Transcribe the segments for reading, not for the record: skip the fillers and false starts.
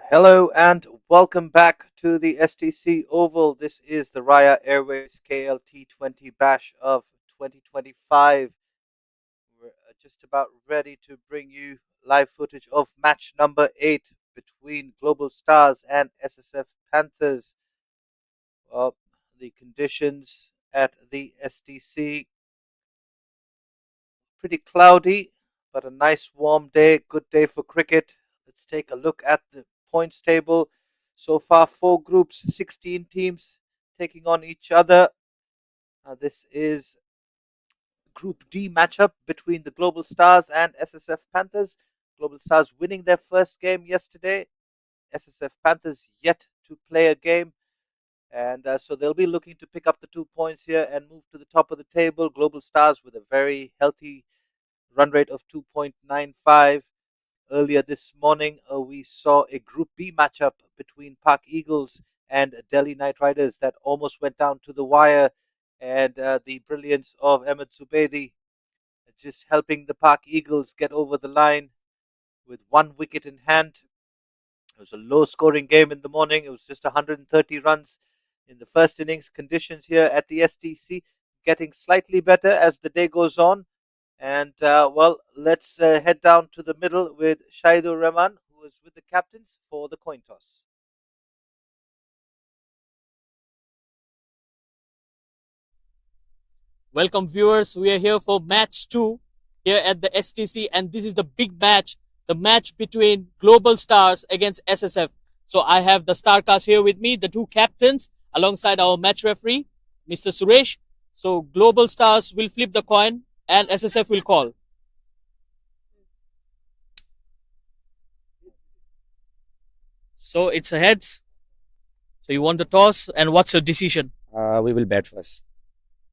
Hello and welcome back to the STC Oval. This is the Raya Airways KLT20 Bash of 2025. We're just about ready to bring you live footage of match number 8 between Global Stars and SSF Panthers. Well, the conditions at the STC pretty cloudy, but a nice warm day, good day for cricket. Let's take a look at the points table. So far, 4 groups, 16 teams taking on each other. This is Group D matchup between the Global Stars and SSF Panthers. Global Stars winning their first game yesterday. SSF Panthers yet to play a game. And so they'll be looking to pick up the 2 points here and move to the top of the table. Global Stars with a very healthy run rate of 2.95. Earlier this morning, we saw a Group B matchup between Park Eagles and Delhi Knight Riders that almost went down to the wire. And the brilliance of Ahmed Zubaydi just helping the Park Eagles get over the line with 1 wicket in hand. It was a low-scoring game in the morning. It was just 130 runs in the first innings. Conditions here at the STC getting slightly better as the day goes on. And, well, let's head down to the middle with Shaidur Rahman, who is with the captains for the coin toss. Welcome viewers, we are here for match 2 here at the STC, and this is the big match, the match between Global Stars against SSF. So I have the Starcast here with me, the 2 captains alongside our match referee, Mr. Suresh. So Global Stars will flip the coin and SSF will call. So it's a heads. So you want the toss, and what's your decision? We will bat first.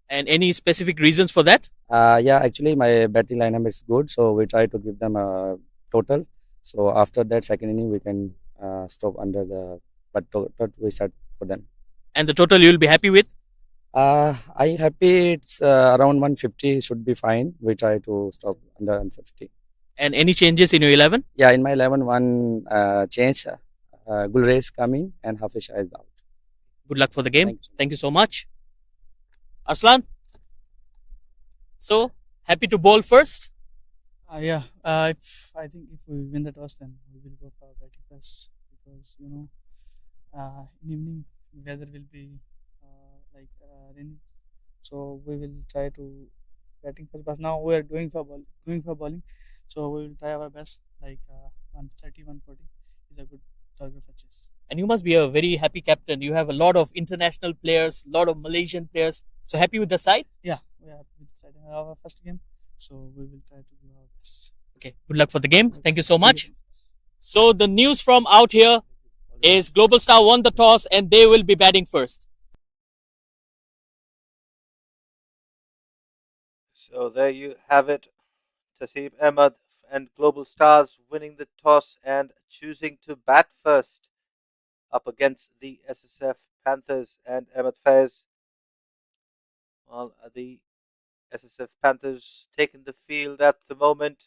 And any specific reasons for that? Yeah, actually my batting lineup is good, so we try to give them a total. So after that second inning, we can stop under the, but total we start for them. And the total you will be happy with? I happy it's around 150 should be fine. We try to stop under 150. And any changes in your 11? Yeah, in my 11, one change. Gulresh coming and Hafiz Shah is out. Good luck for the game. Thank you. Thank you so much. Arslan, so happy to bowl first? Yeah, if I think if we win the toss, then we will go for batting first because in evening weather will be rainy, so we will try to batting first. But now we are going for bowling, so we will try our best. 130, 140 is a good target for chase. And you must be a very happy captain. You have a lot of international players, a lot of Malaysian players. So happy with the side? Yeah, we are with the side. Our first game, so we will try to do our best. Okay, good luck for the game. Thank you so Thank much. you. So the news from out here is Global Star won the toss and they will be batting first. So there you have it. Ssf Ahmed and Global Stars winning the toss and choosing to bat first up against the Ssf Panthers and Ahmed Faiz. Well, the Ssf Panthers taking the field at the moment.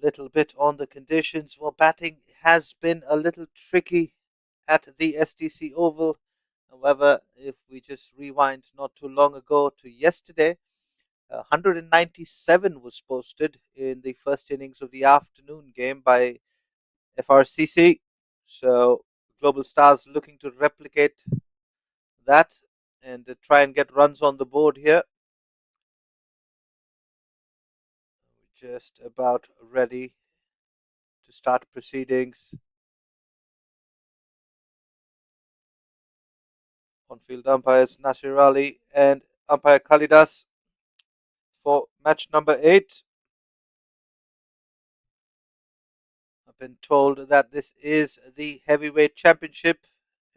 Little bit on the conditions. Well, batting has been a little tricky at the STC Oval. However, if we just rewind not too long ago to yesterday, 197 was posted in the first innings of the afternoon game by FRCC. So Global Stars looking to replicate that and try and get runs on the board here. We're just about ready to start proceedings. On-field umpires Nasir Ali and umpire Kalidas for match number 8. I've been told that this is the heavyweight championship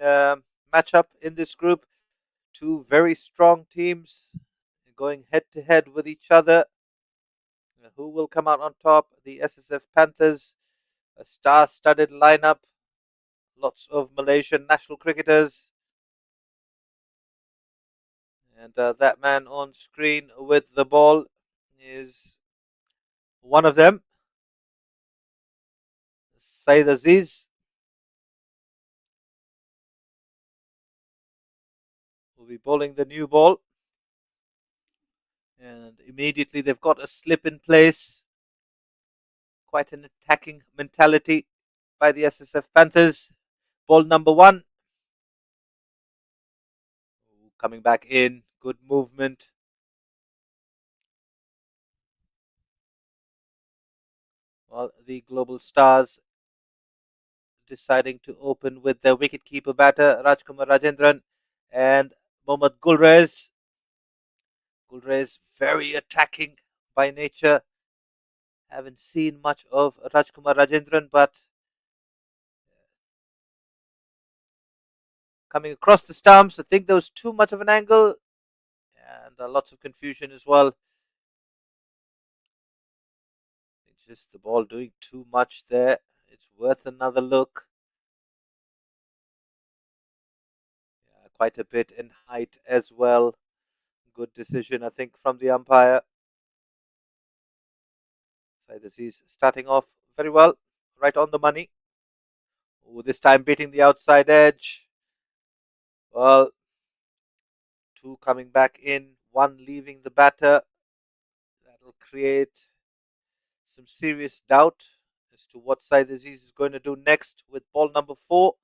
matchup in this group. Two very strong teams going head to head with each other. Who will come out on top? The Ssf Panthers, a star-studded lineup, lots of Malaysian national cricketers. And that man on screen with the ball is one of them, Saeed Aziz, will be bowling the new ball. And immediately they've got a slip in place. Quite an attacking mentality by the Ssf Panthers. Ball number 1. Coming back in, good movement. Well, the Global Stars deciding to open with their wicketkeeper batter Rajkumar Rajendran and Mohammad Gulrez. Gulrez very attacking by nature. Haven't seen much of Rajkumar Rajendran, but coming across the stumps, I think there was too much of an angle and lots of confusion as well. It's just the ball doing too much there. It's worth another look. Yeah, quite a bit in height as well. Good decision, I think, from the umpire. He's starting off very well, right on the money. Ooh, this time beating the outside edge. Well, 2 coming back in, 1 leaving the batter. That'll create some serious doubt as to what Saeed Aziz is going to do next with ball number 4.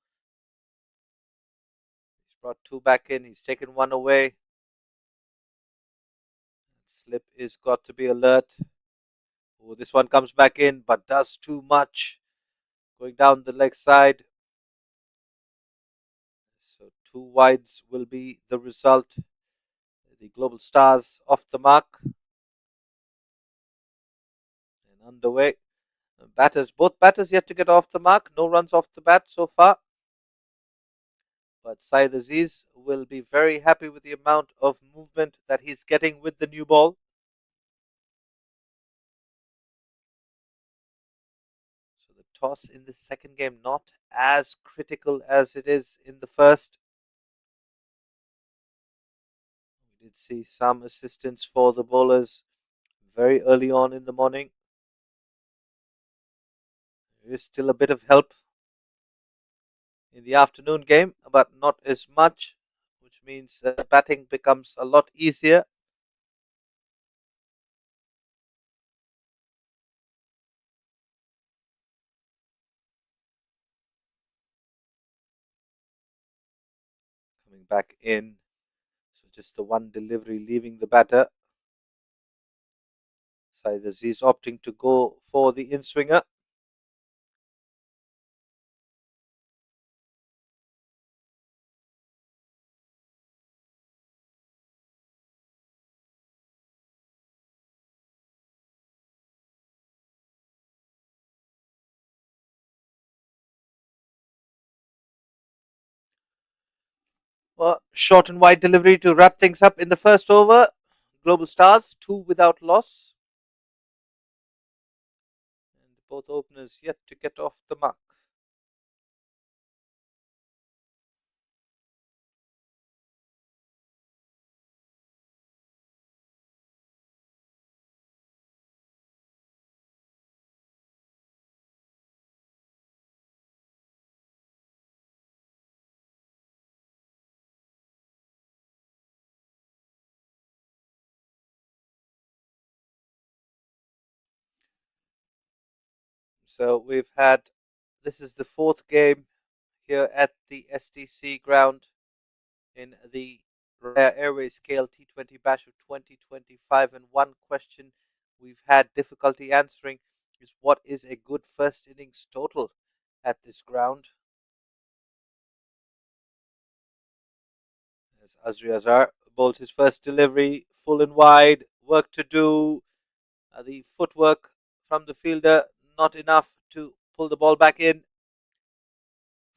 He's brought 2 back in, he's taken 1 away. Slip is got to be alert. Oh, this one comes back in but does too much. Going down the leg side. So 2 wides will be the result. The Global Stars off the mark. And underway. Both batters yet to get off the mark. No runs off the bat so far. But Saeed Aziz will be very happy with the amount of movement that he's getting with the new ball. So the toss in the second game not as critical as it is in the first. We did see some assistance for the bowlers very early on in the morning. There is still a bit of help in the afternoon game, but not as much, which means batting becomes a lot easier. Coming back in, so just the one delivery leaving the batter. Saeed Aziz opting to go for the in swinger. Well, short and wide delivery to wrap things up in the first over. Global Stars, 2 without loss. And both openers yet to get off the mark. So we've had, this is the fourth game here at the STC ground in the Raya Airways KL T20 Bash of 2025. And one question we've had difficulty answering is what is a good first innings total at this ground? As Azri Azar bowls his first delivery, full and wide, work to do. The footwork from the fielder, not enough to pull the ball back in.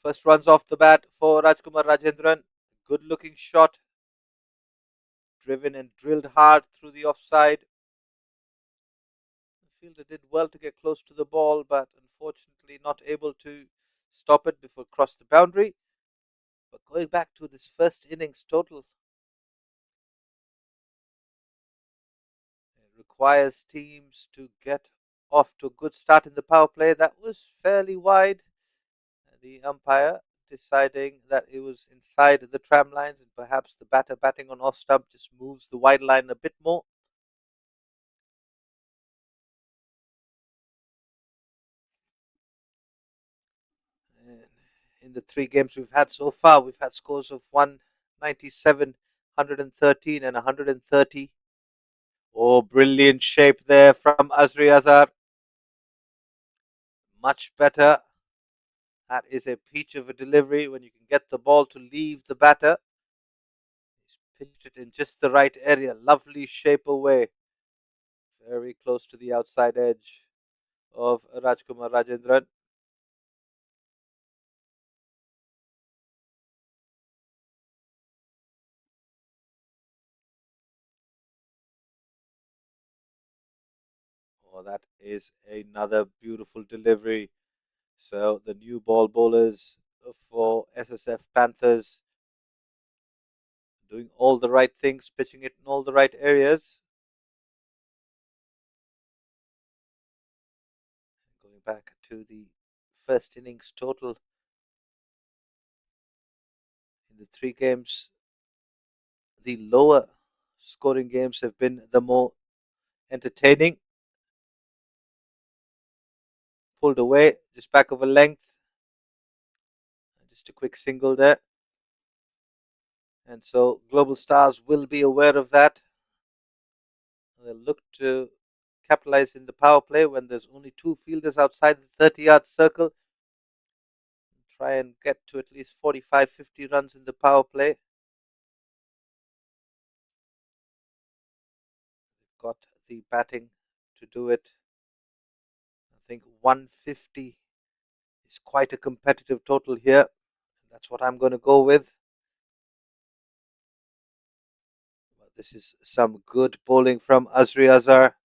First runs off the bat for Rajkumar Rajendran. Good looking shot. Driven and drilled hard through the offside. The fielder did well to get close to the ball, but unfortunately not able to stop it before it crossed the boundary. But going back to this first innings total, it requires teams to get off to a good start in the power play. That was fairly wide. The umpire deciding that it was inside the tram lines and perhaps the batter batting on off stump just moves the wide line a bit more. And in the 3 games we've had so far, we've had scores of 197, 113 and 130. Oh, brilliant shape there from Azri Azar. Much better. That is a peach of a delivery when you can get the ball to leave the batter. He's pitched it in just the right area. Lovely shape away. Very close to the outside edge of Rajkumar Rajendran. Oh, that is another beautiful delivery. So the new ball bowlers for Ssf Panthers doing all the right things, pitching it in all the right areas. Going back to the first innings total in the 3 games, the lower scoring games have been the more entertaining. Pulled away, just back of a length. Just a quick single there. And so Global Stars will be aware of that. They'll look to capitalize in the power play when there's only 2 fielders outside the 30-yard circle. Try and get to at least 45, 50 runs in the power play. They've got the batting to do it. I think 150 is quite a competitive total here. That's what I'm going to go with. This is some good bowling from Azri Azar.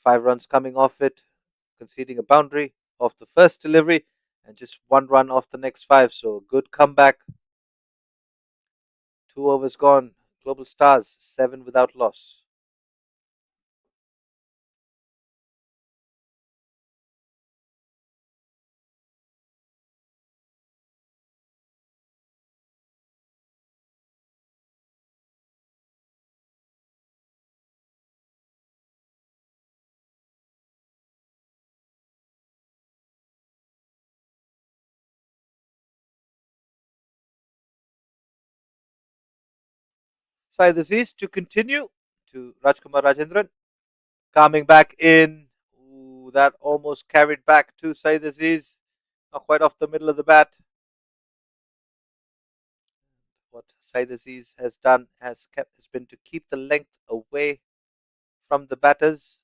5 runs coming off it, conceding a boundary off the first delivery and just 1 run off the next 5. So good comeback. 2 overs gone. Global Stars, 7 without loss. Side disease to continue to Rajkumar Rajendran. Coming back in. Ooh, that almost carried back to Saeed Aziz. Not quite off the middle of the bat. What Saeed Aziz has done has been to keep the length away from the batters.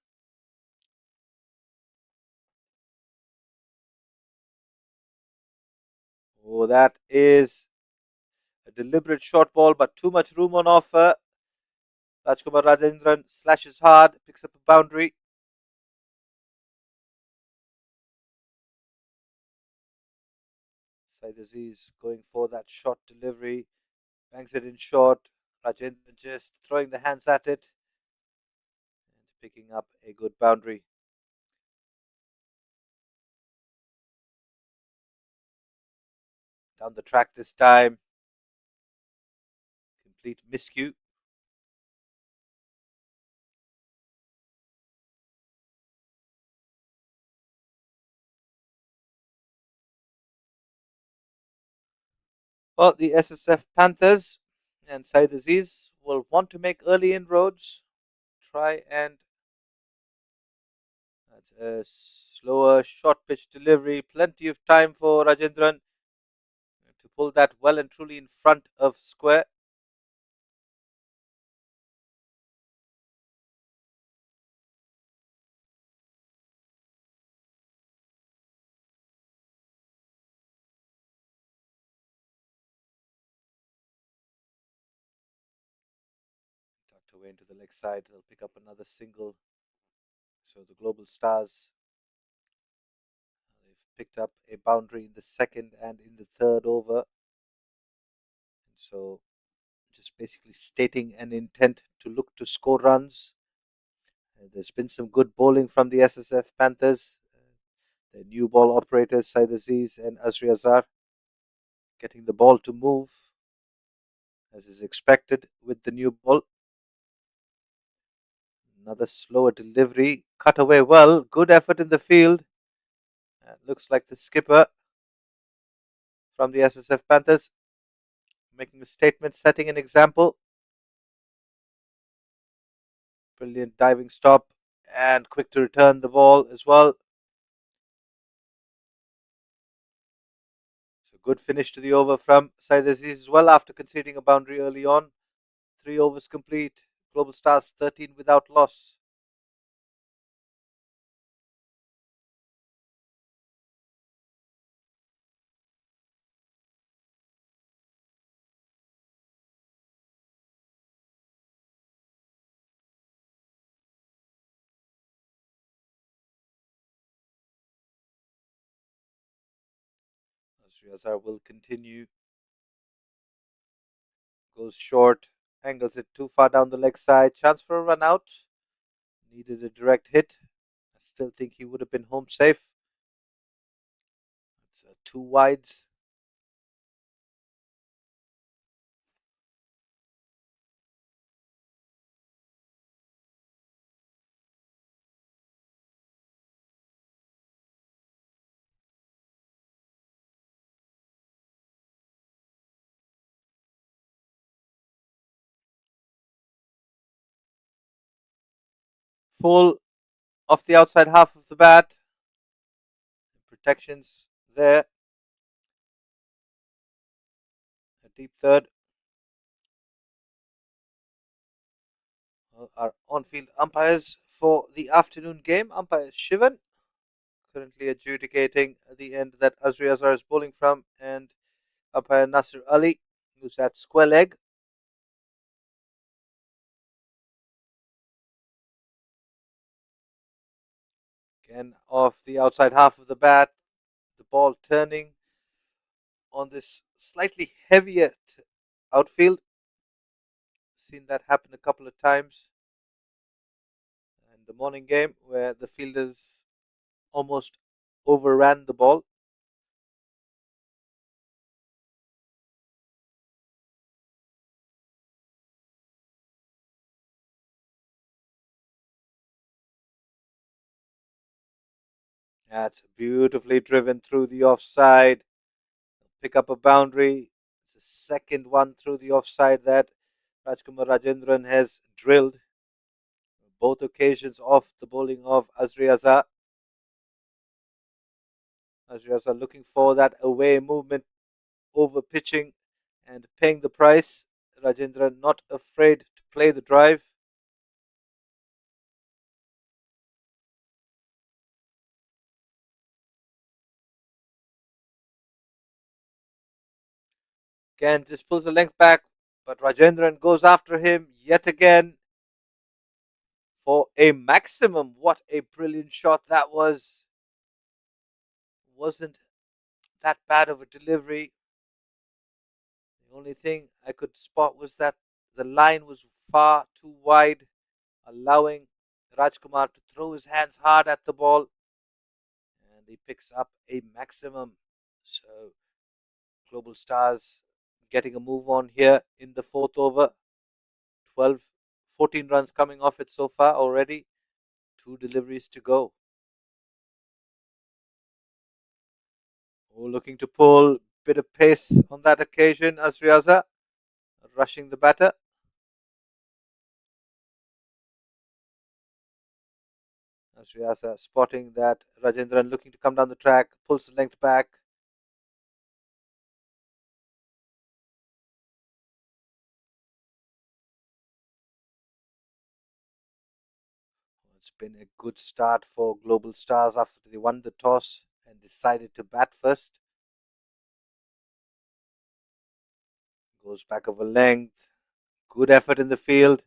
Oh, that is a deliberate short ball, but too much room on offer. Rajkumar Rajendran slashes hard, picks up a boundary. Saeed Aziz going for that short delivery, bangs it in short. Rajendran just throwing the hands at it and picking up a good boundary. Down the track this time. Complete miscue. Well, the Ssf Panthers and Saeed Aziz will want to make early inroads. Try and that's a slower short pitch delivery. Plenty of time for Rajendran to pull that well and truly in front of square. Tucked away into the leg side. They'll pick up another single. So the Global Stars, they've picked up a boundary in the second and in the third over. And so just basically stating an intent to look to score runs. There's been some good bowling from the Ssf Panthers. The new ball operators, Saeed Aziz and Azri Azhar, getting the ball to move as is expected with the new ball. Another slower delivery, cut away well, good effort in the field. Looks like the skipper from the Ssf Panthers making a statement, setting an example. Brilliant diving stop and quick to return the ball as well. So good finish to the over from Saeed Aziz as well after conceding a boundary early on. 3 overs complete. Global Stars 13 without loss. Azhar will continue. Goes short, angles it too far down the leg side. Chance for a run out. Needed a direct hit. I still think he would have been home safe. It's 2 wides. Full off the outside half of the bat. Protections there. A deep third. Our on-field umpires for the afternoon game. Umpire Shivan currently adjudicating the end that Azri Azhar is bowling from, and umpire Nasir Ali, who's at square leg. Again, off the outside half of the bat, the ball turning on this slightly heavier outfield. Seen that happen a couple of times in the morning game where the fielders almost overran the ball. That's beautifully driven through the offside. Pick up a boundary. The second one through the offside that Rajkumar Rajendran has drilled both occasions off the bowling of Azriaza. Azriaza looking for that away movement over pitching and paying the price. Rajendran not afraid to play the drive. Again, just pulls the length back, but Rajendran goes after him yet again for a maximum. What a brilliant shot that was. Wasn't that bad of a delivery. The only thing I could spot was that the line was far too wide, allowing Rajkumar to throw his hands hard at the ball. And he picks up a maximum. So, Global Stars getting a move on here in the fourth over. 12, 14 runs coming off it so far already. 2 deliveries to go. Oh, looking to pull bit of pace on that occasion. Azriaza rushing the batter. Azriaza spotting that Rajendran looking to come down the track, pulls the length back. It's been a good start for Global Stars after they won the toss and decided to bat first. Goes back over length. Good effort in the field.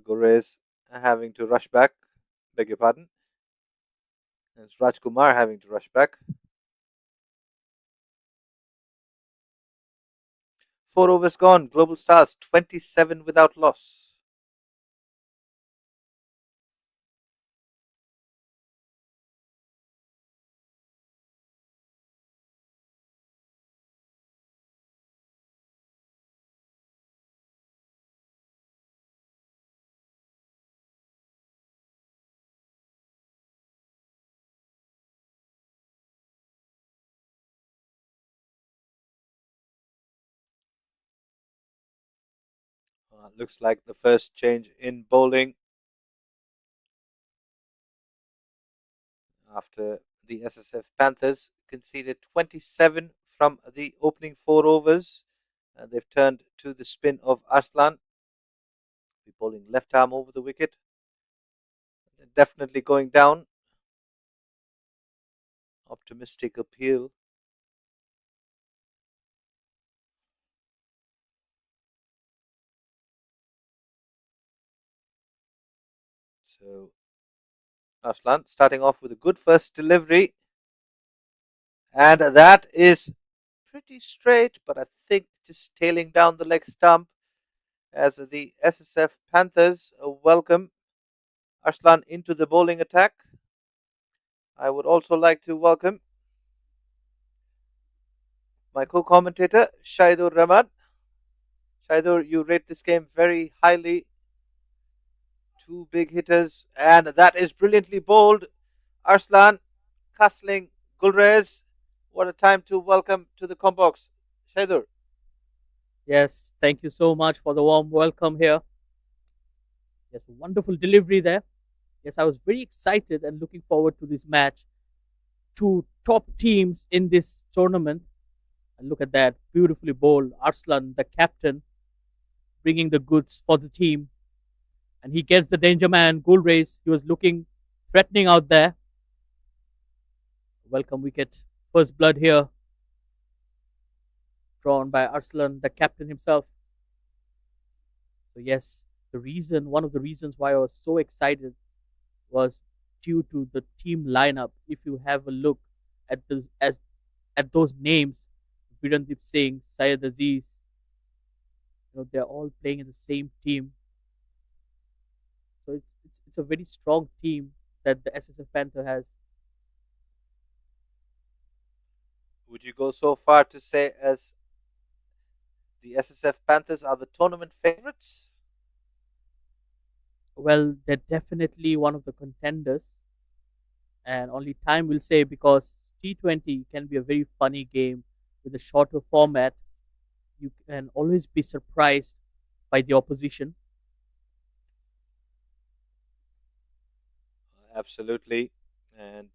Gores having to rush back. Beg your pardon. It's Rajkumar having to rush back. 4 overs gone. Global Stars 27 without loss. Looks like the first change in bowling after the Ssf Panthers conceded 27 from the opening 4 overs. They've turned to the spin of Arslan. Be bowling left arm over the wicket. Definitely going down. Optimistic appeal. So Arslan starting off with a good first delivery. And that is pretty straight, but I think just tailing down the leg stump as the Ssf Panthers welcome Arslan into the bowling attack. I would also like to welcome my co-commentator, Shaidur Rahman. Shaidur, you rate this game very highly. 2 big hitters, and that is brilliantly bowled. Arslan castling Gulrez. What a time to welcome to the combox. Shaidur. Yes, thank you so much for the warm welcome here. Yes, wonderful delivery there. Yes, I was very excited and looking forward to this match. 2 top teams in this tournament. And look at that, beautifully bowled. Arslan, the captain, bringing the goods for the team. And he gets the danger man, Gulrez. He was looking threatening out there. Welcome wicket. First blood here. Drawn by Arslan, the captain himself. So yes, one of the reasons why I was so excited was due to the team lineup. If you have a look at those names, Virendeep Singh, Syed Aziz, they're all playing in the same team. So it's a very strong team that the Ssf Panther has. Would you go so far to say as the Ssf Panthers are the tournament favorites? Well, they're definitely one of the contenders, and only time will say, because T20 can be a very funny game with a shorter format. you can always be surprised by the opposition. Absolutely. And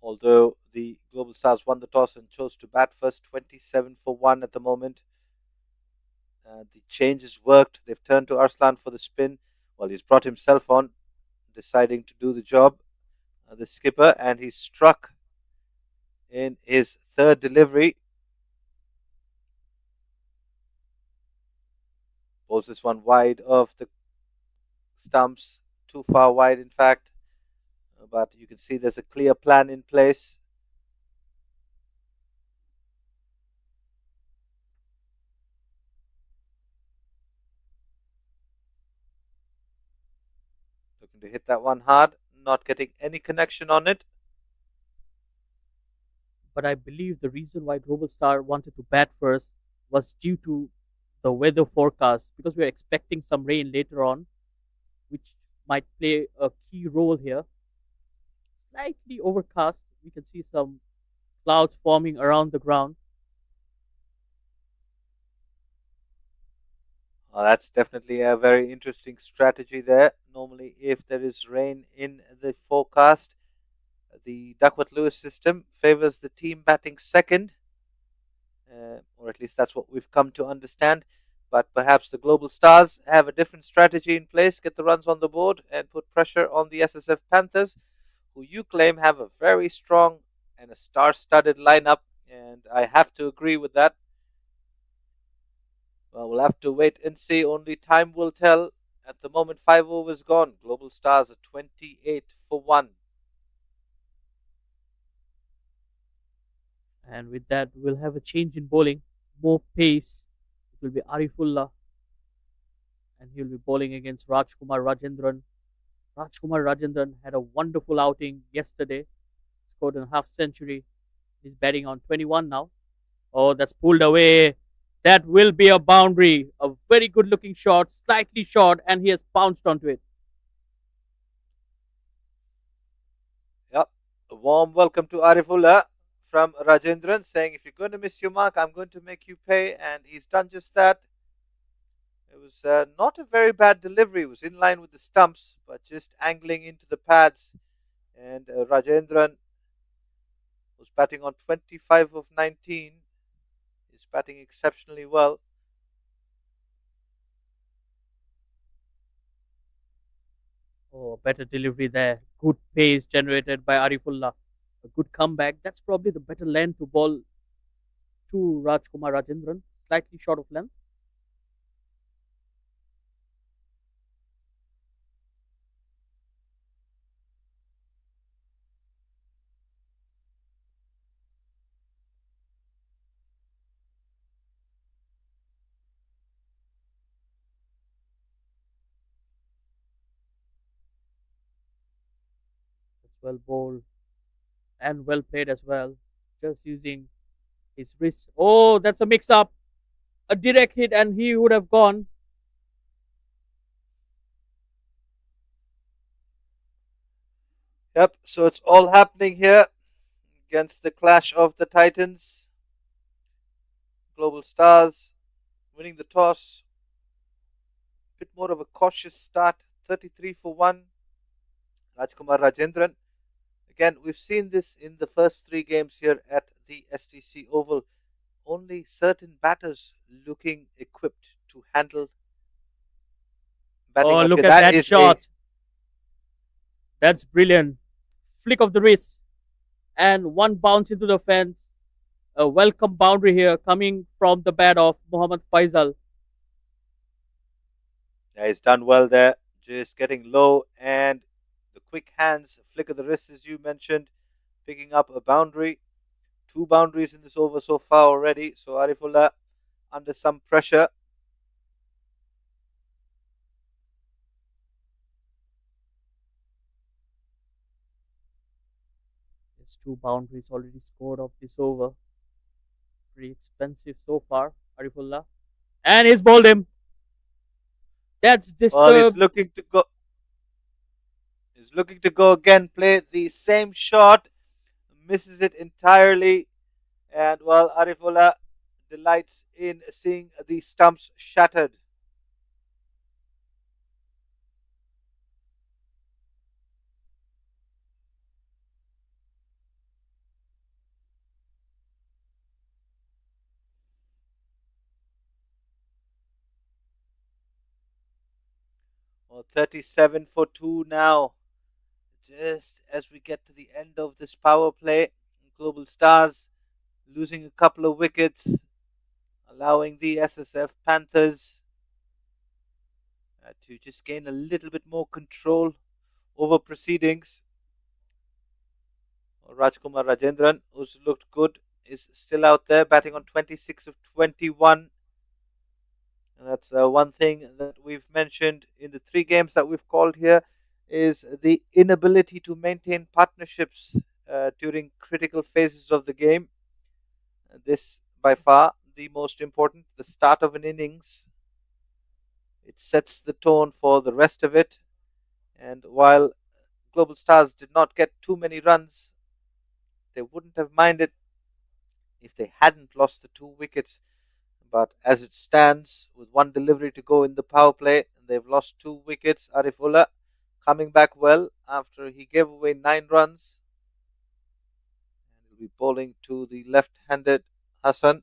although the Global Stars won the toss and chose to bat first, 27 for 1 at the moment. The changes worked. They've turned to Arslan for the spin. Well, he's brought himself on, deciding to do the job, the skipper, and he struck in his third delivery. Bowls this one wide of the stumps, too far wide, in fact. But you can see there's a clear plan in place. Looking to hit that one hard, not getting any connection on it. But I believe the reason why Global Star wanted to bat first was due to the weather forecast, because we're expecting some rain later on, which might play a key role here. Slightly overcast, we can see some clouds forming around the ground. That's definitely a very interesting strategy there. Normally, if there is rain in the forecast, the Duckworth-Lewis system favors the team batting second, or at least that's what we've come to understand. But perhaps the Global Stars have a different strategy in place, get the runs on the board, and put pressure on the Ssf Panthers, who you claim have a very strong and a star-studded lineup, and I have to agree with that. Well, we'll have to wait and see. Only time will tell. At the moment, 5 overs gone. Global Stars are 28 for 1. And with that, we'll have a change in bowling, more pace. It will be Arifullah, and he'll be bowling against Rajkumar Rajendran. Rajkumar Rajendran had a wonderful outing yesterday, scored a half century. He's batting on 21 now. Oh, that's pulled away. That will be a boundary. A very good looking shot, slightly short, and he has pounced onto it. Yep. A warm welcome to Arifullah from Rajendran, saying, if you're going to miss your mark, I'm going to make you pay. And he's done just that. It was not a very bad delivery. It was in line with the stumps, but just angling into the pads. And Rajendran was batting on 25 of 19. He's batting exceptionally well. Oh, better delivery there. Good pace generated by Arifullah. A good comeback. That's probably the better length to bowl to Rajkumar Rajendran. Slightly short of length. That's well bowled and well played as well. Just using his wrist. Oh, that's a mix up. A direct hit, and he would have gone. Yep, so it's all happening here against the clash of the Titans. Global Stars winning the toss. A bit more of a cautious start, 33 for 1. Rajkumar Rajendran. Again, we've seen this in the first 3 games here at the STC Oval. Only certain batters looking equipped to handle batting. Oh, Okay, look at that is shot. That's brilliant. Flick of the wrist. And one bounce into the fence. A welcome boundary here coming from the bat of Mohammad Faisal. Yeah, he's done well there. Just getting low and the quick hands, flick of the wrist, as you mentioned, picking up a boundary. 2 boundaries in this over so far already. So Arifullah under some pressure. There's 2 boundaries already scored off this over. Pretty expensive so far, Arifullah. And he's bowled him. That's disturbed. Well, he's looking to go. He's looking to go again, play the same shot, misses it entirely, and well, Arifullah delights in seeing the stumps shattered. Well, 37 for 2 now. Just as we get to the end of this power play, Global Stars losing a couple of wickets, allowing the Ssf Panthers to just gain a little bit more control over proceedings. Rajkumar Rajendran, who's looked good, is still out there batting on 26 of 21. And that's one thing that we've mentioned in the 3 games that we've called here is the inability to maintain partnerships during critical phases of the game. This, by far, the most important. The start of an innings, it sets the tone for the rest of it. And while Global Stars did not get too many runs, they wouldn't have minded if they hadn't lost the 2 wickets. But as it stands, with one delivery to go in the power play, they've lost 2 wickets. Arifullah coming back well after he gave away 9 runs. And he'll be bowling to the left-handed Hassan.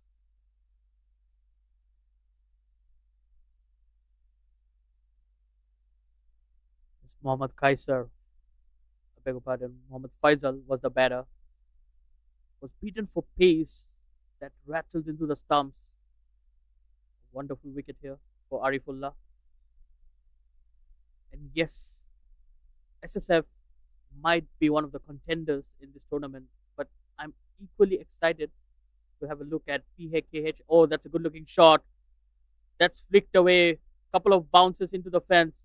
It's Mohammad Kaiser, I beg your pardon, Mohammad Faisal was the batter. Was beaten for pace that rattled into the stumps. Wonderful wicket here for Arifullah. And yes, SSF might be one of the contenders in this tournament, but I'm equally excited to have a look at PKH. Oh, that's a good looking shot. That's flicked away. Couple of bounces into the fence.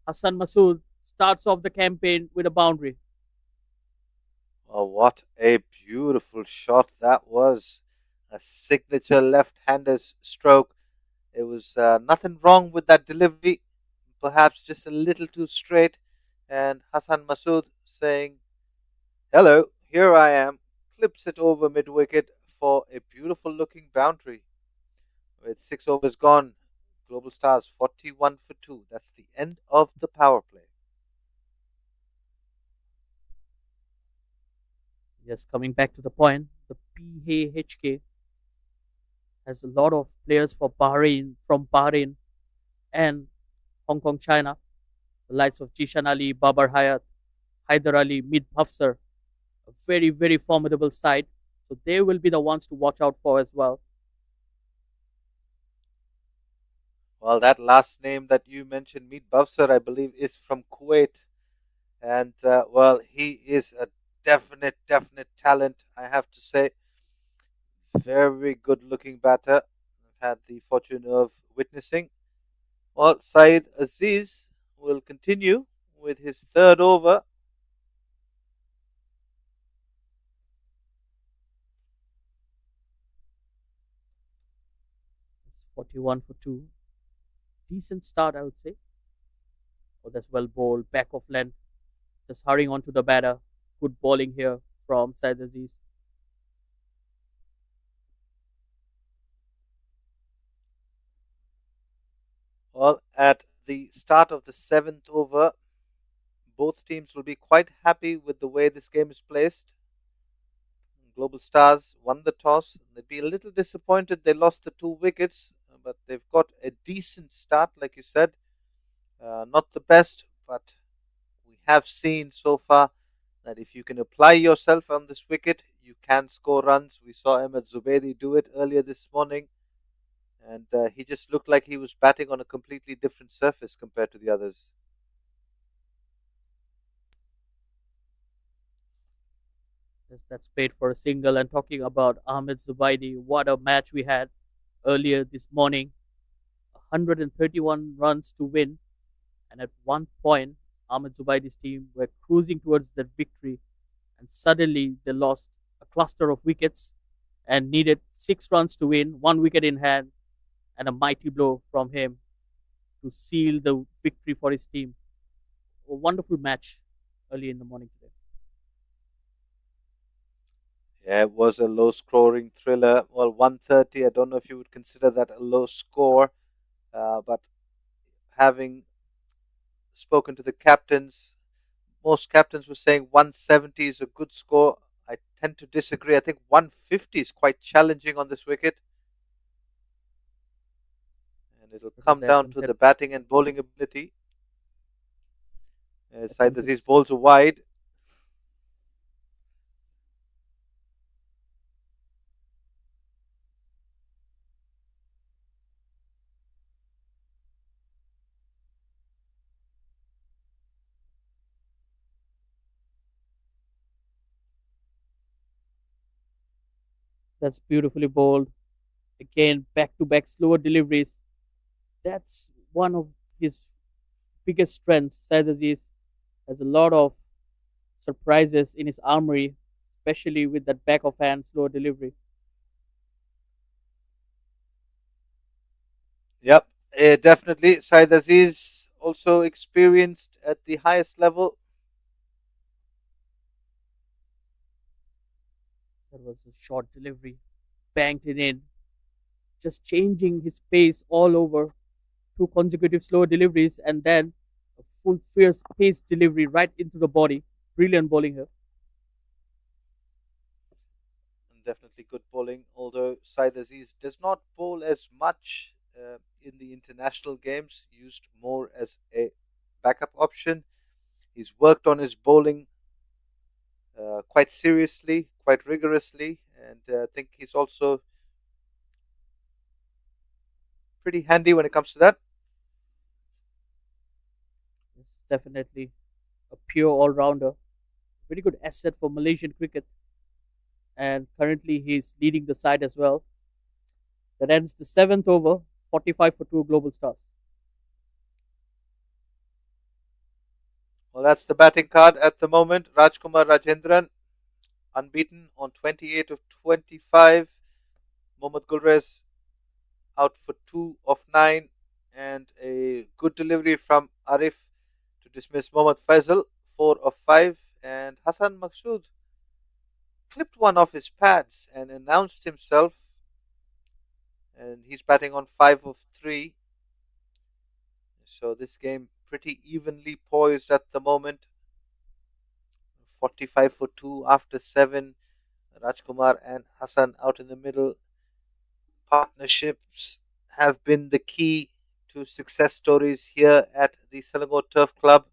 Hassan Masood starts off the campaign with a boundary. Oh, what a beautiful shot that was. A signature left-hander's stroke. There was nothing wrong with that delivery, perhaps just a little too straight. And Hassan Masood saying, "Hello, here I am," clips it over mid-wicket for a beautiful looking boundary. With 6 overs gone, Global Stars 41 for 2. That's the end of the power play. Yes, coming back to the point, the PHK has a lot of players for Bahrain, from Bahrain and Hong Kong, China. The likes of Jishan Ali, Babar Hayat, Haider Ali, Mid Hafsar. A very, very formidable side. So they will be the ones to watch out for as well. Well, that last name that you mentioned, Meet Bafsar, I believe, is from Kuwait. And, well, he is a definite talent, I have to say. Very good looking batter. I've had the fortune of witnessing. Well, Saeed Aziz will continue with his 3rd over. It's 41 for 2. Decent start, I would say. Oh, that's well bowled, back of length. Just hurrying on to the batter. Good bowling here from Saeed Aziz. Well, at the start of the 7th over, both teams will be quite happy with the way this game is placed. Global Stars won the toss. They'd be a little disappointed they lost the 2 wickets, but they've got a decent start, like you said. Not the best, but we have seen so far that if you can apply yourself on this wicket, you can score runs. We saw Ahmed Zubaidi do it earlier this morning, and he just looked like he was batting on a completely different surface compared to the others. Yes, that's paid for a single. And talking about Ahmed Zubaidi, what a match we had earlier this morning. 131 runs to win. And at one point, Ahmed Zubaidi's team were cruising towards that victory. And suddenly they lost a cluster of wickets and needed 6 runs to win, 1 wicket in hand, and a mighty blow from him to seal the victory for his team. A wonderful match early in the morning today. Yeah, it was a low scoring thriller. Well, 130, I don't know if you would consider that a low score, but having spoken to the captains, most captains were saying 170 is a good score. I tend to disagree. I think 150 is quite challenging on this wicket, and it'll That was come down to attempted. the batting and bowling ability. Side that Attempted. these balls are wide. That's beautifully bowled. Again, back to back slower deliveries. That's one of his biggest strengths. Said Aziz has a lot of surprises in his armory, especially with that back of hand slower delivery. Yep, definitely. Said Aziz also experienced at the highest level. That was a short delivery, banked it in, just changing his pace all over. Two consecutive slow deliveries and then a full fierce pace delivery right into the body. Brilliant bowling here. And definitely good bowling, although Said Aziz does not bowl as much in the international games, used more as a backup option. He's worked on his bowling quite seriously, quite rigorously, and I think he's also pretty handy when it comes to that. It's definitely a pure all rounder. Very good asset for Malaysian cricket. And currently he's leading the side as well. That ends the seventh over, 45 for two global stars. Well, that's the batting card at the moment. Rajkumar Rajendran, unbeaten on 28 of 25. Mohammad Gulrez out for 2 of 9. And a good delivery from Arif to dismiss Mohammad Faisal, 4 of 5. And Hassan Maksud clipped one off his pads and announced himself. And he's batting on 5 of 3. So this game pretty evenly poised at the moment. 45 for 2 after 7. Rajkumar and Hassan out in the middle. Partnerships have been the key to success stories here at the Selangor Turf Club.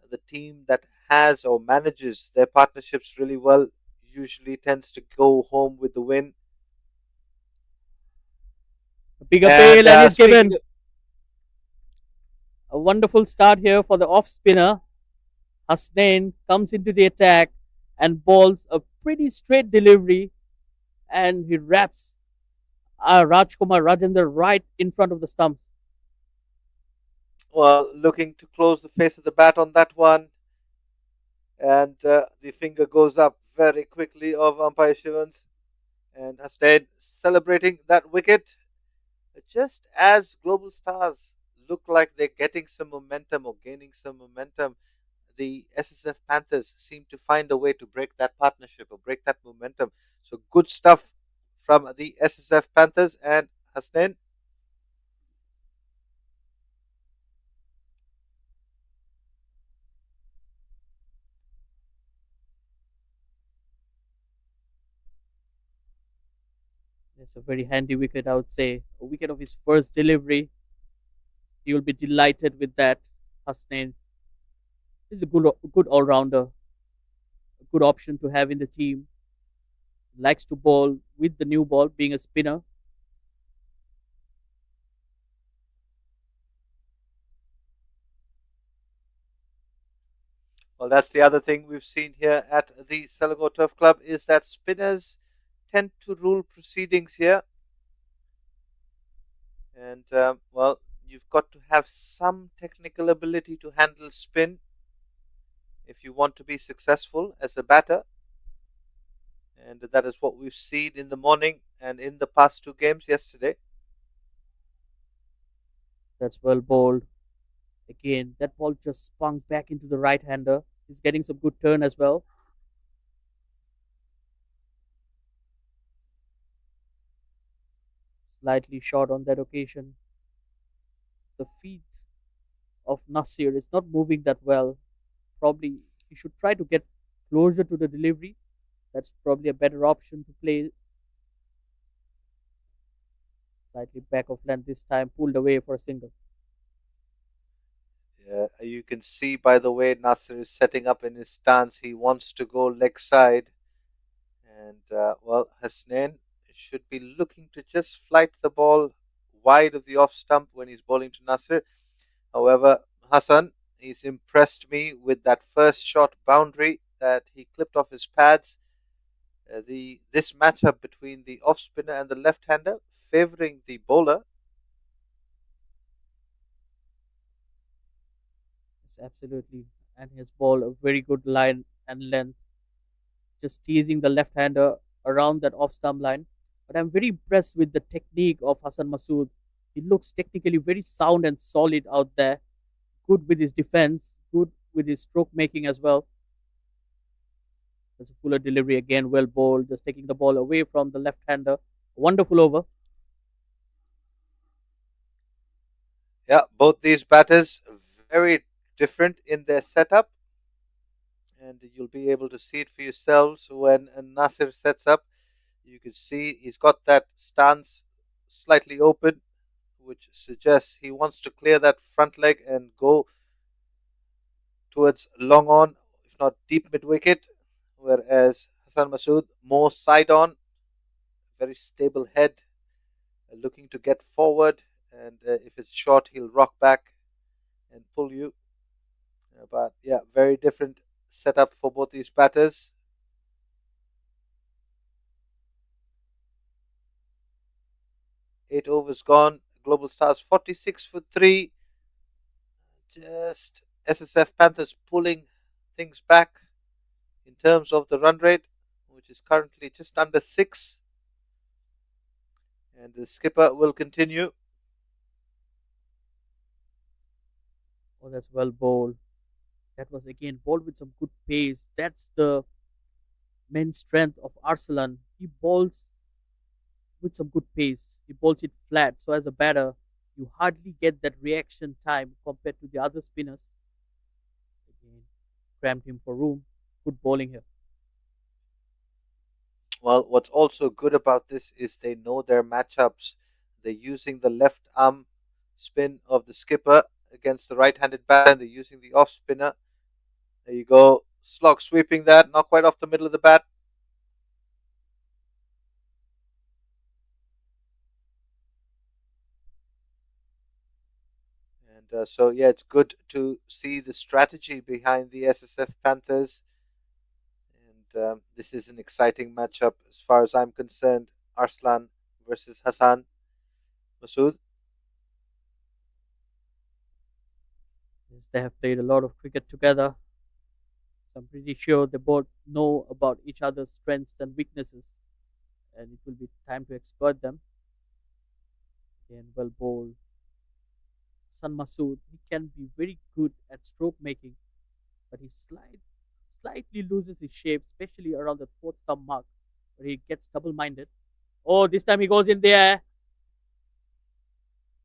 The team that has or manages their partnerships really well usually tends to go home with the win. A big And appeal and he's speaking given a wonderful start here for the off spinner. Hasnain comes into the attack and bowls a pretty straight delivery and he wraps Rajkumar Rajendra right in front of the stump. well, looking to close the face of the bat on that one, and the finger goes up very quickly of umpire Shivans, and Hasnain celebrating that wicket. Just as global stars look like they're getting some momentum or gaining some momentum, the SSF Panthers seem to find a way to break that partnership or break that momentum. So good stuff from the SSF Panthers and Hasnain. It's a very handy wicket, I would say. A wicket of his first delivery. You'll be delighted with that. Hasnain is a good all rounder, a good option to have in the team. Likes to bowl with the new ball, being a spinner. Well, that's the other thing we've seen here at the Selangor Turf Club is that spinners tend to rule proceedings here. And, well, you've got to have some technical ability to handle spin if you want to be successful as a batter. And that is what we've seen in the morning and in the past two games yesterday. That's well bowled. Again, that ball just spun back into the right hander. He's getting some good turn as well. Slightly short on that occasion. The feet of Nasir is not moving that well. Probably he should try to get closer to the delivery. That's probably a better option to play slightly back of length this time, pulled away for a single. Yeah, you can see by the way Nasser is setting up in his stance, he wants to go leg side. And well, Hasnain should be looking to just flight the ball wide of the off stump when he's bowling to Nasser. However, Hassan, he's impressed me with that first shot boundary that he clipped off his pads. The this matchup between the off spinner and the left hander favouring the bowler. Yes, absolutely. And his ball a very good line and length, just teasing the left hander around that off stump line. But I'm very impressed with the technique of Hassan Masood. He looks technically very sound and solid out there. Good with his defense, good with his stroke making as well. There's a fuller delivery again, well bowled, just taking the ball away from the left hander. Wonderful over. Yeah, both these batters very different in their setup, and you'll be able to see it for yourselves when Nasir sets up. You can see he's got that stance slightly open, which suggests he wants to clear that front leg and go towards long on, if not deep mid wicket. Whereas Hassan Masood more side on, very stable head, looking to get forward, and if it's short, he'll rock back and pull you. But yeah, very different setup for both these batters. 8 overs gone. Global Stars 46 for 3. Just SSF Panthers pulling things back in terms of the run rate, which is currently just under 6. And the skipper will continue. Oh, that's well bowled. That was again bowled with some good pace. That's the main strength of Arsalan. He bowls with some good pace. He bowls it flat. So as a batter, you hardly get that reaction time compared to the other spinners. Again, crammed him for room. Good bowling here. Well, what's also good about this is they know their matchups. They're using the left arm spin of the skipper against the right handed batter, and they're using the off spinner. There you go. Slog sweeping that, not quite off the middle of the bat. And so, yeah, it's good to see the strategy behind the SSF Panthers. And this is an exciting matchup as far as I'm concerned. Arslan versus Hassan Masood. Yes, they have played a lot of cricket together. So I'm pretty sure they both know about each other's strengths and weaknesses. And it will be time to exploit them. Again, well bowled. Hassan Masood, he can be very good at stroke making, but he slightly loses his shape, especially around the fourth stump mark, where he gets double-minded. Oh, this time he goes in there,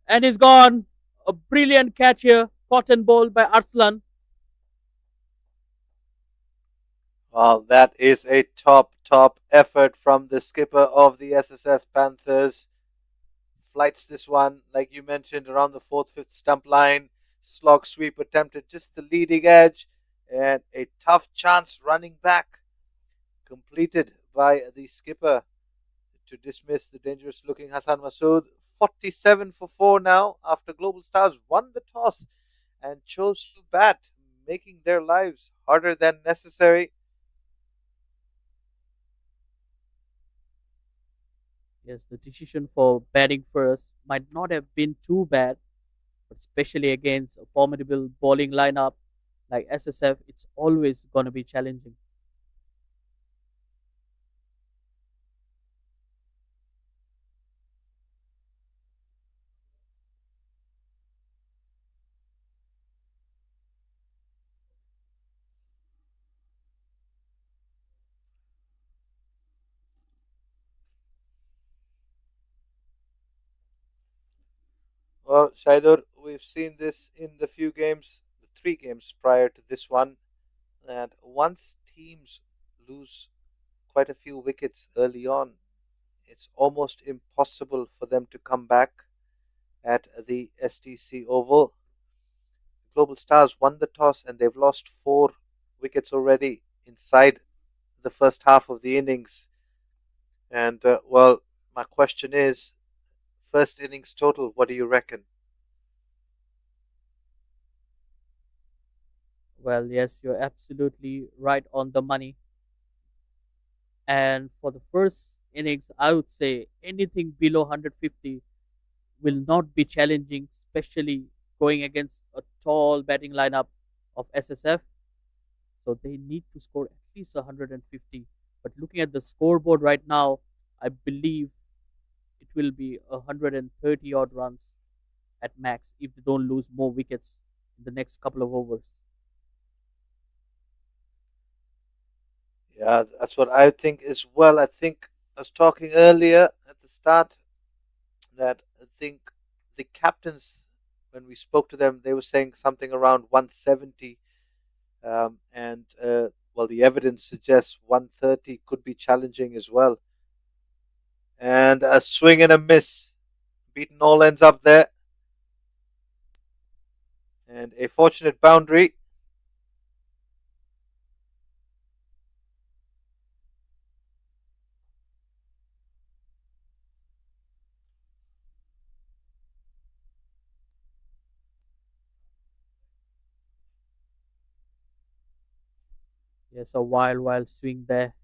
and he's gone. A brilliant catch here, caught and bowled by Arslan. Well, that is a top effort from the skipper of the SSF Panthers. Flights this one, like you mentioned, around the fourth, fifth stump line. Slog sweep attempted just the leading edge, and a tough chance running back completed by the skipper to dismiss the dangerous looking Hassan Masood. 47 for 4 now after Global Stars won the toss and chose to bat, making their lives harder than necessary. Yes, the decision for batting first might not have been too bad, but especially against a formidable bowling lineup like SSF, it's always going to be challenging. Well, Shaidur, we've seen this in the few games, the three games prior to this one, that once teams lose quite a few wickets early on, it's almost impossible for them to come back at the STC Oval. Global Stars won the toss and they've lost 4 wickets already inside the first half of the innings. And, well, my question is first innings total, what do you reckon? Well, yes, you're absolutely right on the money. And for the first innings, I would say anything below 150 will not be challenging, especially going against a tall batting lineup of SSF. So they need to score at least 150. But looking at the scoreboard right now, I believe it will be 130 odd runs at max if they don't lose more wickets in the next couple of overs. Yeah, that's what I think as well. I think I was talking earlier at the start that I think the captains, when we spoke to them, they were saying something around 170. And well, the evidence suggests 130 could be challenging as well. And a swing and a miss. Beaten all ends up there. And a fortunate boundary. Yes, a wild swing there.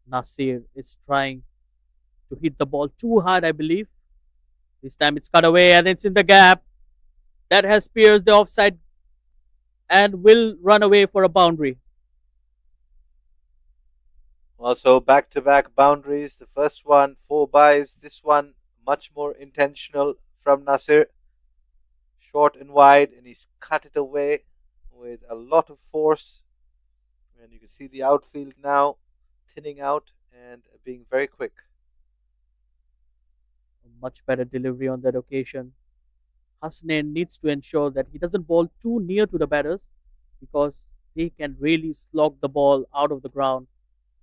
Nasir is trying to hit the ball too hard, I believe. This time it's cut away and it's in the gap. That has pierced the offside and will run away for a boundary. Also, back to back boundaries. The first one, 4 byes. This one, much more intentional from Nasir. Short and wide, and he's cut it away with a lot of force. And you can see the outfield now thinning out and being very quick. A much better delivery on that occasion. Hasnain needs to ensure that he doesn't bowl too near to the batters because they can really slog the ball out of the ground.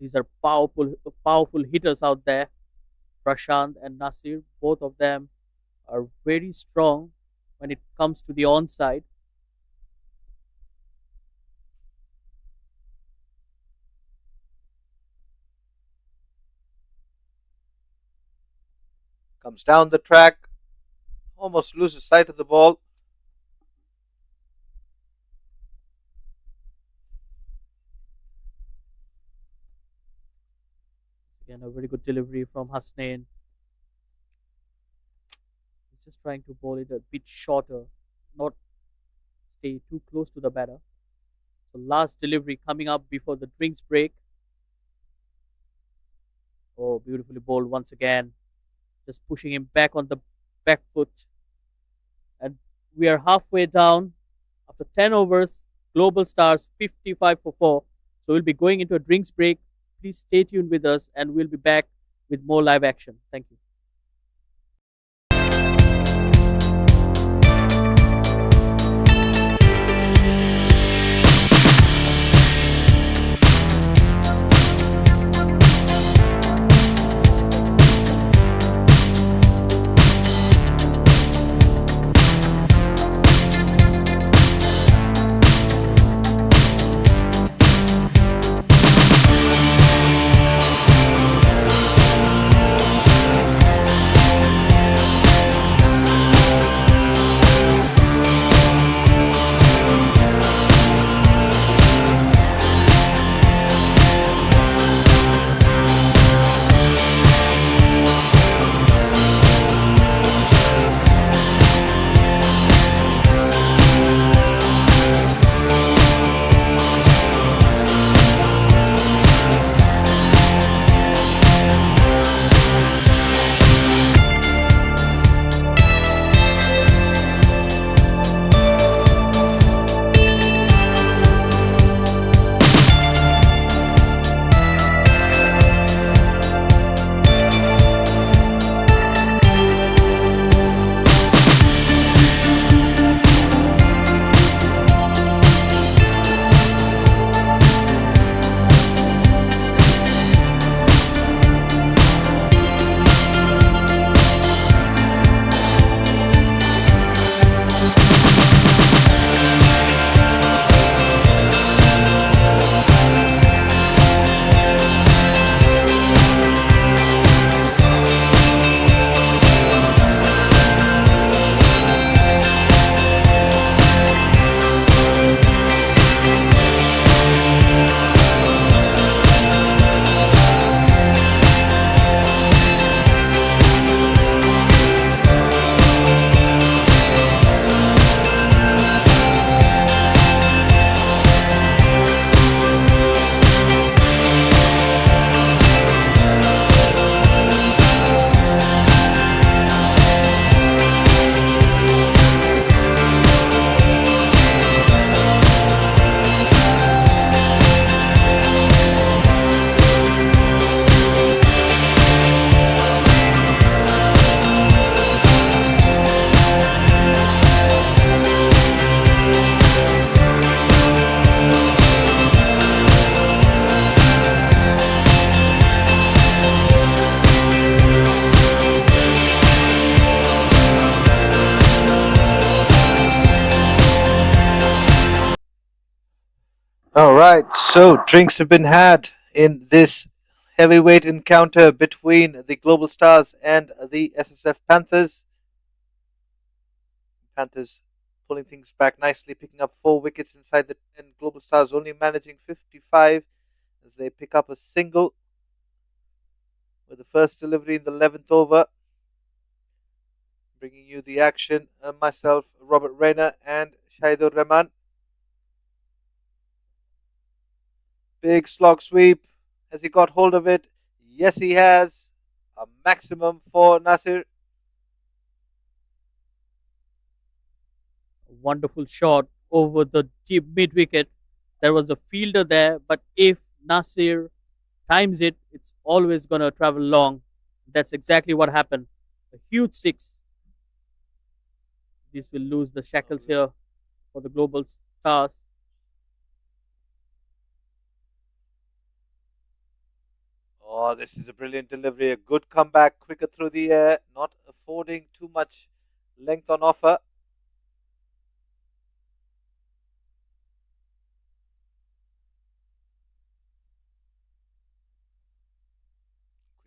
These are powerful hitters out there. Prashant and Nasir, both of them are very strong when it comes to the onside. Comes down the track, almost loses sight of the ball. Again, a very good delivery from Hasnain. He's just trying to bowl it a bit shorter, not stay too close to the batter. So last delivery coming up before the drinks break. Oh, beautifully bowled once again. Just pushing him back on the back foot. And we are halfway down after 10 overs. Global Stars 55 for 4. So we'll be going into a drinks break. Please stay tuned with us and we'll be back with more live action. Thank you. All right, so drinks have been had in this heavyweight encounter between the Global Stars and the SSF Panthers. Panthers pulling things back nicely, picking up 4 wickets inside the 10. Global Stars only managing 55 as they pick up a single with the first delivery in the 11th over. Bringing you the action, myself, Robert Rayner, and Shaidur Rahman. Big slog sweep. Has he got hold of it? Yes, he has. A maximum for Nasir. A wonderful shot over the deep mid wicket. There was a fielder there, but if Nasir times it, it's always going to travel long. That's exactly what happened. A huge six. This will lose the shackles here for the Global Stars. Oh, this is a brilliant delivery. A good comeback, quicker through the air, not affording too much length on offer.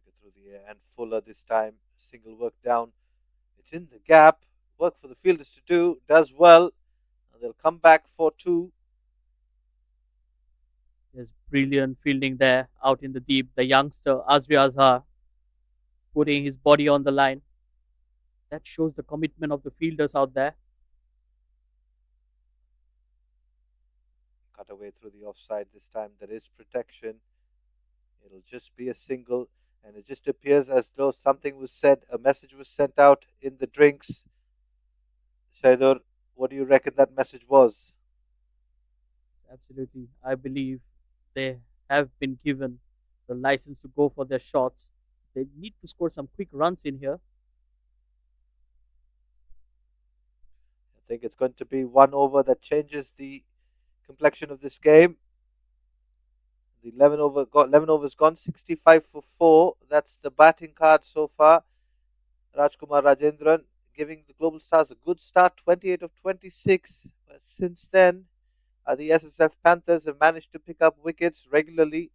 Quicker through the air and fuller this time. Single work down. It's in the gap. Work for the fielders to do. Does well. And they'll come back for 2. There's brilliant fielding there out in the deep. The youngster Azri Azhar putting his body on the line. That shows the commitment of the fielders out there. Cut away through the offside this time. There is protection. It'll just be a single. And it just appears as though something was said, a message was sent out in the drinks. Shaidur, what do you reckon that message was? Absolutely. I believe they have been given the license to go for their shots. They need to score some quick runs in here. I think it's going to be 1 over that changes the complexion of this game. The 11 overs gone, 65 for 4. That's the batting card so far. Rajkumar Rajendran giving the Global Stars a good start, 28 of 26. But since then, the SSF Panthers have managed to pick up wickets regularly,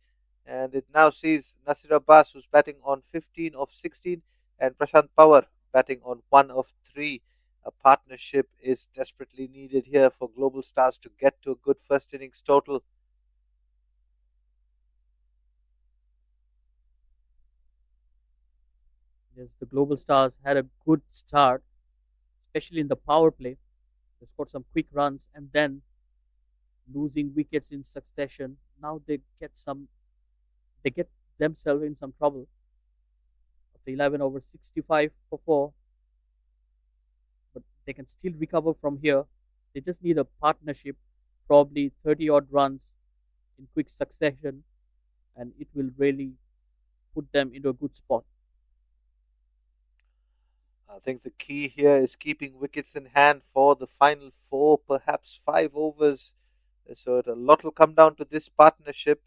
and it now sees Nasir Abbas, who's batting on 15 of 16, and Prashant Pawar batting on 1 of 3. A partnership is desperately needed here for Global Stars to get to a good first innings total. Yes, the Global Stars had a good start, especially in the power play. They scored some quick runs and then losing wickets in succession. Now they get themselves in some trouble. After 11 over 65 for 4, but they can still recover from here. They just need a partnership, probably 30 odd runs in quick succession, and it will really put them into a good spot. I think the key here is keeping wickets in hand for the final 4, perhaps 5 overs. So a lot will come down to this partnership.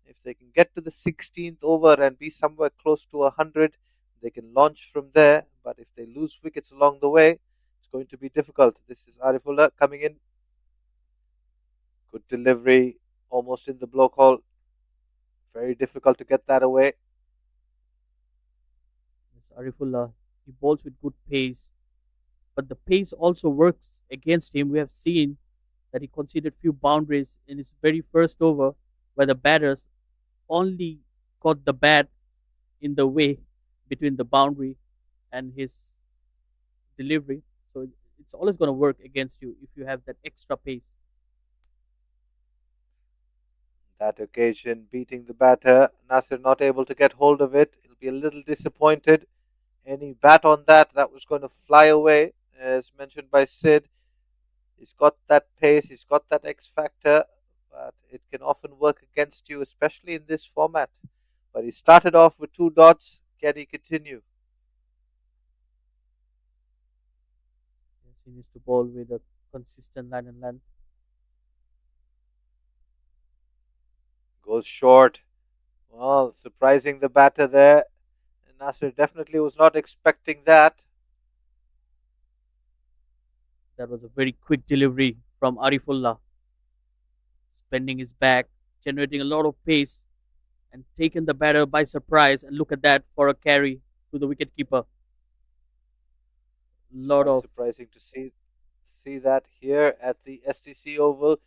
If they can get to the 16th over and be somewhere close to 100, they can launch from there. But if they lose wickets along the way, it's going to be difficult. This is Arifullah coming in. Good delivery, almost in the block hole. Very difficult to get that away. Yes, Arifullah, he bowls with good pace, but the pace also works against him. We have seen that he conceded few boundaries in his very first over, where the batters only got the bat in the way between the boundary and his delivery. So it's always going to work against you if you have that extra pace. That occasion, beating the batter. Nasir not able to get hold of it. He'll be a little disappointed. Any bat on that was going to fly away, as mentioned by Sid. He's got that pace, he's got that X factor, but it can often work against you, especially in this format. But he started off with 2 dots. Can he continue? Yes, he needs to bowl with a consistent line and length. Goes short. Well, surprising the batter there. Nasir definitely was not expecting that. That was a very quick delivery from Arifullah. bending his back, generating a lot of pace, and taking the batter by surprise. And look at that for a carry to the wicket keeper. It's Lot quite of surprising to see that here at the STC Oval.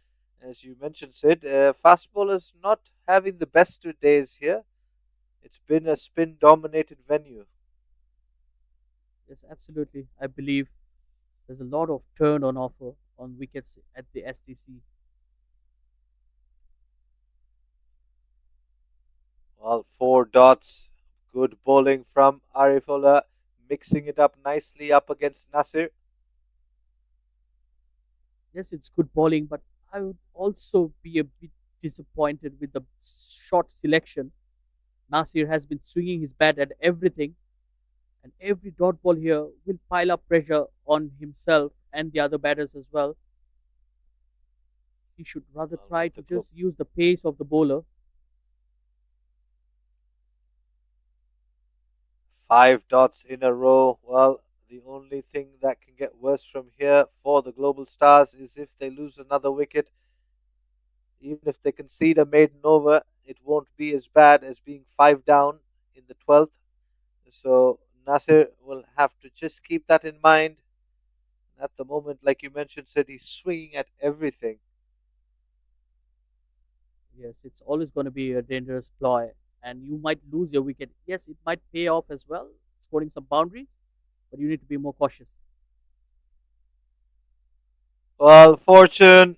As you mentioned, Sid, fast bowlers not having the best of days here. It's been a spin-dominated venue. yes, absolutely. I believe there's a lot of turn on offer on wickets at the STC. Well, four dots. Good bowling from Arifullah, mixing it up nicely up against Nasir. Yes, it's good bowling, but I would also be a bit disappointed with the shot selection. Nasir has been swinging his bat at everything, and every dot ball here will pile up pressure on himself and the other batters as well. He should rather Well, try with to the just use the pace of the bowler. five dots in a row. Well, the only thing that can get worse from here for the Global Stars is if they lose another wicket. Even if they concede a maiden over, it won't be as bad as being five down in the 12th. So Nasir will have to just keep that in mind. At the moment, like you mentioned, said he's swinging at everything. Yes, it's always going to be a dangerous ploy, and you might lose your wicket. Yes, it might pay off as well, scoring some boundaries, but you need to be more cautious. Well, fortunate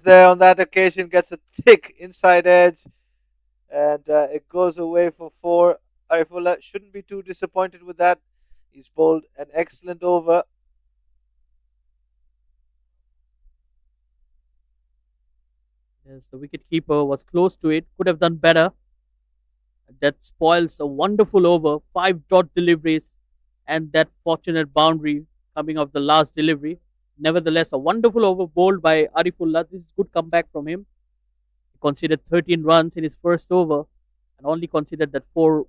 there on that occasion, gets a thick inside edge, and it goes away for four. Arifullah shouldn't be too disappointed with that. He's bowled an excellent over. Yes, the wicket keeper was close to it, could have done better. That spoils a wonderful over, five dot deliveries, and that fortunate boundary coming off the last delivery. Nevertheless, a wonderful over bowled by Arifullah. This is good comeback from him. He conceded 13 runs in his first over and only conceded that four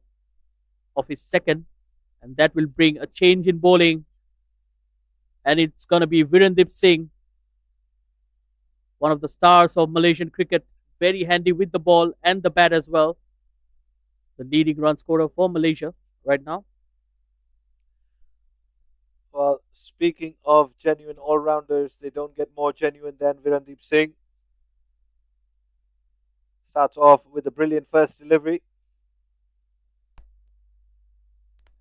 of his second, and that will bring a change in bowling. And it's going to be Virendip Singh, one of the stars of Malaysian cricket, very handy with the ball and the bat as well. The leading run scorer for Malaysia right now. Well, speaking of genuine all-rounders, they don't get more genuine than Virendeep Singh. Starts off with a brilliant first delivery.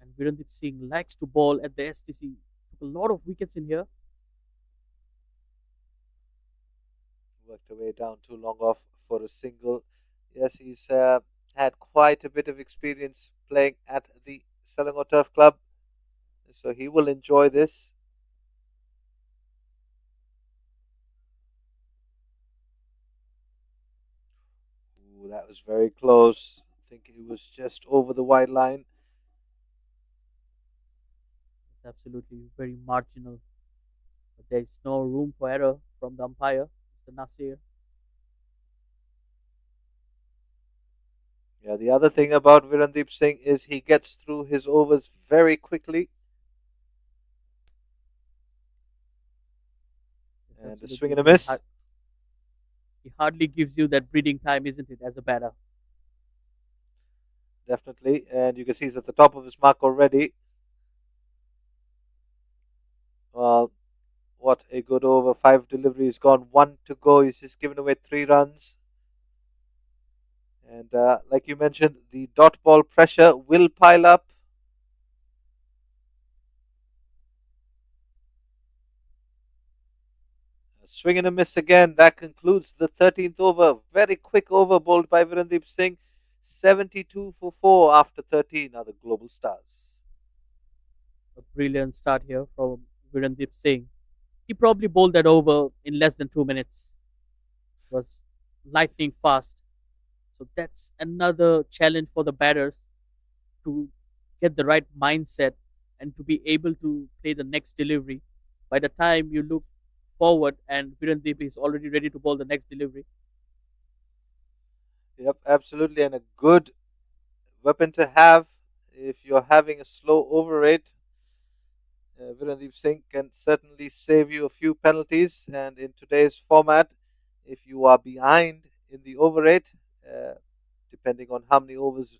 And Virendip Singh likes to bowl at the STC. Took a lot of wickets in here. Worked away down too long off for a single. Yes, he's had quite a bit of experience playing at the Selangor Turf Club, so he will enjoy this. Ooh, that was very close. I think it was just over the white line. It's absolutely very marginal. But there is no room for error from the umpire, Mr. Nasir. Yeah, the other thing about Virendeep Singh is he gets through his overs very quickly. It's And a absolutely swing and a miss. he hardly gives you that breathing time, isn't it, as a batter? Definitely. And you can see he's at the top of his mark already. Well, what a good over. Five deliveries gone, one to go. He's just given away 3 runs. And like you mentioned, the dot ball pressure will pile up. A swing and a miss again. That concludes the 13th over. Very quick over bowled by Virendeep Singh. 72 for 4 after 13 are the global stars. A brilliant start here from Virendip Singh. He probably bowled that over in less than 2 minutes. It was lightning fast. So that's another challenge for the batters to get the right mindset and to be able to play the next delivery. By the time you look forward and Virendip is already ready to bowl the next delivery. Yep, absolutely. And a good weapon to have if you're having a slow over rate. Virendeep Singh can certainly save you a few penalties. And in today's format, if you are behind in the over rate, uh, depending on how many overs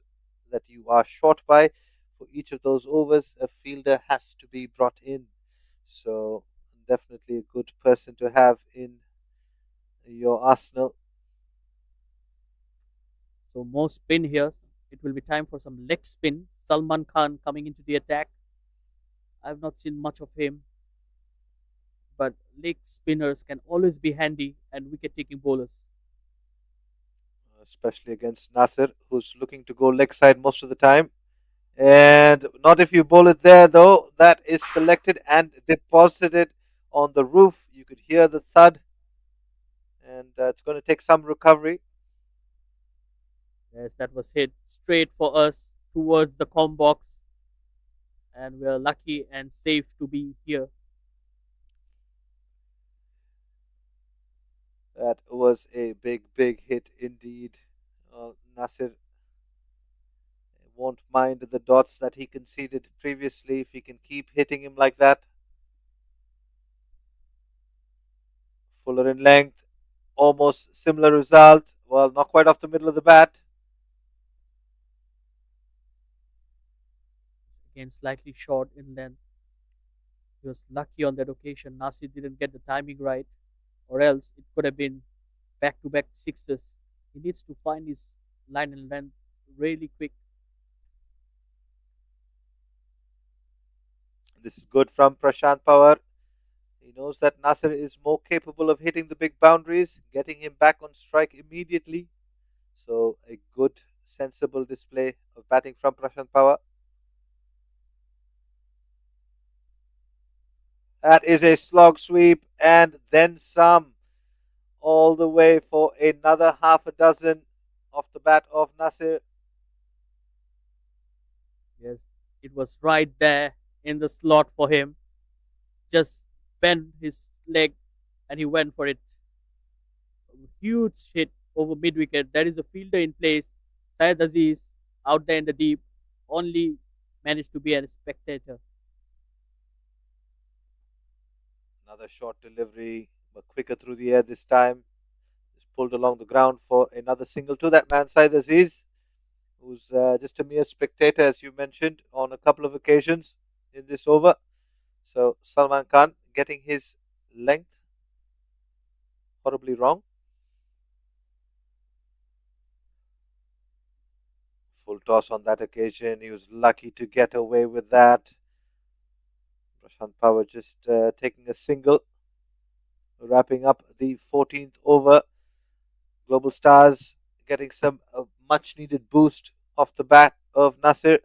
that you are short by, for each of those overs, a fielder has to be brought in. So, definitely a good person to have in your arsenal. So more spin here. It will be time for some leg spin. Salman Khan coming into the attack. I have not seen much of him, but leg spinners can always be handy and wicket-taking bowlers. Especially against Nasir, who's looking to go leg side most of the time. And not if you bowl it there, though. That is collected and deposited on the roof. You could hear the thud, and it's going to take some recovery. Yes, that was hit straight for us towards the com box, and we are lucky and safe to be here. That was a big, big hit indeed. Nasir won't mind the dots that he conceded previously if he can keep hitting him like that. Fuller in length, almost similar result. Well, not quite off the middle of the bat. Again, slightly short in length. He was lucky on that occasion. Nasir didn't get the timing right, or else it could have been back-to-back sixes. He needs to find his line and length really quick. This is good from Prashant Pawar. He knows that Nasir is more capable of hitting the big boundaries, getting him back on strike immediately. So, a good, sensible display of batting from Prashant Pawar. That is a slog sweep and then some, all the way for another half a dozen off the bat of Nasir. Yes, it was right there in the slot for him. Just bent his leg and he went for it. Huge hit over mid wicket. There is a fielder in place. Syed Aziz out there in the deep. Only managed to be a spectator. Another short delivery, but quicker through the air this time. Just pulled along the ground for another single to that man, Syed Aziz, who's just a mere spectator, as you mentioned, on a couple of occasions in this over. So Salman Khan getting his length horribly wrong. Full toss on that occasion. He was lucky to get away with that. Prashant Pawar just taking a single, wrapping up the 14th over. Global Stars getting some much needed boost off the bat of Nasir,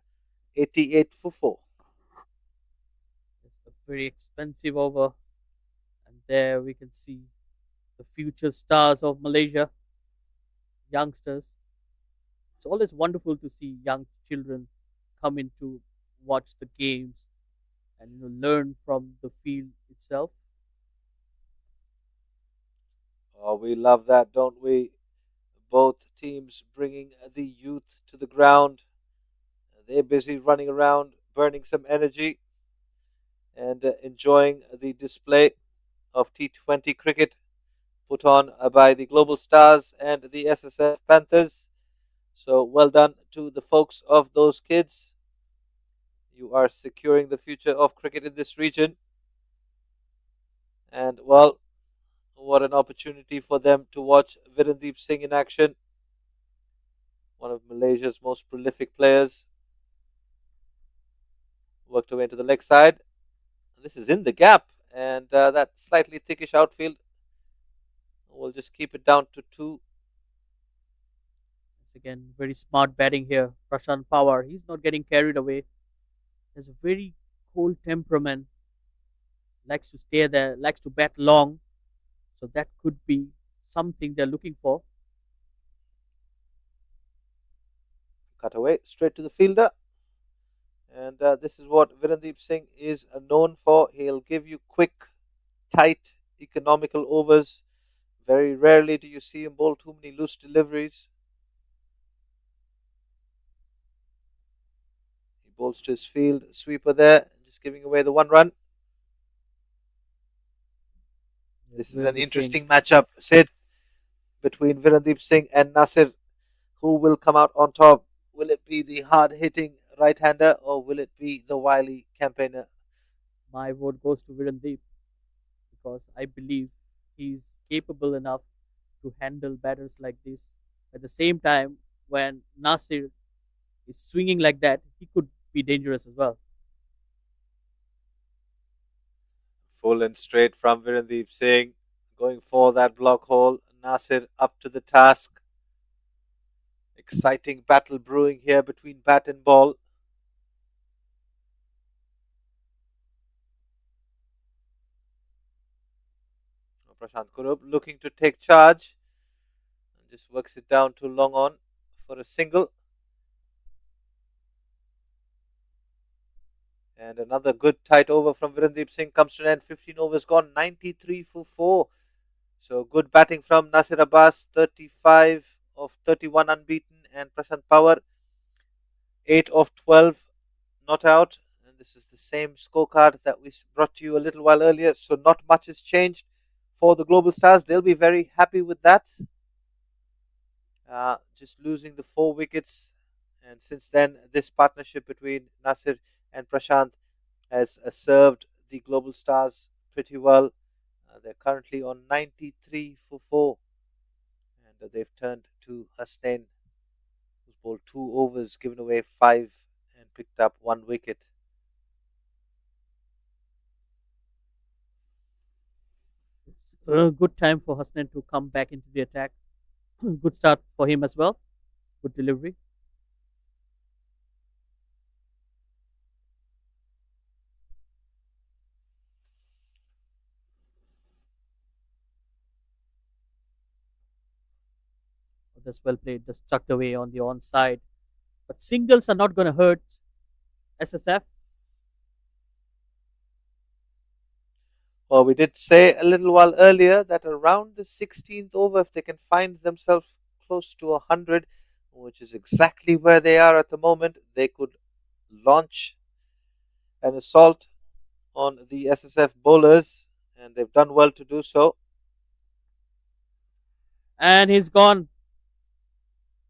88 for 4. It's a very expensive over. And there we can see the future stars of Malaysia, youngsters. It's always wonderful to see young children come in to watch the games and learn from the field itself. Oh, we love that, don't we? Both teams bringing the youth to the ground. They're busy running around, burning some energy, and enjoying the display of T20 cricket put on by the Global Stars and the Ssf Panthers. So well done to the folks of those kids. You are securing the future of cricket in this region. And well, what an opportunity for them to watch Virendeep Singh in action, one of Malaysia's most prolific players. Worked away into the leg side. This is in the gap, and that slightly thickish outfield. We'll just keep it down to 2. It's again very smart batting here. Prashant Pawar, he's not getting carried away. Has a very cold temperament. Likes to stay there, likes to bat long. So that could be something they're looking for. Cut away, straight to the fielder. And this is what Virendeep Singh is known for. He'll give you quick, tight, economical overs. Very rarely do you see him bowl too many loose deliveries. He bowls to his field sweeper there, just giving away the 1 run. This is an interesting matchup, Sid. between Virendeep Singh and Nasir. Who will come out on top? Will it be the hard hitting right hander or will it be the wily campaigner? My vote goes to Virendeep because I believe he's capable enough to handle batters like this. At the same time, when Nasir is swinging like that, he could be dangerous as well. Full and straight from Virendeep Singh. Going for that block hole. Nasir up to the task. Exciting battle brewing here between bat and ball. Prashant Kurup looking to take charge. Just works it down to long on for a single. And another good tight over from Virendeep Singh comes to an end. 15 overs gone, 93 for 4. So good batting from Nasir Abbas, 35 of 31 unbeaten, and Prashant Power, 8 of 12 not out. And this is the same scorecard that we brought to you a little while earlier. So not much has changed for the Global Stars. They'll be very happy with that. Just losing the 4 wickets. And since then, this partnership between Nasir and Prashant has served the Global Stars pretty well. They're currently on 93 for 4. And they've turned to Hasnain, who's bowled 2 overs, given away 5, and picked up 1 wicket. It's a good time for Hasnain to come back into the attack. Good start for him as well. Good delivery. That's well played. Just tucked away on the onside. But singles are not going to hurt SSF. Well, we did say a little while earlier that around the 16th over, if they can find themselves close to 100, which is exactly where they are at the moment, they could launch an assault on the SSF bowlers, and they've done well to do so. And he's gone.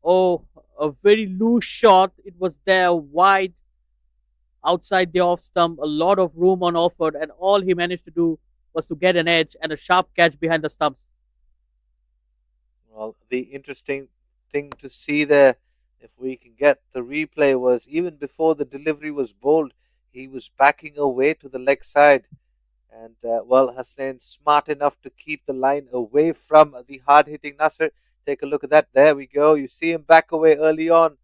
Oh, a very loose shot. It was there wide outside the off stump, a lot of room on offered, and all he managed to do was to get an edge and a sharp catch behind the stumps. Well, the interesting thing to see there, if we can get the replay, was even before the delivery was bowled, he was backing away to the leg side. And, well, Hasnain smart enough to keep the line away from the hard hitting Nasser. Take a look at that. There we go. You see him back away early on.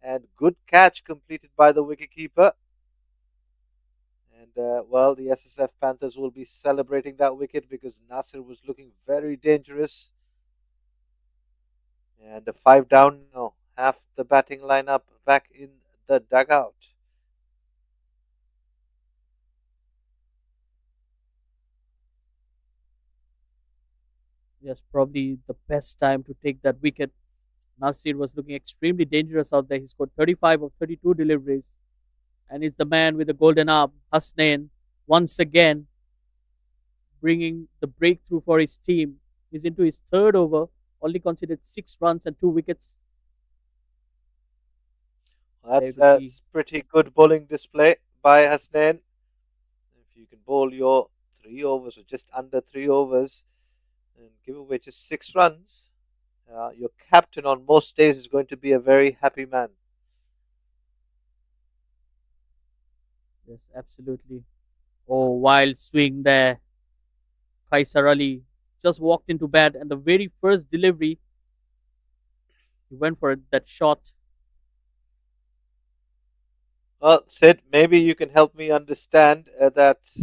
And good catch completed by the wicketkeeper. And, well, the SSF Panthers will be celebrating that wicket because Nasser was looking very dangerous. And a 5 down now. Half the batting lineup back in the dugout. Yes, probably the best time to take that wicket. Nasir was looking extremely dangerous out there. He scored 35 of 32 deliveries. And it's the man with the golden arm, Hasnain, once again bringing the breakthrough for his team. He's into his third over, only conceded 6 runs and 2 wickets. That's a pretty good bowling display by Hasnain. If you can bowl your 3 overs or just under 3 overs and give away just 6 runs, your captain on most days is going to be a very happy man. Yes, absolutely. Oh, wild swing there. Kaisar Ali just walked into bat, and the very first delivery, he went for that shot. Well, Sid, maybe you can help me understand that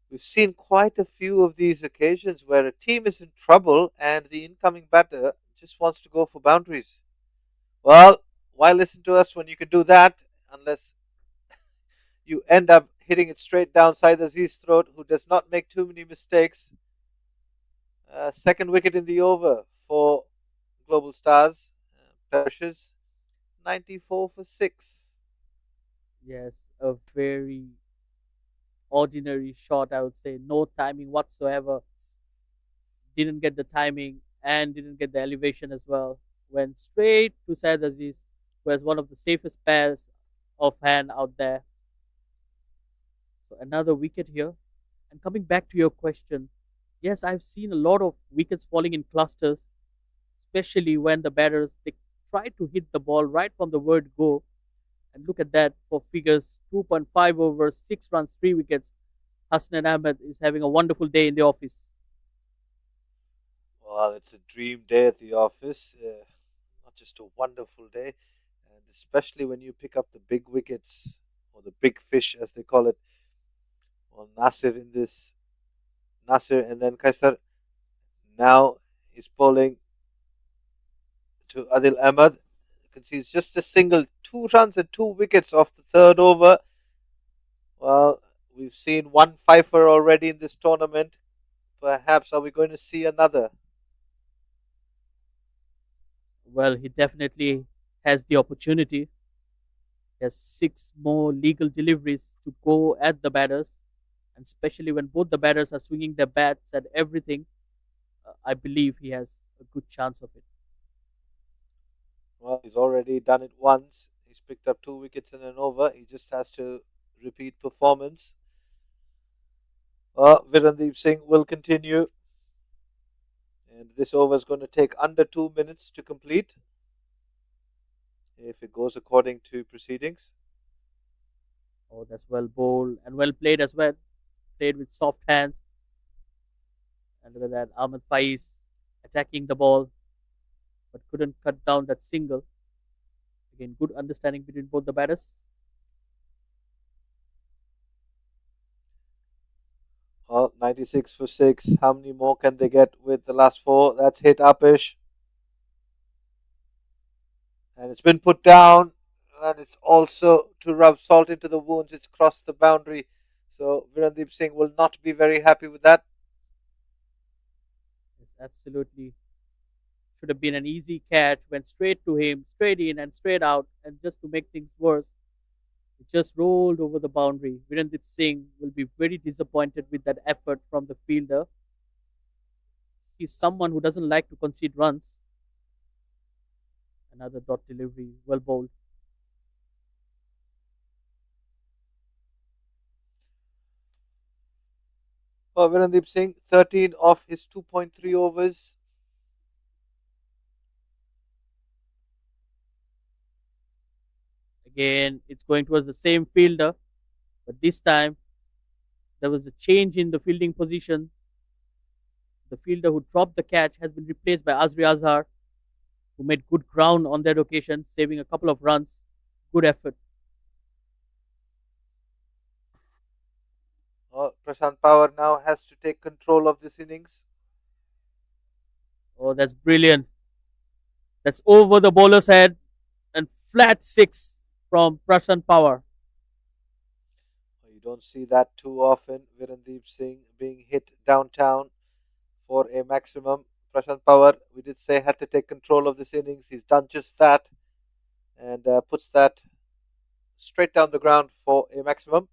we've seen quite a few of these occasions where a team is in trouble and the incoming batter just wants to go for boundaries. Well, why listen to us when you can do that unless you end up hitting it straight down Saeed throat, who does not make too many mistakes. Second wicket in the over for Global Stars. Perishes 94 for 6. Yes, a very ordinary shot, I would say. No timing whatsoever. Didn't get the timing, and didn't get the elevation as well. Went straight to Syed Aziz, who has one of the safest pairs of hand out there. So another wicket here. And coming back to your question, yes, I've seen a lot of wickets falling in clusters, especially when the batters they try to hit the ball right from the word go. And look at that for figures 2.5 overs, 6 runs, 3 wickets. Hasnan Ahmed is having a wonderful day in the office. Well, it's a dream day at the office. Not just a wonderful day, and especially when you pick up the big wickets or the big fish, as they call it. Well, Nasir, and then Kaisar. Now he's bowling to Adil Ahmed. You can see it's just a single, 2 runs and 2 wickets off the third over. Well, we've seen one fifer already in this tournament. Perhaps are we going to see another? Well, he definitely has the opportunity. He has 6 more legal deliveries to go at the batters, and especially when both the batters are swinging their bats at everything, I believe he has a good chance of it. Well, he's already done it once. He's picked up 2 wickets in an over. He just has to repeat performance. Virandeep Singh will continue. And this over is going to take under 2 minutes to complete, if it goes according to proceedings. Oh, that's well bowled and well played as well. Played with soft hands. And look at that, Ahmed Faiz attacking the ball, but couldn't cut down that single. Again, good understanding between both the batters. 96 for 6. How many more can they get with the last 4? That's hit upish. And it's been put down. And it's also to rub salt into the wounds. It's crossed the boundary. So Virandeep Singh will not be very happy with that. Yes, absolutely. Should have been an easy catch. Went straight to him, straight in and straight out. And just to make things worse, it just rolled over the boundary. Virendeep Singh will be very disappointed with that effort from the fielder. He's someone who doesn't like to concede runs. Another dot delivery, well bowled. Virandeep Singh, 13 off his 2.3 overs. Again, it's going towards the same fielder, but this time there was a change in the fielding position. The fielder who dropped the catch has been replaced by Azri Azhar, who made good ground on that occasion, saving a couple of runs. Good effort. Prashant Power now has to take control of this innings. Oh, that's brilliant. That's over the bowler's head and flat 6 from Prashant Power. You don't see that too often. Virandeep Singh being hit downtown for a maximum. Prashant Power, we did say, had to take control of this innings. He's done just that and puts that straight down the ground for a maximum.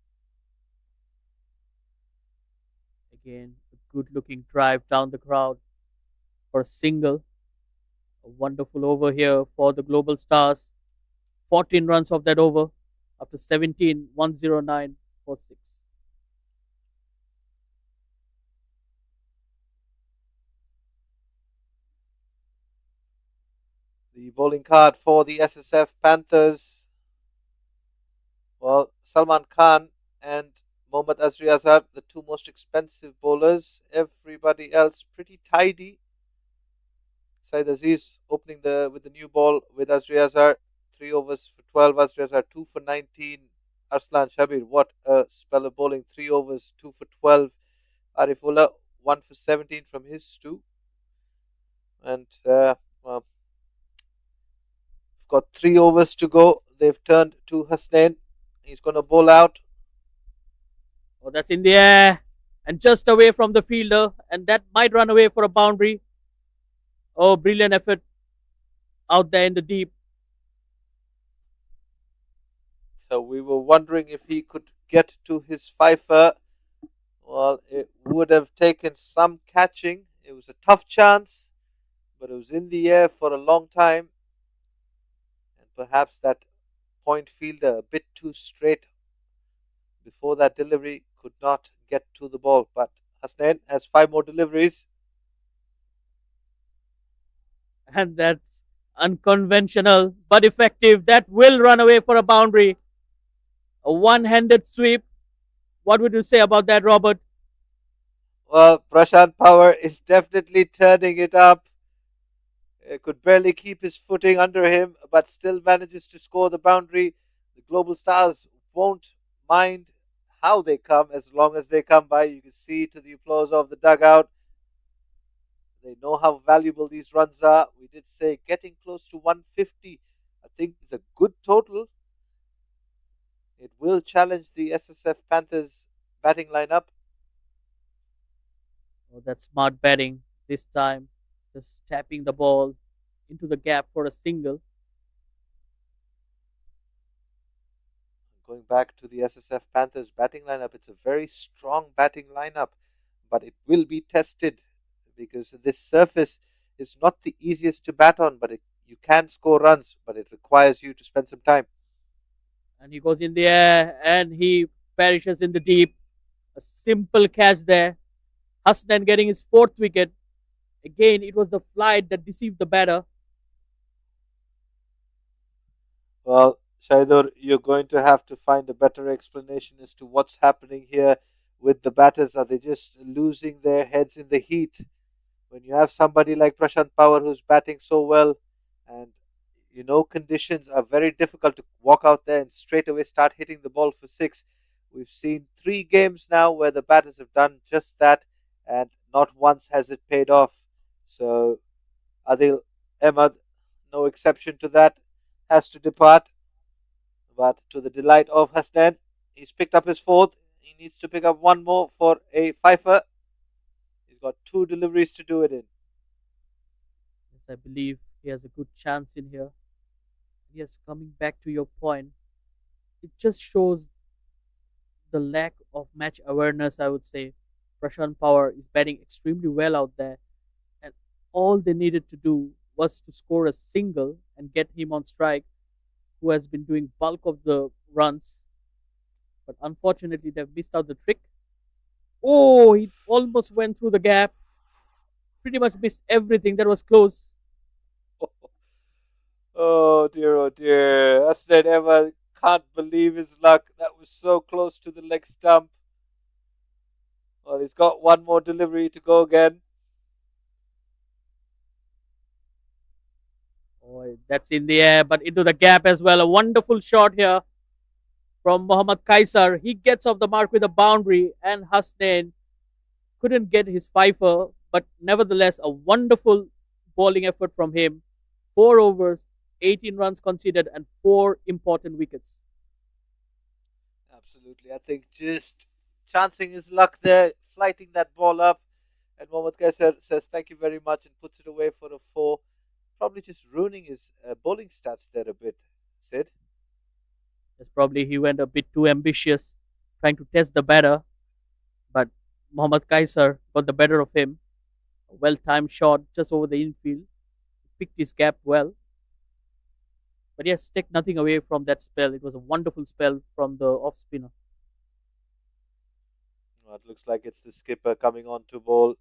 Again, a good looking drive down the crowd for a single. A wonderful over here for the Global Stars. 14 runs of that over after 17, 109 for 6. The bowling card for the Ssf Panthers. Well, Salman Khan and Mohammad Azri Azhar, the 2 most expensive bowlers. Everybody else pretty tidy. Syed Aziz opening with the new ball with Azri Azhar. 3 overs for 12. Azri Azhar 2 for 19. Arslan Shabir, what a spell of bowling. 3 overs, 2 for 12. Arifullah 1 for 17 from his 2. And well, we've got 3 overs to go. They've turned to Hasnain. He's going to bowl out. Oh, that's in the air and just away from the fielder, and that might run away for a boundary. Oh, brilliant effort out there in the deep. So we were wondering if he could get to his fifer. Well, it would have taken some catching. It was a tough chance, but it was in the air for a long time, and perhaps that point fielder a bit too straight before that delivery could not get to the ball. But Hasnain has five more deliveries. And that's unconventional but effective. That will run away for a boundary. A one-handed sweep. What would you say about that, Robert? Well, Prashant Power is definitely turning it up. Could barely keep his footing under him, but still manages to score the boundary. The Global Stars won't mind how they come as long as they come by. You can see to the applause of the dugout. They know how valuable these runs are. We did say getting close to 150, I think, is a good total. It will challenge the Ssf Panthers batting lineup. Oh, that's smart batting this time. Just tapping the ball into the gap for a single. Going back to the Ssf Panthers batting lineup, it's a very strong batting lineup, but it will be tested because this surface is not the easiest to bat on, but you can score runs, but it requires you to spend some time. And he goes in the air and he perishes in the deep. A simple catch there. Hasnan getting his fourth wicket. Again, it was the flight that deceived the batter. Well, Shaidur, you're going to have to find a better explanation as to what's happening here with the batters. Are they just losing their heads in the heat? When you have somebody like Prashant Power who's batting so well, and conditions are very difficult to walk out there and straight away start hitting the ball for six. We've seen three games now where the batters have done just that, and not once has it paid off. So Adil Ahmed, no exception to that, has to depart. But to the delight of Hasnan, he's picked up his fourth. He needs to pick up one more for a fifer. He's got two deliveries to do it in. Yes, I believe he has a good chance in here. Yes, coming back to your point, it just shows the lack of match awareness, I would say. Prashant Power is batting extremely well out there, and all they needed to do was to score a single and get him on strike, who has been doing bulk of the runs. But unfortunately, they've missed out the trick. Oh, he almost went through the gap. Pretty much missed everything. That was close. Oh dear, oh dear. Hasnan Ahmed can't believe his luck. That was so close to the leg stump. Well, he's got one more delivery to go again. Oh, that's in the air, but into the gap as well. A wonderful shot here from Mohammad Kaisar. He gets off the mark with a boundary, and Hasnain couldn't get his fifer, but nevertheless, a wonderful bowling effort from him. 4 overs, 18 runs conceded, and four important wickets. Absolutely. I think just chancing his luck there, flighting that ball up. And Mohammad Kaisar says thank you very much and puts it away for a four. Probably just ruining his bowling stats there a bit, Sid. Yes, probably he went a bit too ambitious, trying to test the batter, but Mohammad Kaisar got the better of him. A well timed shot just over the infield. Picked his gap well. But yes, take nothing away from that spell. It was a wonderful spell from the off spinner. Well, it looks like it's the skipper coming on to bowl.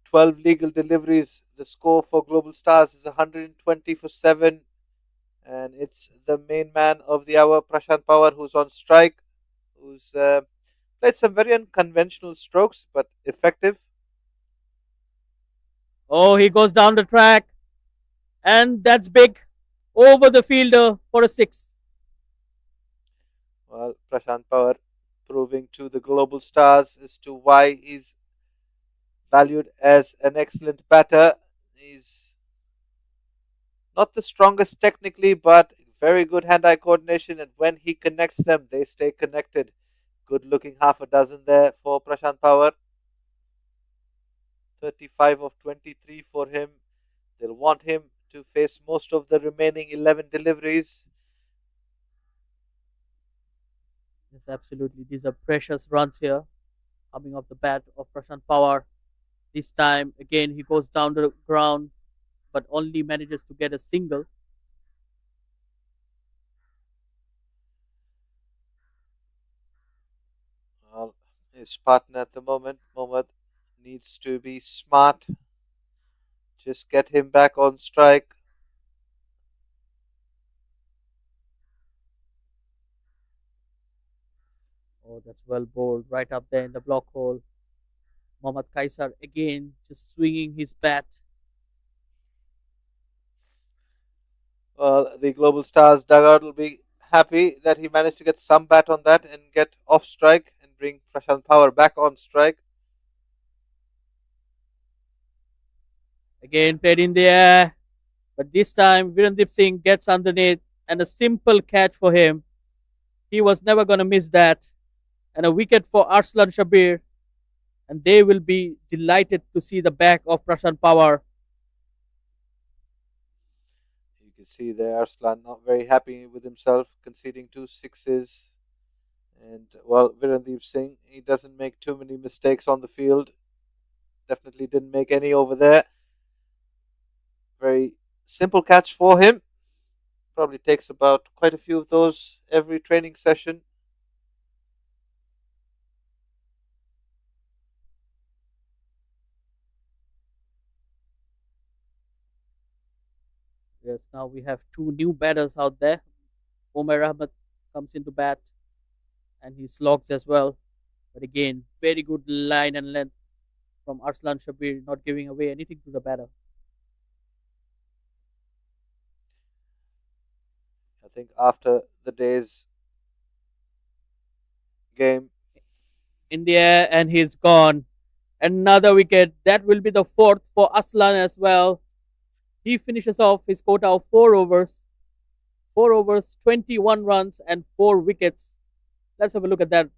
12 legal deliveries. The score for Global Stars is 120 for 7. And it's the main man of the hour, Prashant Power, who's on strike, who's played some very unconventional strokes, but effective. Oh, he goes down the track, and that's big. Over the fielder for a six. Well, Prashant Power proving to the Global Stars as to why he's valued as an excellent batter. He's not the strongest technically, but very good hand-eye coordination, and when he connects them, they stay connected. Good looking half a dozen there for Prashant Power. 35 of 23 for him. They'll want him to face most of the remaining 11 deliveries. Yes, absolutely. These are precious runs here, coming off the bat of Prashant Power. This time again he goes down to the ground, but only manages to get a single. Well, his partner at the moment, Mohammad, needs to be smart. Just get him back on strike. Oh, that's well bowled right up there in the block hole. Mohammad Kaisar again just swinging his bat. Well, the Global Stars dugout will be happy that he managed to get some bat on that and get off strike and bring Prashant Power back on strike. Again played in the air, but this time Virendip Singh gets underneath and a simple catch for him. He was never going to miss that. And a wicket for Arslan Shabir. And they will be delighted to see the back of Prashant Pawar. You can see there Arslan not very happy with himself, conceding 2 sixes. And, well, Virendeep Singh, he doesn't make too many mistakes on the field. Definitely didn't make any over there. Very simple catch for him. Probably takes about quite a few of those every training session. Yes, now we have two new batters out there. Omer Ahmed comes into bat and he slogs as well. But again, very good line and length from Arslan Shabir, not giving away anything to the batter. I think after the day's game, In the air and he's gone. Another wicket. That will be the fourth for Aslan as well. He finishes off his quota of 4 overs. 4 overs, 21 runs, and 4 wickets. Let's have a look at that.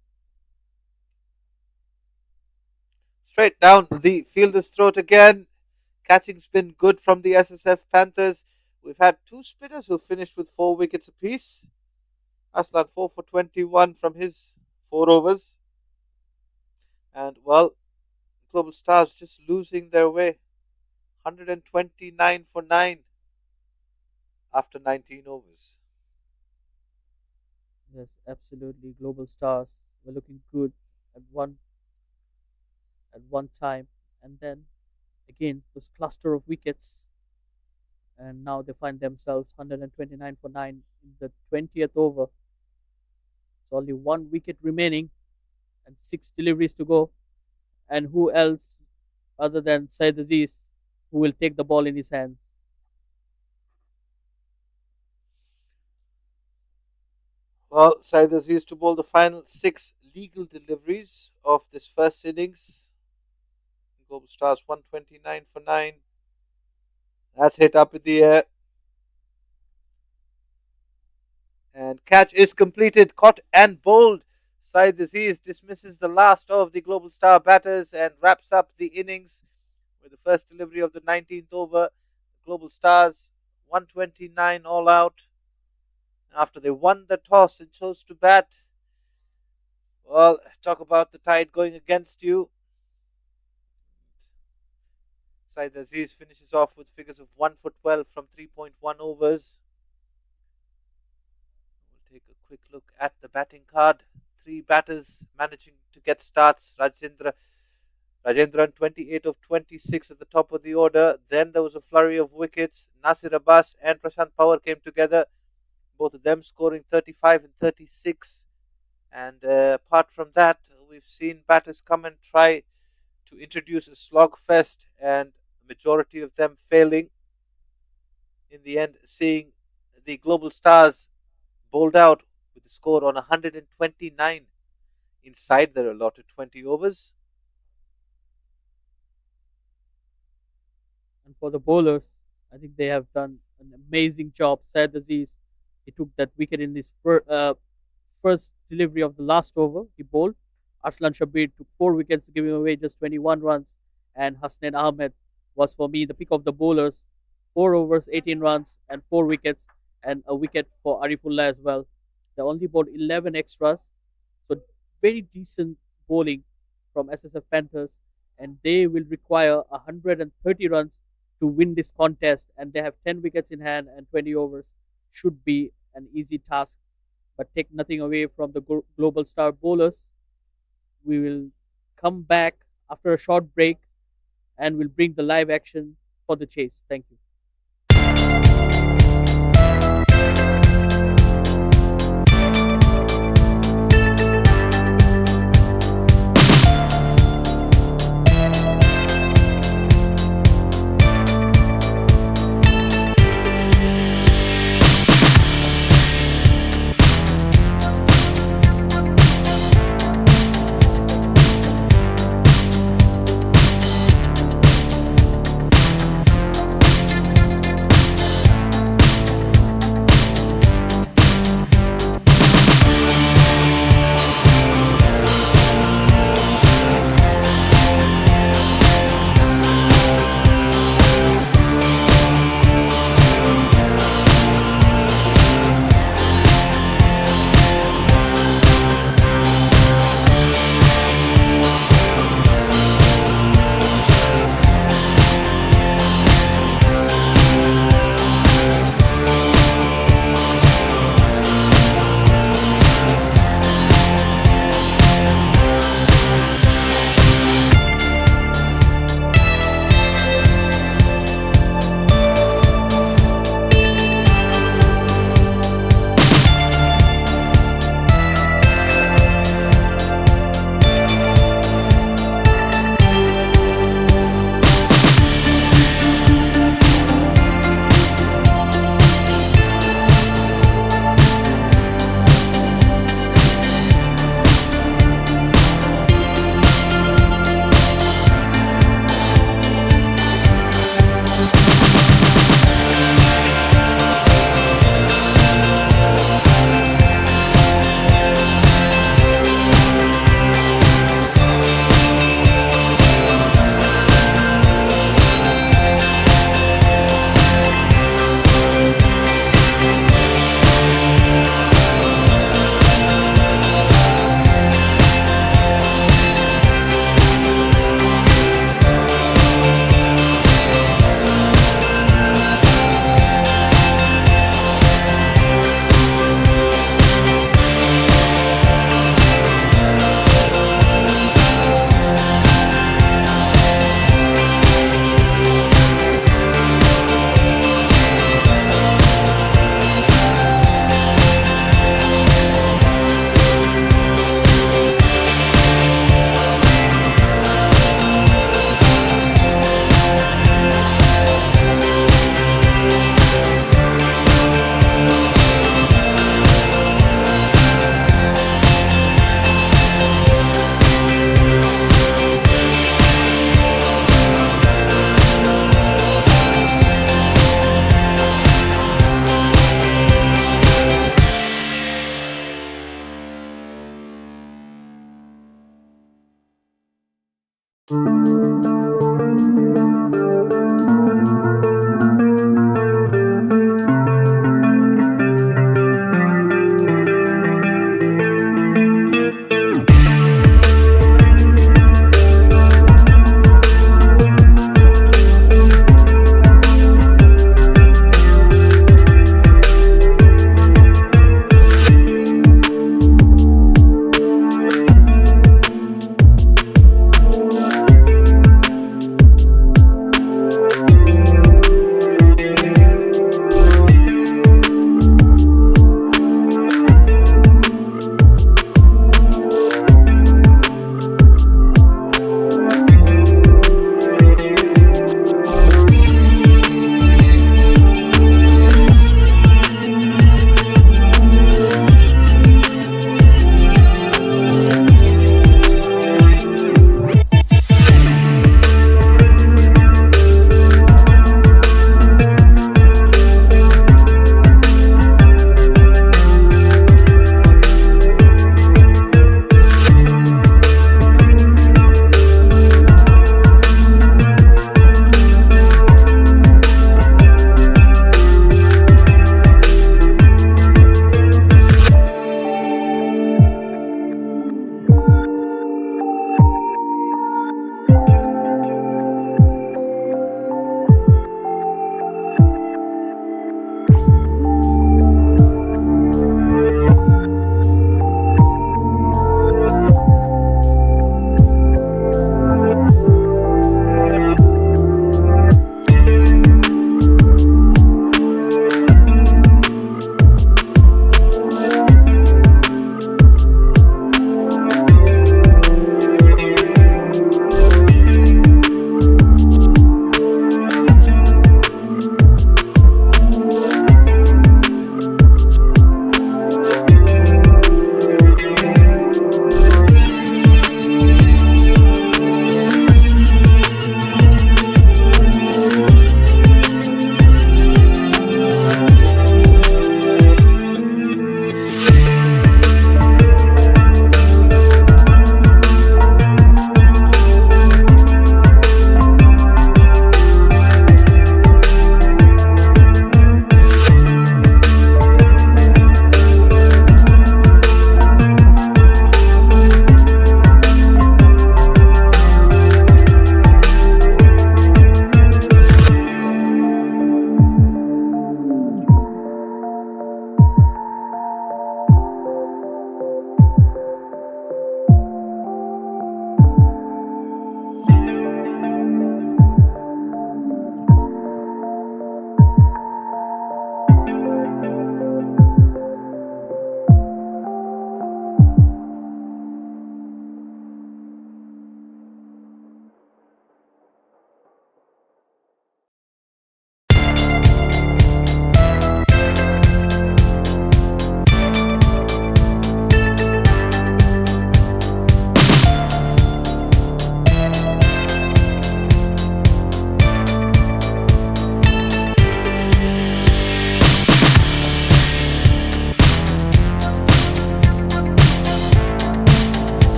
straight down the fielder's throat again. Catching's been good from the Ssf Panthers. We've had two spinners who finished with 4 wickets apiece. Aslan 4 for 21 from his 4 overs. And, well, Global Stars just losing their way. 129 for 9 after 19 overs. Yes, absolutely. Global Stars were looking good at one time, and then again this cluster of wickets, and now they find themselves 129 for 9 in the 20th over. It's only 1 wicket remaining and 6 deliveries to go. And who else other than Said Aziz who will take the ball in his hands? Well, Said Aziz to bowl the final 6 legal deliveries of this first innings. Global Stars 129 for 9. That's hit up in the air. And catch is completed, caught and bowled. Said Aziz dismisses the last of the Global Star batters and wraps up the innings with the first delivery of the 19th over. Global Stars 129 all out. After they won the toss and chose to bat. Well, talk about the tide going against you. Said Aziz finishes off with figures of 1 for 12 from 3.1 overs. We'll take a quick look at the batting card. 3 batters managing to get starts. Rajendran 28 of 26 at the top of the order. Then there was a flurry of wickets. Nasir Abbas and Prashant Power came together. Both of them scoring 35 and 36. And apart from that, we've seen batters come and try to introduce a slog fest, and a majority of them failing. In the end, seeing the Global Stars bowled out with a score on 129 inside their allotted 20 overs. And for the bowlers, I think they have done an amazing job. Said Aziz, he took that wicket in his first delivery of the last over. He bowled. Arslan Shabir took 4 wickets, giving away just 21 runs. And Hasnain Ahmed was for me the pick of the bowlers. 4 overs, 18 runs, and 4 wickets, and a wicket for Arifullah as well. They only bowled 11 extras. So very decent bowling from SSF Panthers. and they will require 130 runs to win this contest, and they have 10 wickets in hand and 20 overs. Should be an easy task, but take nothing away from the global star bowlers. We will come back after a short break and we'll bring the live action for the chase. Thank you.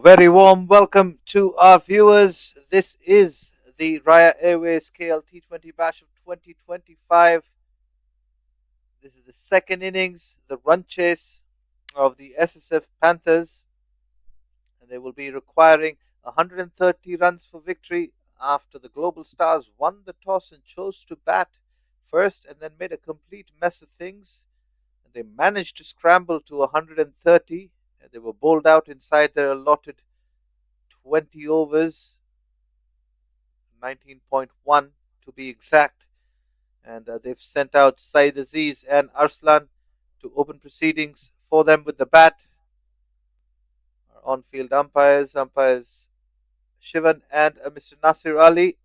very warm welcome to our viewers. This is the Raya Airways KL T20 Bash of 2025. This is the second innings, the run chase of the Ssf Panthers, and they will be requiring 130 runs for victory after the Global Stars won the toss and chose to bat first and then made a complete mess of things. And they managed to scramble to 130. And they were bowled out inside their allotted 20 overs, 19.1 to be exact. And they've sent out Saeed Aziz and Arslan to open proceedings for them with the bat. Our on-field umpires Shivan and Mr. Nasir Ali.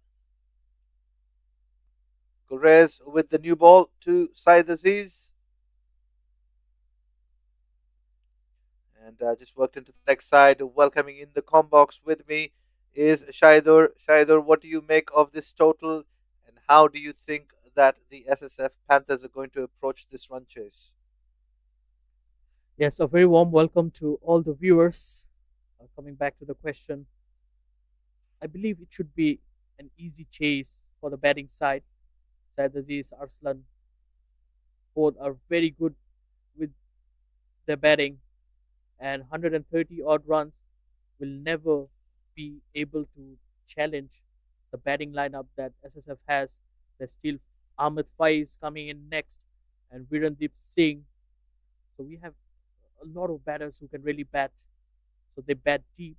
Gulrez with the new ball to Saeed Aziz. And just worked into the leg side. Welcoming in the com box with me is Shaidur. Shaidur, what do you make of this total? And how do you think that the Ssf Panthers are going to approach this run chase? Yes, a very warm welcome to all the viewers. Coming back to the question, I believe it should be an easy chase for the batting side. Saeed Aziz, Arslan, both are very good with their batting, and 130 odd runs will never be able to challenge the batting lineup that SSF has. There's still Ahmed Faiz coming in next and Virendeep Singh. So we have a lot of batters who can really bat. So they bat deep.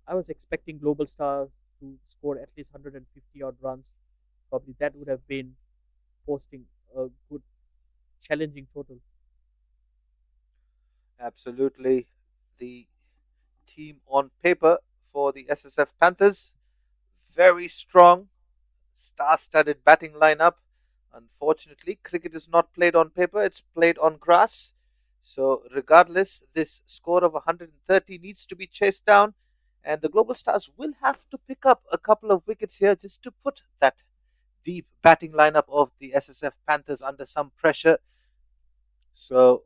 I was expecting Global Star to score at least 150 odd runs. Probably that would have been posting a good challenging total. Absolutely. The team on paper for the Ssf Panthers, very strong, star-studded batting lineup. Unfortunately, cricket is not played on paper, it's played on grass. So regardless, this score of 130 needs to be chased down, and the Global Stars will have to pick up a couple of wickets here just to put that deep batting lineup of the Ssf Panthers under some pressure. So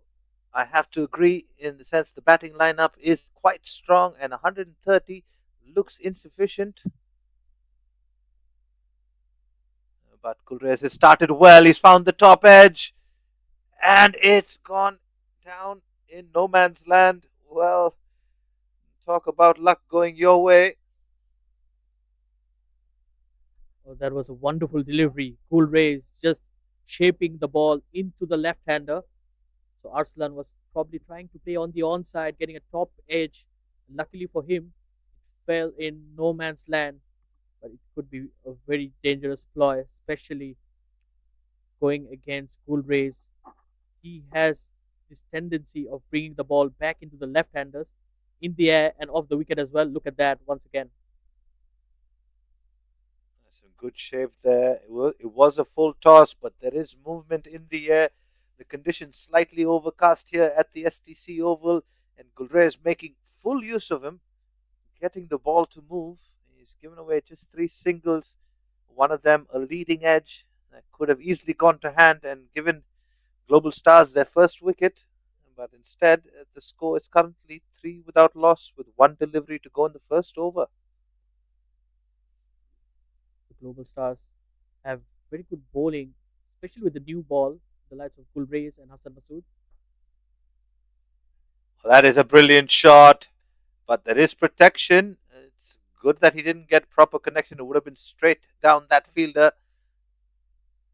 I have to agree in the sense the batting lineup is quite strong and 130 looks insufficient. But Gulrez has started well. He's found the top edge and it's gone down in no man's land. Well, talk about luck going your way. Oh, that was a wonderful delivery. Cool Rays just shaping the ball into the left-hander. So Arslan was probably trying to play on the onside, getting a top edge. Luckily for him, it fell in no man's land. But it could be a very dangerous ploy, especially going against Cool Rays. He has this tendency of bringing the ball back into the left-handers in the air and off the wicket as well. Look at that once again. Some good shape there. It was a full toss, but there is movement in the air. The conditions slightly overcast here at the STC Oval, and Gulrez making full use of him, getting the ball to move. He's given away just 3 singles, one of them a leading edge that could have easily gone to hand and given Global Stars their first wicket. But instead, the score is currently 3 without loss with 1 delivery to go in the first over. The Global Stars have very good bowling, especially with the new ball, the likes of Gulrez and Hassan Masood. Well, that is a brilliant shot, but there is protection. It's good that he didn't get proper connection. It would have been straight down that fielder.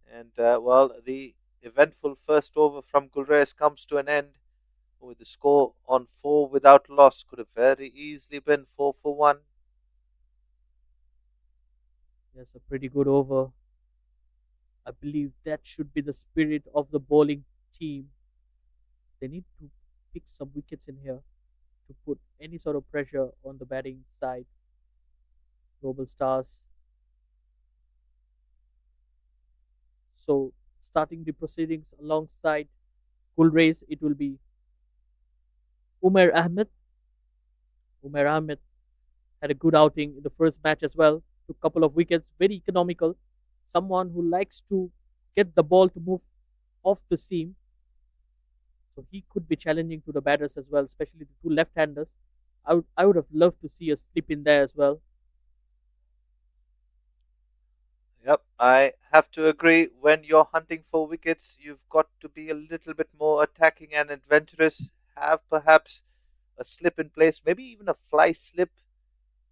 And, the eventful first over from Gulrez comes to an end with the score on 4 without loss. Could have very easily been 4 for 1. Yes, a pretty good over. I believe that should be the spirit of the bowling team. They need to pick some wickets in here to put any sort of pressure on the batting side. Global Stars. So starting the proceedings alongside Gulrez, it will be Umair Ahmed. Umair Ahmed had a good outing in the first match as well. Took a couple of wickets, very economical. Someone who likes to get the ball to move off the seam. So he could be challenging to the batters as well, especially the 2 left-handers. I would have loved to see a slip in there as well. Yep, I have to agree. When you're hunting for wickets, you've got to be a little bit more attacking and adventurous. Have perhaps a slip in place, maybe even a fly slip,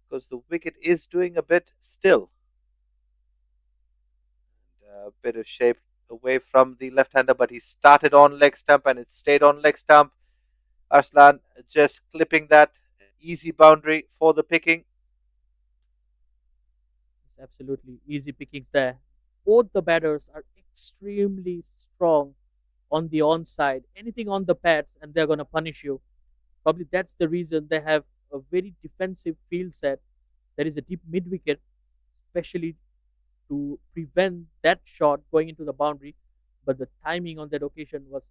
because the wicket is doing a bit still. A bit of shape away from the left-hander, but he started on leg stump and it stayed on leg stump. Arslan just clipping that easy boundary for the picking. It's absolutely easy pickings there. Both the batters are extremely strong on the onside. Anything on the pads, and they're gonna punish you. Probably that's the reason they have a very defensive field set. There is a deep mid wicket, especially to prevent that shot going into the boundary. But the timing on that occasion was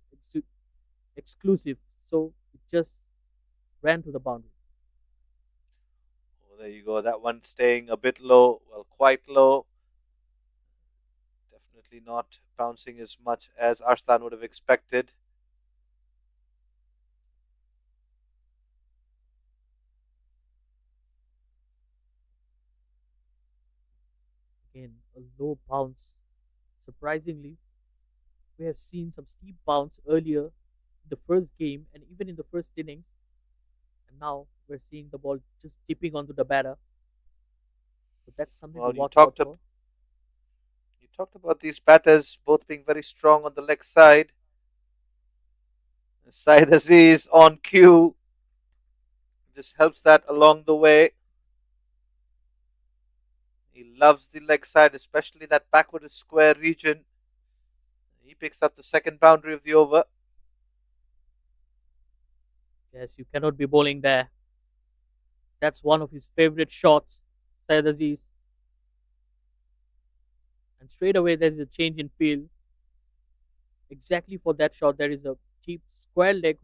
exclusive, so it just ran to the boundary. Oh, there you go. That one staying a bit low, well, quite low. Definitely not bouncing as much as Arslan would have expected. Again, a low bounce. Surprisingly, we have seen some steep bounce earlier in the first game and even in the first innings, and now we're seeing the ball just dipping onto the batter. So that's something to Well, watch out for. you talked about these batters both being very strong on the leg side. Said Aziz on cue just helps that along the way. He loves the leg side, especially that backward square region. He picks up the second boundary of the over. Yes, you cannot be bowling there. That's one of his favorite shots, Syed Aziz. And straight away, there is a change in field. Exactly for that shot, there is a deep square leg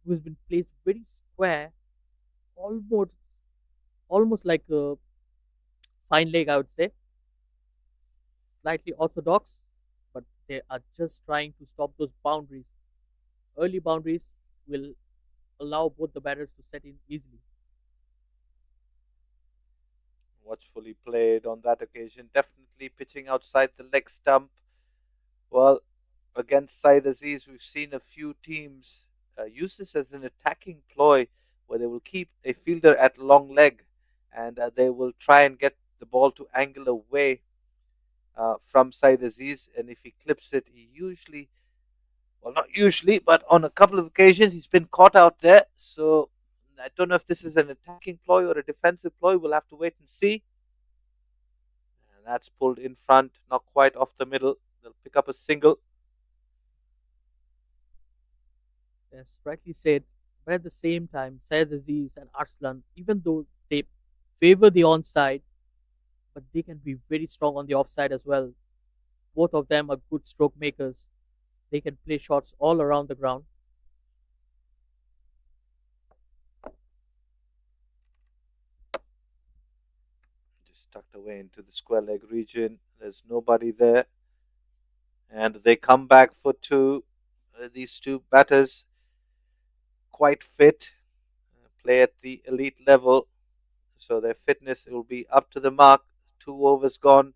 who's been placed very square, almost almost like a fine leg, I would say. Slightly orthodox, but they are just trying to stop those boundaries. Early boundaries will allow both the batters to set in easily. Watchfully played on that occasion. Definitely pitching outside the leg stump. Well, against Said Aziz, we've seen a few teams use this as an attacking ploy where they will keep a fielder at long leg and they will try and get the ball to angle away from Said Aziz. And if he clips it, he usually, well, not usually, but on a couple of occasions, he's been caught out there. So I don't know if this is an attacking ploy or a defensive ploy. We'll have to wait and see. And that's pulled in front, not quite off the middle. They'll pick up a single. Yes, rightly said. But at the same time, Syed Aziz and Arslan, even though they favor the onside, but they can be very strong on the offside as well. Both of them are good stroke makers. They can play shots all around the ground. Just tucked away into the square leg region. There's nobody there. And they come back for two. These two batters quite fit, play at the elite level, so their fitness will be up to the mark. 2 overs gone.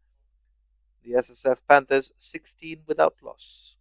The SSF Panthers 16 without loss.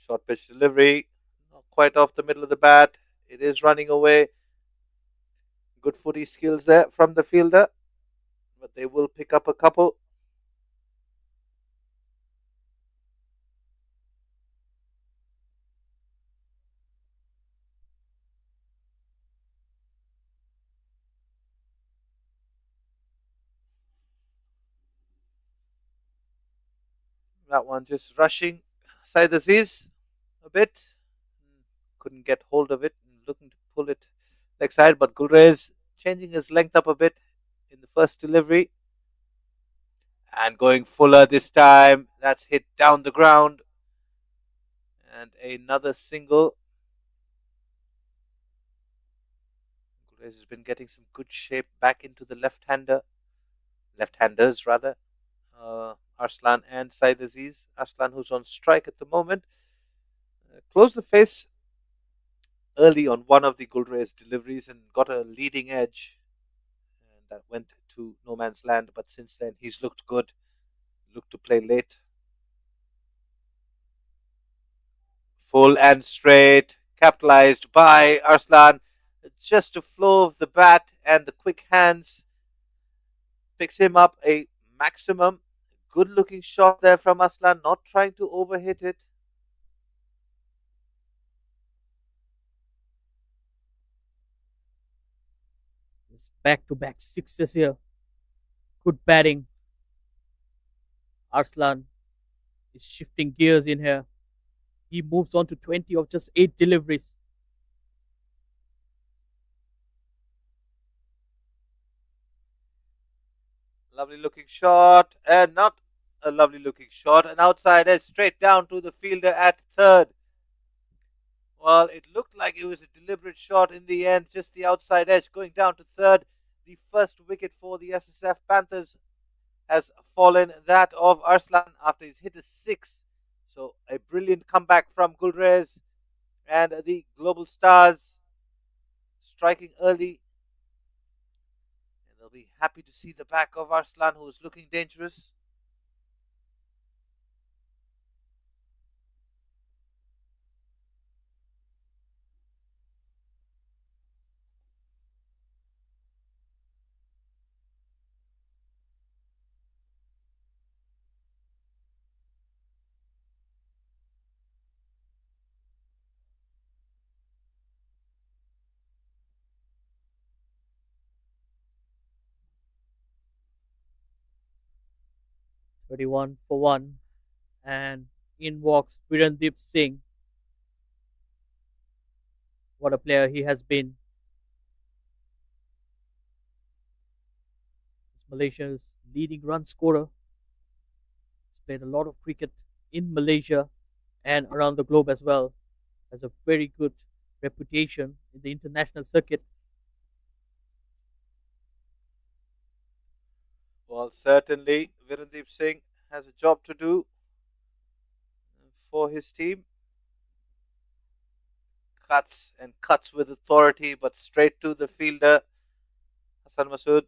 Short pitch delivery, not quite off the middle of the bat. It is running away. Good footy skills there from the fielder, but they will pick up a couple. That one just rushing side the Z's a bit. Couldn't get hold of it. Looking to pull it leg side, but Gulrez changing his length up a bit in the first delivery. And going fuller this time. That's hit down the ground. And another single. Gulrez has been getting some good shape back into the left-handers rather. Arslan and Saeed Aziz. Arslan, who's on strike at the moment, closed the face early on one of the Gulrez deliveries and got a leading edge. And that went to no man's land. But since then, he's looked good. Looked to play late. Full and straight. Capitalized by Arslan. Just a flow of the bat and the quick hands picks him up a maximum. Good looking shot there from Arslan, not trying to overhit it. It's back-to-back sixes here. Good batting. Arslan is shifting gears in here. He moves on to 20 of just 8 deliveries. Lovely looking shot, and not a lovely looking shot. An outside edge straight down to the fielder at third. Well, it looked like it was a deliberate shot in the end, just the outside edge going down to third. The first wicket for the Ssf Panthers has fallen, that of Arslan after he's hit a 6. So a brilliant comeback from Gulrez and the Global Stars striking early. And they'll be happy to see the back of Arslan, who is looking dangerous. Thirty-one for 1. And in walks Virendeep Singh. What a player he has been. He's Malaysia's leading run scorer. He's played a lot of cricket in Malaysia and around the globe as well. Has a very good reputation in the international circuit. Well, certainly, Virendeep Singh has a job to do for his team. Cuts and cuts with authority, but straight to the fielder, Hassan Masood.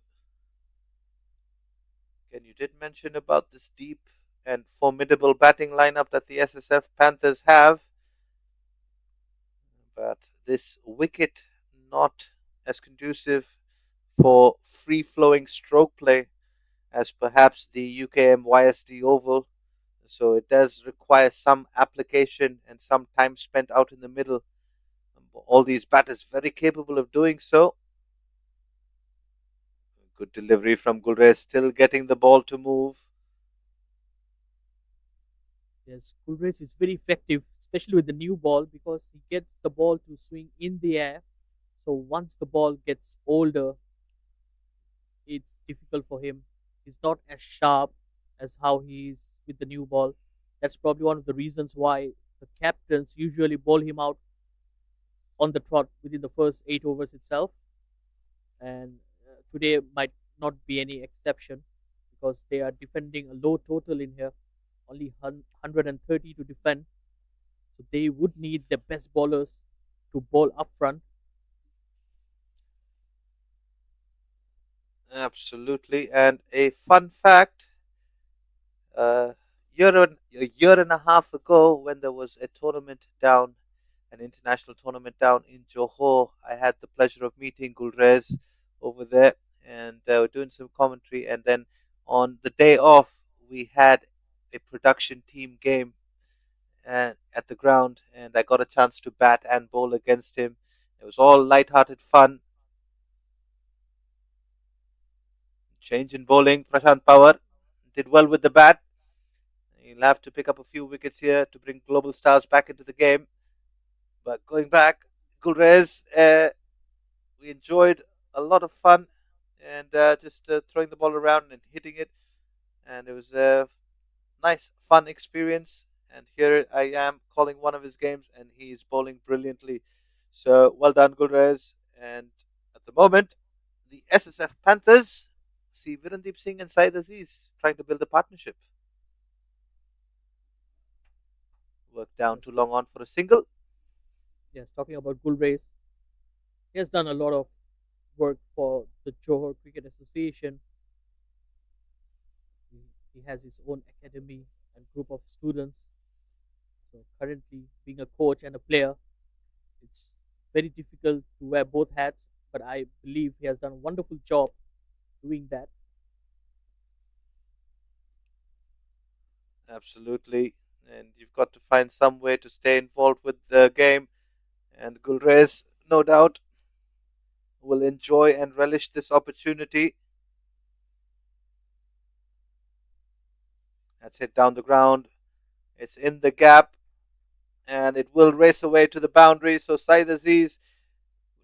Again, you did mention about this deep and formidable batting lineup that the Ssf Panthers have. But this wicket not as conducive for free-flowing stroke play as perhaps the UKM YSD Oval. So it does require some application and some time spent out in the middle. All these batters very capable of doing so. Good delivery from Gulrez, still getting the ball to move. Yes, Gulrez is very effective, especially with the new ball, because he gets the ball to swing in the air. So once the ball gets older, it's difficult for him. He's not as sharp as how he is with the new ball. That's probably one of the reasons why the captains usually bowl him out on the trot within the first 8 overs itself. And today might not be any exception because they are defending a low total in here, only 130 to defend. So they would need the best bowlers to bowl up front. Absolutely. And a fun fact, a year and a half ago, when there was a tournament down, an international tournament down in Johor, I had the pleasure of meeting Gulrez over there, and we're doing some commentary. And then on the day off, we had a production team game at the ground, and I got a chance to bat and bowl against him. It was all light-hearted fun. Change in bowling. Prashant Pawar did well with the bat. He'll have to pick up a few wickets here to bring Global Stars back into the game. But going back, Gulrez, we enjoyed a lot of fun and just throwing the ball around and hitting it. And it was a nice, fun experience. And here I am calling one of his games, and he's bowling brilliantly. So well done, Gulrez. And at the moment, the SSF Panthers see Virendeep Singh and Saeed Aziz trying to build a partnership. Work down That's too good. long on for a single. Yes, talking about Gulreis, he has done a lot of work for the Johor Cricket Association. He, he has his own academy and group of students. So currently, being a coach and a player, it's very difficult to wear both hats. But I believe he has done a wonderful job doing that. Absolutely. And you've got to find some way to stay involved with the game. And Gulrez, no doubt, will enjoy and relish this opportunity. That's hit down the ground. It's in the gap, and it will race away to the boundary. So Saeed Aziz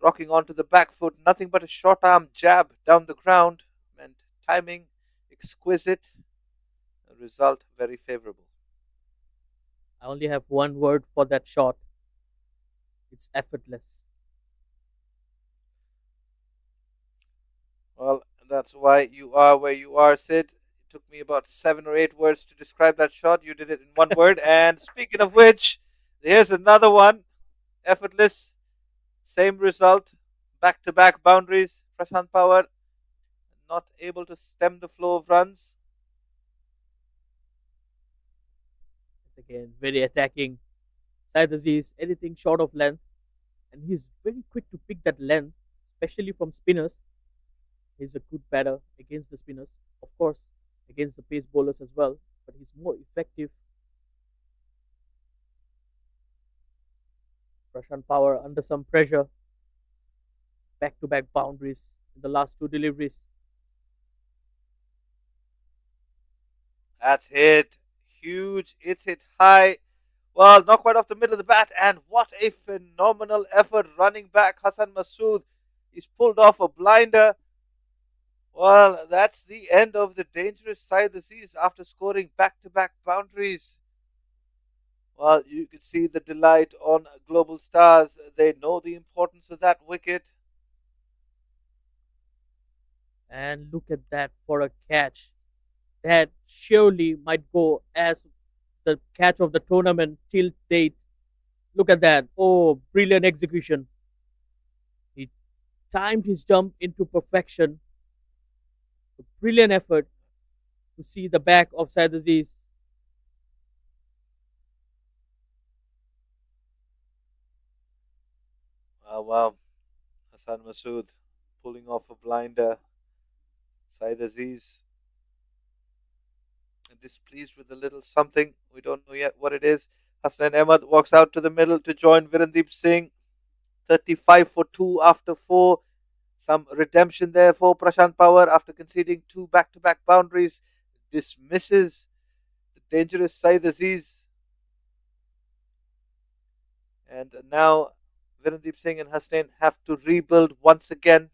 rocking onto the back foot, nothing but a short arm jab down the ground, and timing exquisite. The result very favorable. I only have one word for that shot. It's effortless. Well, that's why you are where you are, Sid. It took me about 7 or 8 words to describe that shot. You did it in one word. And speaking of which, here's another one. Effortless. Same result. Back to back boundaries. Prashant Power not able to stem the flow of runs. It's again very attacking. Said Aziz, anything short of length, and he's very quick to pick that length, especially from spinners. He's a good batter against the spinners, of course, against the pace bowlers as well, but he's more effective. Prashant Power under some pressure, back to back boundaries in the last two deliveries. That's hit. Huge. It's hit high. Well, not quite off the middle of the bat. And what a phenomenal effort running back Hassan Masood. He's pulled off a blinder. Well, that's the end of the dangerous side disease after scoring back to back boundaries. Well, you can see the delight on Global Stars. They know the importance of that wicket. And look at that for a catch. That surely might go as the catch of the tournament till date. Look at that. Oh, brilliant execution. He timed his jump into perfection. A brilliant effort to see the back of Said Aziz. Wow, wow. Hassan Masood pulling off a blinder. Saeed Aziz displeased with a little something. We don't know yet what it is. Hassan Ahmed walks out to the middle to join Virendeep Singh. 35 for 2 after 4. Some redemption there for Prashant Power after conceding 2 back to back boundaries. Dismisses the dangerous Saeed Aziz. And now Virendeep Singh and Hasnain have to rebuild once again.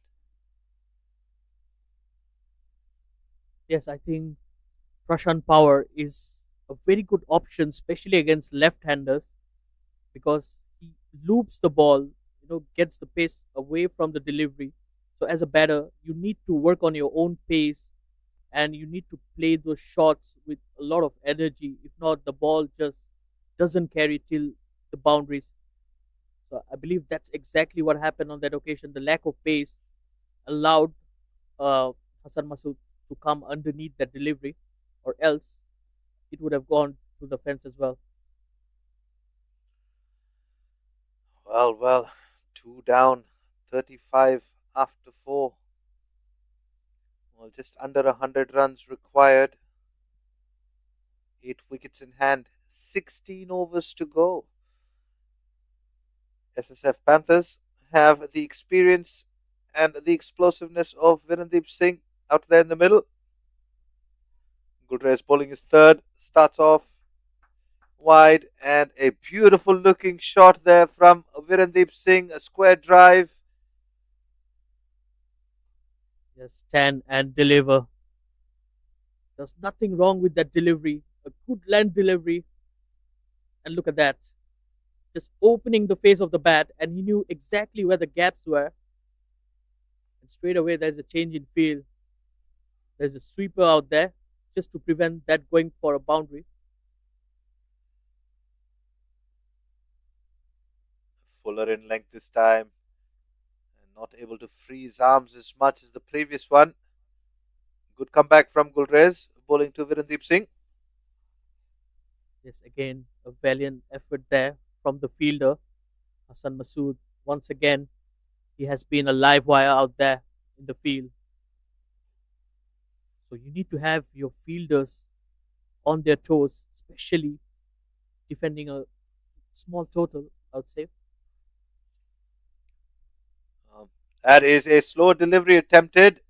Yes, I think Prashant Power is a very good option, especially against left-handers, because he loops the ball, gets the pace away from the delivery. So as a batter, you need to work on your own pace, and you need to play those shots with a lot of energy. If not, the ball just doesn't carry till the boundaries. So I believe that's exactly what happened on that occasion. The lack of pace allowed uh, Hassan Masood to come underneath that delivery, or else it would have gone to the fence as well. Well, well, 2 down, 35 after 4. Well, just under 100 runs required. 8 wickets in hand, 16 overs to go. SSF Panthers have the experience and the explosiveness of Virendeep Singh out there in the middle. Gulrez bowling his third, starts off wide, and a beautiful looking shot there from Virendeep Singh, a square drive. Just stand and deliver. There's nothing wrong with that delivery. A good land delivery. And look at that. Just opening the face of the bat, and he knew exactly where the gaps were. And straight away, there's a change in field. There's a sweeper out there just to prevent that going for a boundary. Fuller in length this time, and not able to free his arms as much as the previous one. Good comeback from Gulrez, bowling to Virendeep Singh. Yes, again, a valiant effort there from the fielder, Hassan Masood. Once again, he has been a live wire out there in the field. So you need to have your fielders on their toes, especially defending a small total, I would say. Um, that is a slow delivery attempted,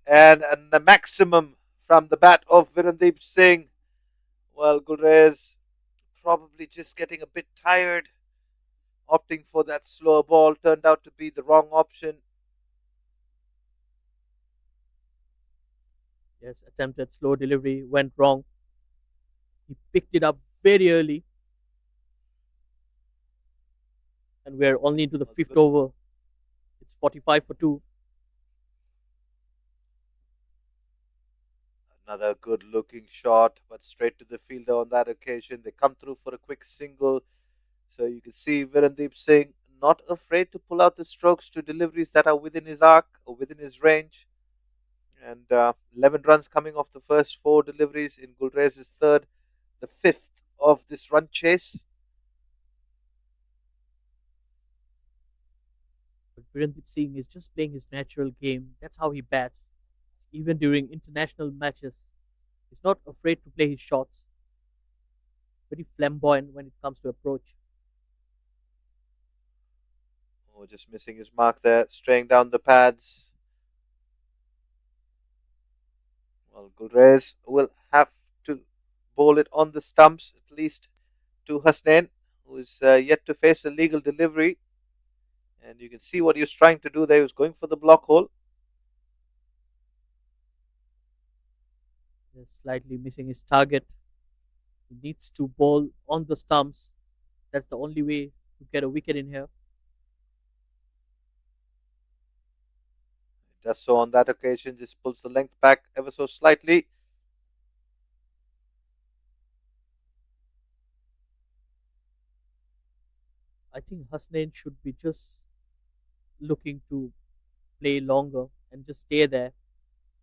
and the maximum from the bat of Virendeep Singh. Well, Gulrez probably just getting a bit tired. Opting for that slower ball turned out to be the wrong option. Yes, attempted slow delivery went wrong. He picked it up very early, and we're only into the fifth over. It's 45 for 2. Another good looking shot, but straight to the fielder on that occasion. They come through for a quick single. So you can see Virendeep Singh not afraid to pull out the strokes to deliveries that are within his arc or within his range. And 11 runs coming off the first 4 deliveries in Gulrez's third, the fifth of this run chase. But Virendip Singh is just playing his natural game. That's how he bats. Even during international matches, he's not afraid to play his shots. Very flamboyant when it comes to approach. Oh, just missing his mark there, straying down the pads. Well, Gulrez will have to bowl it on the stumps, at least to Hasnain, who is yet to face a legal delivery. And you can see what he was trying to do there. He was going for the block hole. Just slightly missing his target. He needs to bowl on the stumps. That's the only way to get a wicket in here. He does so on that occasion, just pulls the length back ever so slightly. I think Hasnain should be just looking to play longer and just stay there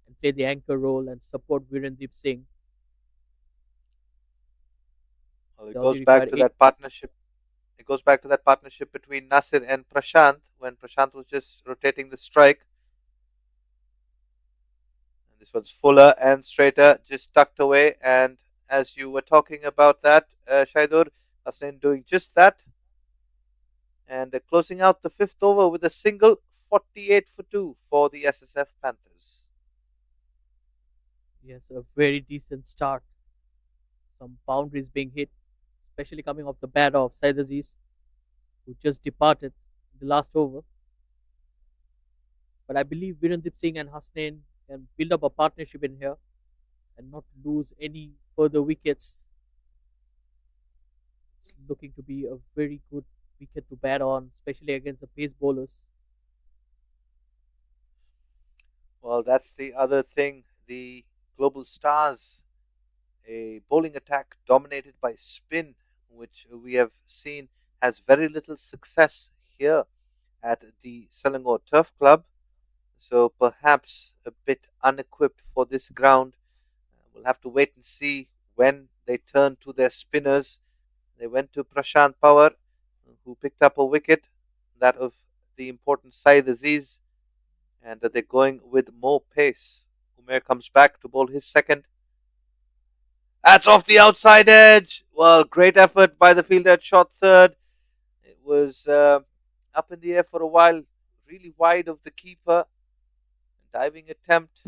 and play the anchor role and support Virendip Singh. Well, it They goes only back required to 8. that partnership. It goes back to that partnership between Nasir and Prashant when Prashant was just rotating the strike. And this one's fuller and straighter, just tucked away. And as you were talking about that, Shaidur, Hasnain doing just that. And closing out the fifth over with a single, 48 for 2 for the Ssf Panthers. Yes, a very decent start. Some boundaries being hit, especially coming off the bat of Said Aziz, who just departed in the last over. But I believe Virendip Singh and Hasnain can build up a partnership in here and not lose any further wickets. It's looking to be a very good wicket to bat on, especially against the pace bowlers. Well, that's the other thing. The Global Stars, a bowling attack dominated by spin, which we have seen has very little success here at the Selangor Turf Club. So perhaps a bit unequipped for this ground. We'll have to wait and see when they turn to their spinners. They went to Prashant Pawar, who picked up a wicket, that of the important Saeed Aziz, and they're going with more pace. Umair comes back to bowl his second. That's off the outside edge. Well, great effort by the fielder at shot third. It was up in the air for a while, really wide of the keeper. Diving attempt.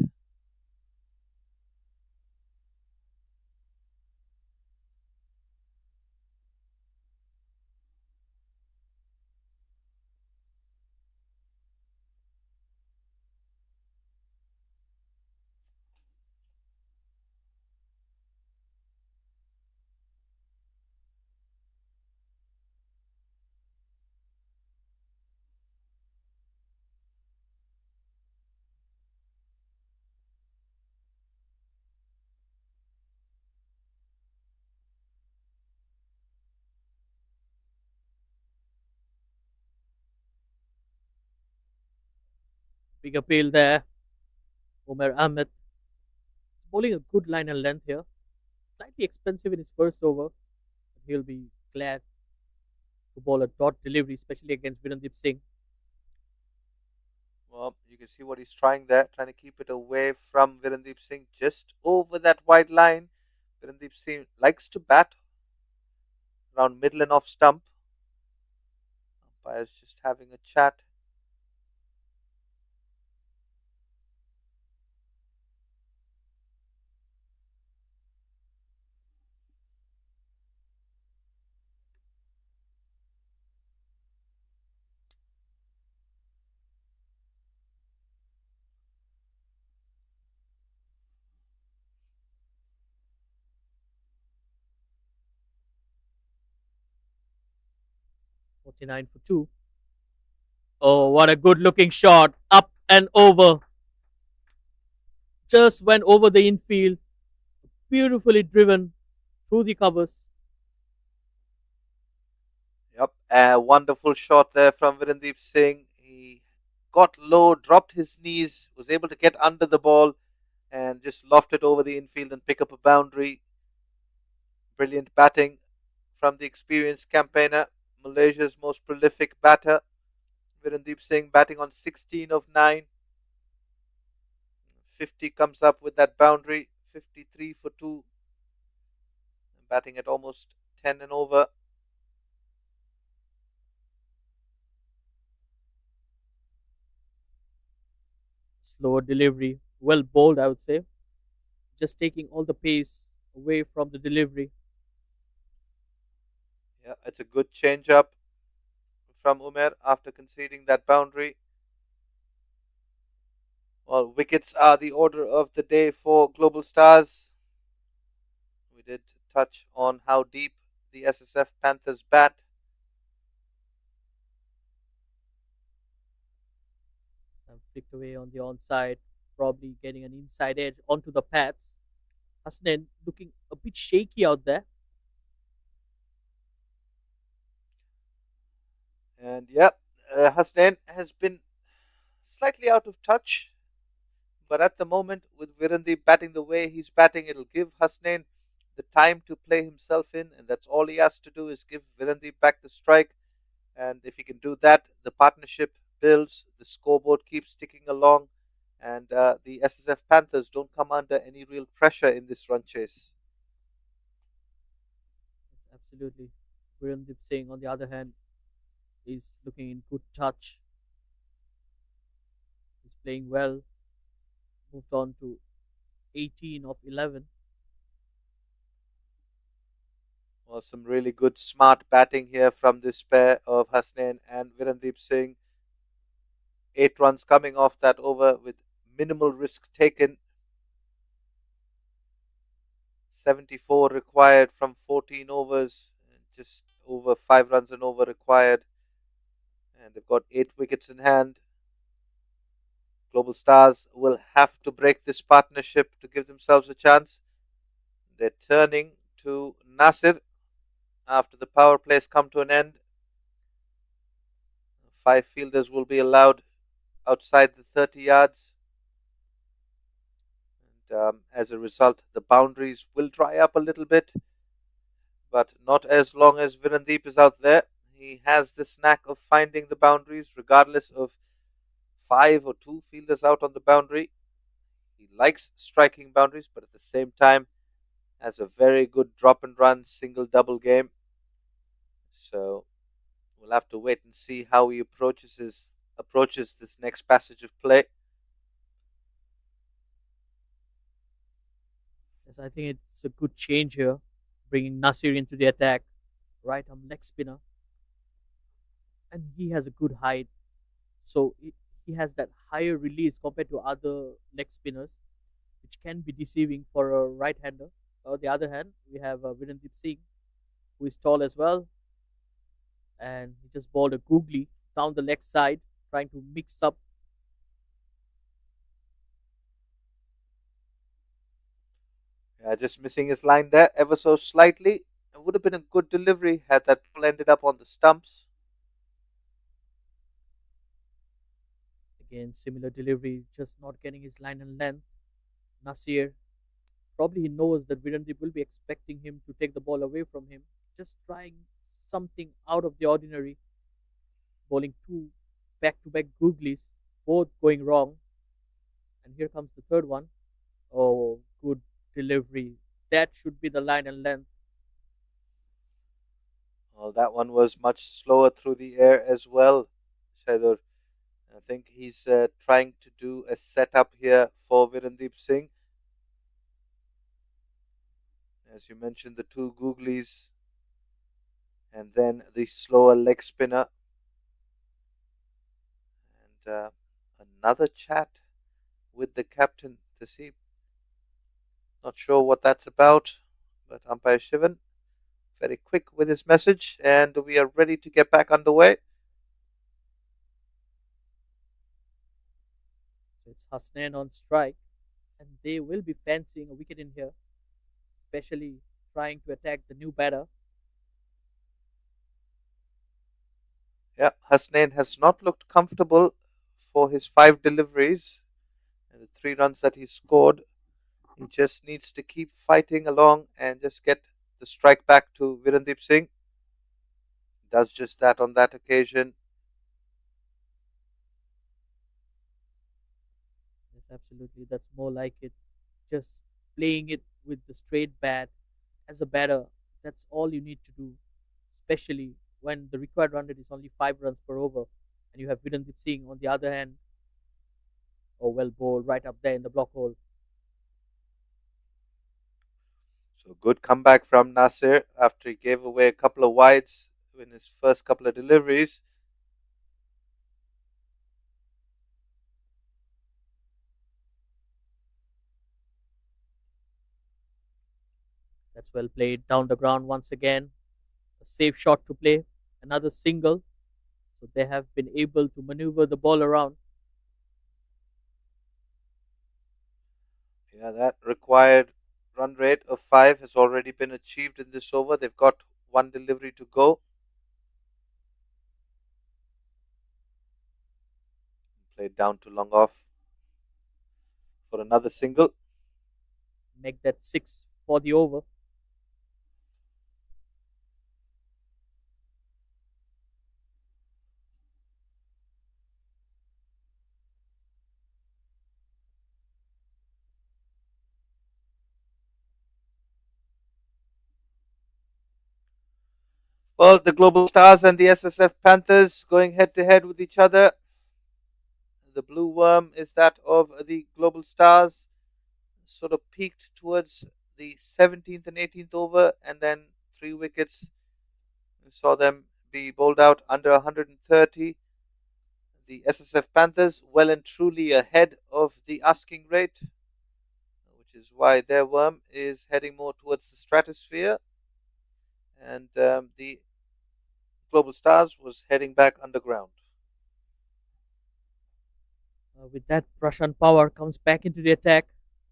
Big appeal there. Umer Ahmed bowling a good line and length here. Slightly expensive in his first over, but he'll be glad to bowl a dot delivery, especially against Virendeep Singh. Well, you can see what he's trying there, trying to keep it away from Virendeep Singh, just over that wide line. Virendeep Singh likes to bat around middle and off stump. Umpires just having a chat. Forty-nine for two. Oh, what a good looking shot. Up and over. Just went over the infield. Beautifully driven through the covers. Yep, a wonderful shot there from Virendeep Singh. He got low, dropped his knees, was able to get under the ball and just loft it over the infield and pick up a boundary. Brilliant batting from the experienced campaigner, Malaysia's most prolific batter. Virendeep Singh batting on 16 of 9. 50 comes up with that boundary. 53 for 2. Batting at almost 10 and over. Slower delivery. Well bowled, I would say. Just taking all the pace away from the delivery. Yeah, it's a good change up from Umer after conceding that boundary. Well, wickets are the order of the day for Global Stars. We did touch on how deep the Ssf Panthers bat. Flicked away on the onside, probably getting an inside edge onto the pads. Hasnain looking a bit shaky out there. And yeah, Hasnain has been slightly out of touch. But at the moment, with Virendeep batting the way he's batting, it'll give Hasnain the time to play himself in, and that's all he has to do is give Virendeep back the strike. And if he can do that, the partnership builds, the scoreboard keeps ticking along, and the Ssf Panthers don't come under any real pressure in this run chase. Absolutely. Virendeep Singh, on the other hand, is looking in good touch. He's playing well. Moved on to 18 of 11. Well, some really good, smart batting here from this pair of Hasnain and Virendeep Singh. 8 runs coming off that over with minimal risk taken. 74 required from 14 overs, just over 5 runs an over required. And they've got 8 wickets in hand. Global Stars will have to break this partnership to give themselves a chance. They're turning to Nasir after the power plays come to an end. 5 fielders will be allowed outside the 30 yards. And as a result, the boundaries will dry up a little bit, but not as long as Virendeep is out there. He has this knack of finding the boundaries regardless of 5 or 2 fielders out on the boundary. He likes striking boundaries, but at the same time has a very good drop and run single double game. So we'll have to wait and see how he approaches this next passage of play. Yes, I think it's a good change here, bringing Nasir into the attack. Right arm leg spinner. And he has a good height. So he has that higher release compared to other leg spinners, which can be deceiving for a right hander. On the other hand, we have Virendeep Singh, who is tall as well. And he just bowled a googly down the leg side, trying to mix up. Yeah, just missing his line there ever so slightly. It would have been a good delivery had that ball ended up on the stumps. Again, similar delivery, just not getting his line and length. Nasir, probably he knows that Virendeep will be expecting him to take the ball away from him. Just trying something out of the ordinary, bowling two back-to-back googlies, both going wrong. And here comes the third one. Oh, good delivery. That should be the line and length. Well, that one was much slower through the air as well, Shaidur. I think he's trying to do a setup here for Virendeep Singh. As you mentioned, the two googlies and then the slower leg spinner. And another chat with the captain to see. Not sure what that's about, but umpire Shivan very quick with his message, and we are ready to get back underway. So it's Hasnain on strike, and they will be fancying a wicket in here, especially trying to attack the new batter. Yeah, Hasnain has not looked comfortable for his 5 deliveries and the 3 runs that he scored. He just needs to keep fighting along and just get the strike back to Virendeep Singh. Does just that on that occasion. Yes, absolutely. That's more like it. Just playing it with the straight bat as a batter. That's all you need to do, especially when the required run rate is only 5 runs per over, and you have Virendeep Singh on the other hand, or well bowled right up there in the block hole. So good comeback from Nasir after he gave away a couple of wides in his first couple of deliveries. That's well played down the ground once again. A safe shot to play. Another single. So they have been able to maneuver the ball around. Yeah, that required run rate of 5 has already been achieved in this over. They've got one delivery to go. Played down to long off for another single. Make that 6 for the over. Well, the Global Stars and the Ssf Panthers going head to head with each other. The blue worm is that of the Global Stars. Sort of peaked towards the 17th and 18th over, and then 3 wickets. We saw them be bowled out under 130. The Ssf Panthers well and truly ahead of the asking rate, which is why their worm is heading more towards the stratosphere, and the Global Stars was heading back underground. With that, Prashant Power comes back into the attack.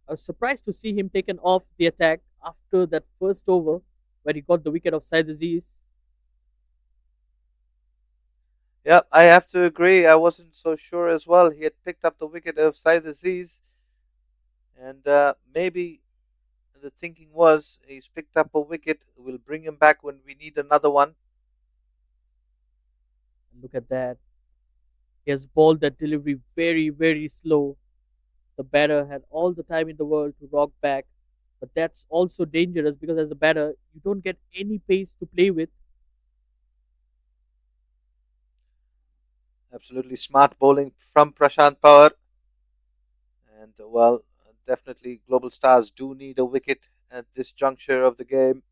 I was surprised to see him taken off the attack after that first over where he got the wicket of Said Aziz. Yeah, I have to agree. I wasn't so sure as well. He had picked up the wicket of Said Aziz, and maybe the thinking was he's picked up a wicket. We'll bring him back when we need another one. Look at that. He has bowled that delivery very, very slow. The batter had all the time in the world to rock back, but that's also dangerous because as a batter, you don't get any pace to play with. Absolutely smart bowling from Prashant Power. And well, definitely Global Stars do need a wicket at this juncture of the game.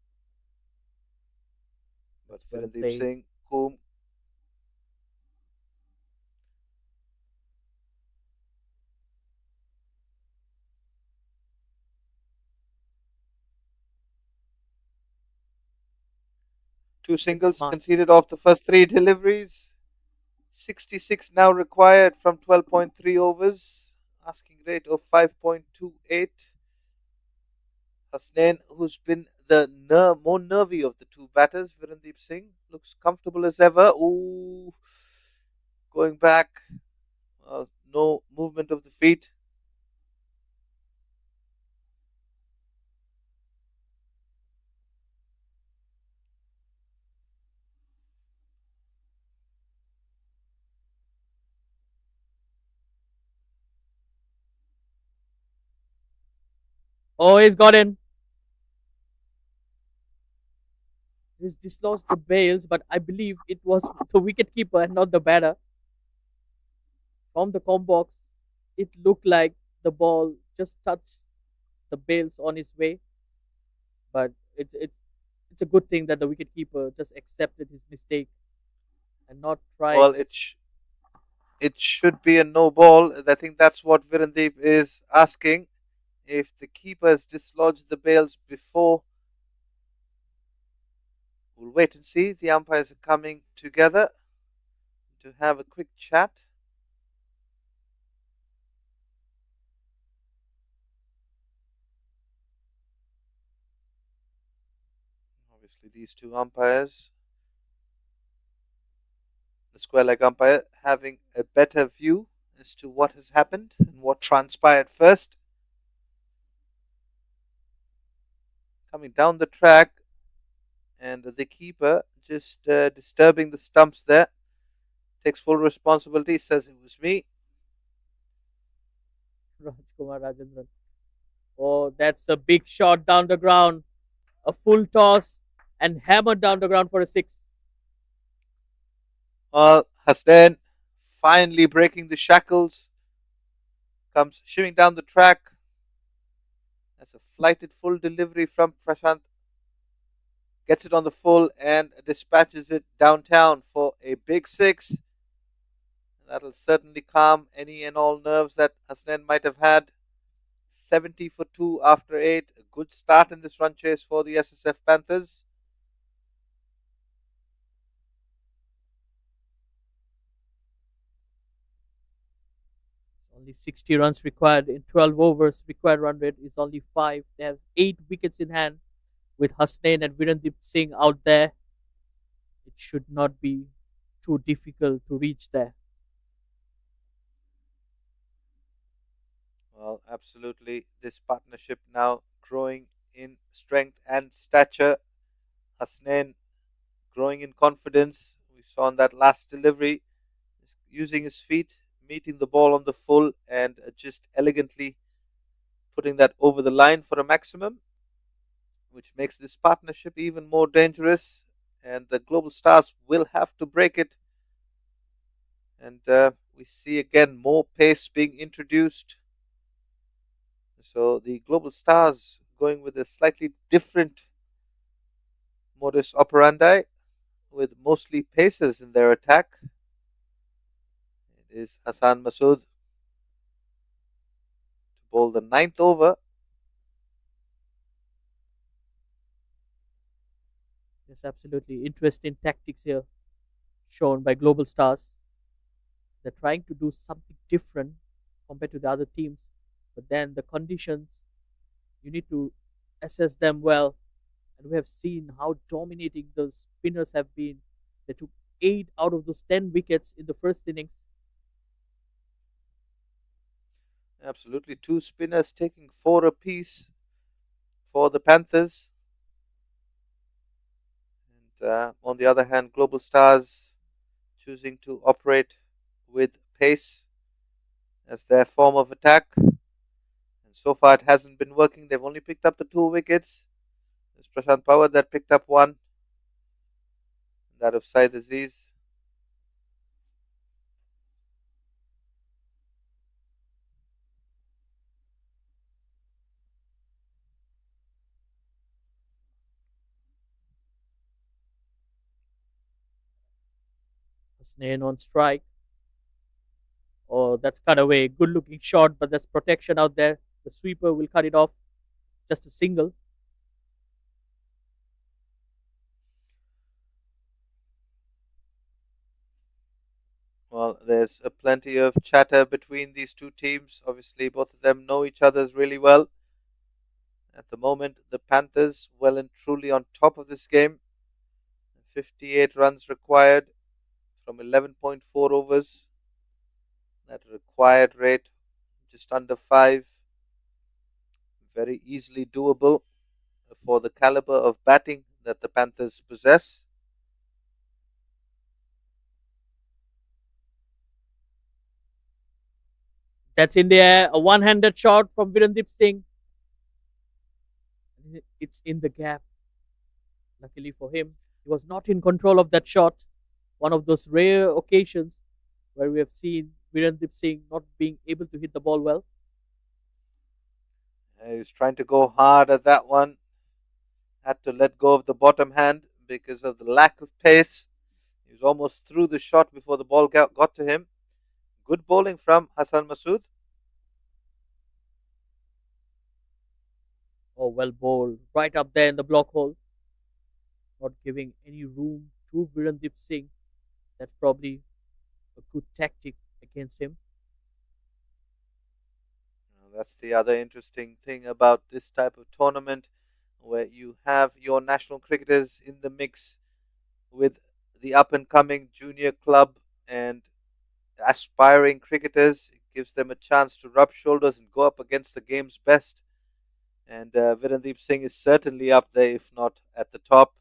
But Well Virendeep played. Singh, Coombe. Two singles Smart. conceded off the first 3 deliveries. 66 now required from 12.3 overs. Asking rate of 5.28. Hasnain, who's been the more nervy of the two batters, Virendeep Singh, looks comfortable as ever. Ooh, going back. no movement of the feet. Oh, he's got in. He's dislodged the bails, but I believe it was the wicket keeper and not the batter. From the com box, it looked like the ball just touched the bails on his way, but it's a good thing that the wicket keeper just accepted his mistake and not tried. Well, it should be a no ball. I think that's what Virendeep is asking. If the keeper has dislodged the bails before, we'll wait and see. The umpires are coming together to have a quick chat. Obviously, these two umpires, the square leg umpire, having a better view as to what has happened and what transpired first. Coming down the track, and the keeper just disturbing the stumps there. Takes full responsibility, says it was me. Rajkumar Rajendran. Oh, that's a big shot down the ground. A full toss and hammered down the ground for a six. Hasnain finally breaking the shackles. Comes shimming down the track. That's a flighted full delivery from Prashant. Gets it on the full and dispatches it downtown for a big six. That'll certainly calm any and all nerves that Hasnain might have had. 70 for 2 after 8. A good start in this run chase for the Ssf Panthers. Only 60 runs required in 12 overs. Required run rate is only 5. They have 8 wickets in hand with Hasnain and Virendeep Singh out there. It should not be too difficult to reach there. Well, absolutely. This partnership now growing in strength and stature. Hasnain growing in confidence. We saw in that last delivery, using his feet, meeting the ball on the full, and just elegantly putting that over the line for a maximum, which makes this partnership even more dangerous. And the Global Stars will have to break it. And we see again more pace being introduced. So the Global Stars going with a slightly different modus operandi with mostly pacers in their attack. It is Hassan Masood to bowl the ninth over. Yes, absolutely. Interesting tactics here shown by Global Stars. They're trying to do something different compared to the other teams, but then the conditions, you need to assess them well. And we have seen how dominating the spinners have been. They took 8 out of those 10 wickets in the first innings. Absolutely, two spinners taking 4 apiece for the Panthers. And on the other hand, Global Stars choosing to operate with pace as their form of attack. And so far, it hasn't been working. They've only picked up the 2 wickets. It's Prashant Pawar that picked up 1, that of Saeed Aziz. Hasnain on strike. Oh, that's cut away. Good looking shot, but there's protection out there. The sweeper will cut it off. Just a single. Well, there's a plenty of chatter between these two teams. Obviously, both of them know each other really well. At the moment, the Panthers well and truly on top of this game. 58 runs required from 11.4 overs. That required rate just under 5. Very easily doable for the caliber of batting that the Panthers possess. That's in the air. A one-handed shot from Virendip Singh. It's in the gap. Luckily for him, he was not in control of that shot. One of those rare occasions where we have seen Virendip Singh not being able to hit the ball well. He was trying to go hard at that one. Had to let go of the bottom hand because of the lack of pace. He was almost through the shot before the ball got to him. Good bowling from Hassan Masood. Oh, well bowled. Right up there in the block hole. Not giving any room to Virendip Singh. That's probably a good tactic against him. That's the other interesting thing about this type of tournament, where you have your national cricketers in the mix with the up and coming junior club and aspiring cricketers. It gives them a chance to rub shoulders and go up against the game's best. And Virendip Singh is certainly up there, if not at the top.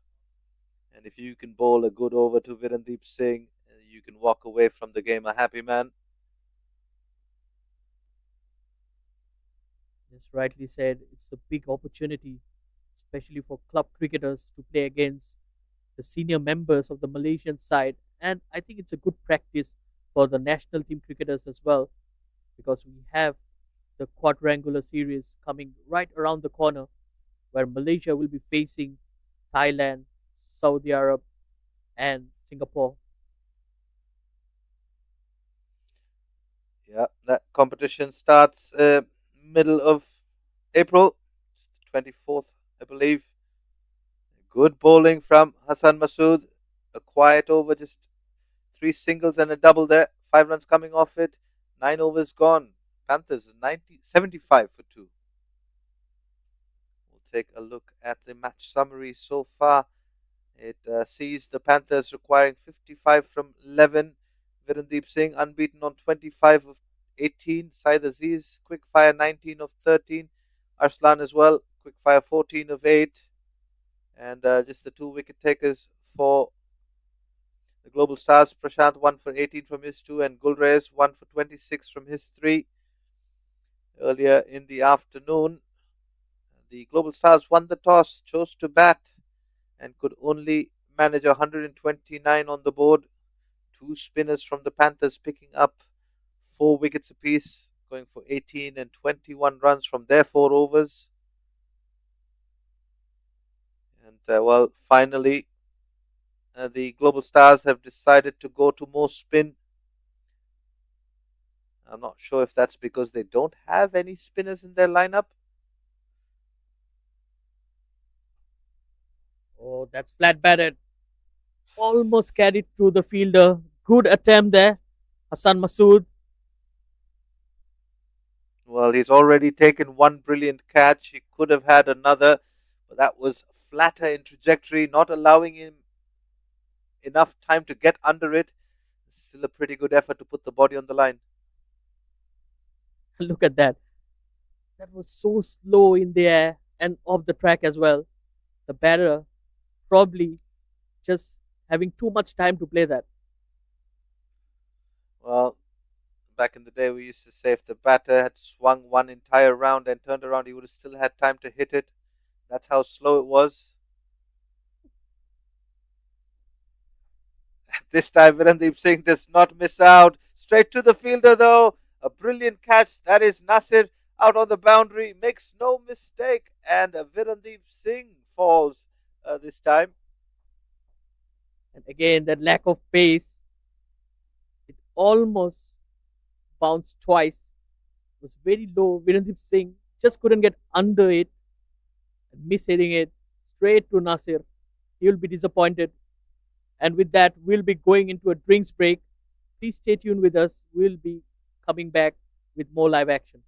And if you can bowl a good over to Virendip Singh, you can walk away from the game a happy man. Just rightly said, it's a big opportunity, especially for club cricketers to play against the senior members of the Malaysian side. And I think it's a good practice for the national team cricketers as well, because we have the quadrangular series coming right around the corner, where Malaysia will be facing Thailand, Saudi Arab, and Singapore. Yeah, that competition starts middle of April, 24th, I believe. Good bowling from Hassan Masood. A quiet over, just 3 singles and a double there. 5 runs coming off it. 9 overs gone. Panthers 75 for 2. We'll take a look at the match summary so far. It sees the Panthers requiring 55 from 11. Virendip Singh unbeaten on 25 of 18. Syed Aziz quick fire 19 of 13. Arslan as well quick fire 14 of 8. And just the 2 wicket takers for the Global Stars. Prashant 1 for 18 from his 2 and Gulrez 1 for 26 from his 3. Earlier in the afternoon, the Global Stars won the toss, chose to bat, and could only manage 129 on the board. 2 spinners from the Panthers picking up 4 wickets apiece, going for 18 and 21 runs from their 4 overs. And well, finally, the Global Stars have decided to go to more spin. I'm not sure if that's because they don't have any spinners in their lineup. Oh, that's flat batted. Almost carried through the fielder. Good attempt there, Hassan Masood. Well, he's already taken 1 brilliant catch. He could have had another, but that was flatter in trajectory, not allowing him enough time to get under it. Still a pretty good effort to put the body on the line. Look at that. That was so slow in the air and off the track as well. The batter probably just having too much time to play that. Well, back in the day, we used to say if the batter had swung one entire round and turned around, he would have still had time to hit it. That's how slow it was. This time, Virendip Singh does not miss out. Straight to the fielder, though. A brilliant catch. That is Nasir out on the boundary. Makes no mistake. And Virendip Singh falls this time. And again, that lack of pace. It almost bounced twice. It was very low. Virendip Singh just couldn't get under it. And miss hitting it straight to Nasir. He will be disappointed. And with that, we'll be going into a drinks break. Please stay tuned with us. We'll be coming back with more live action.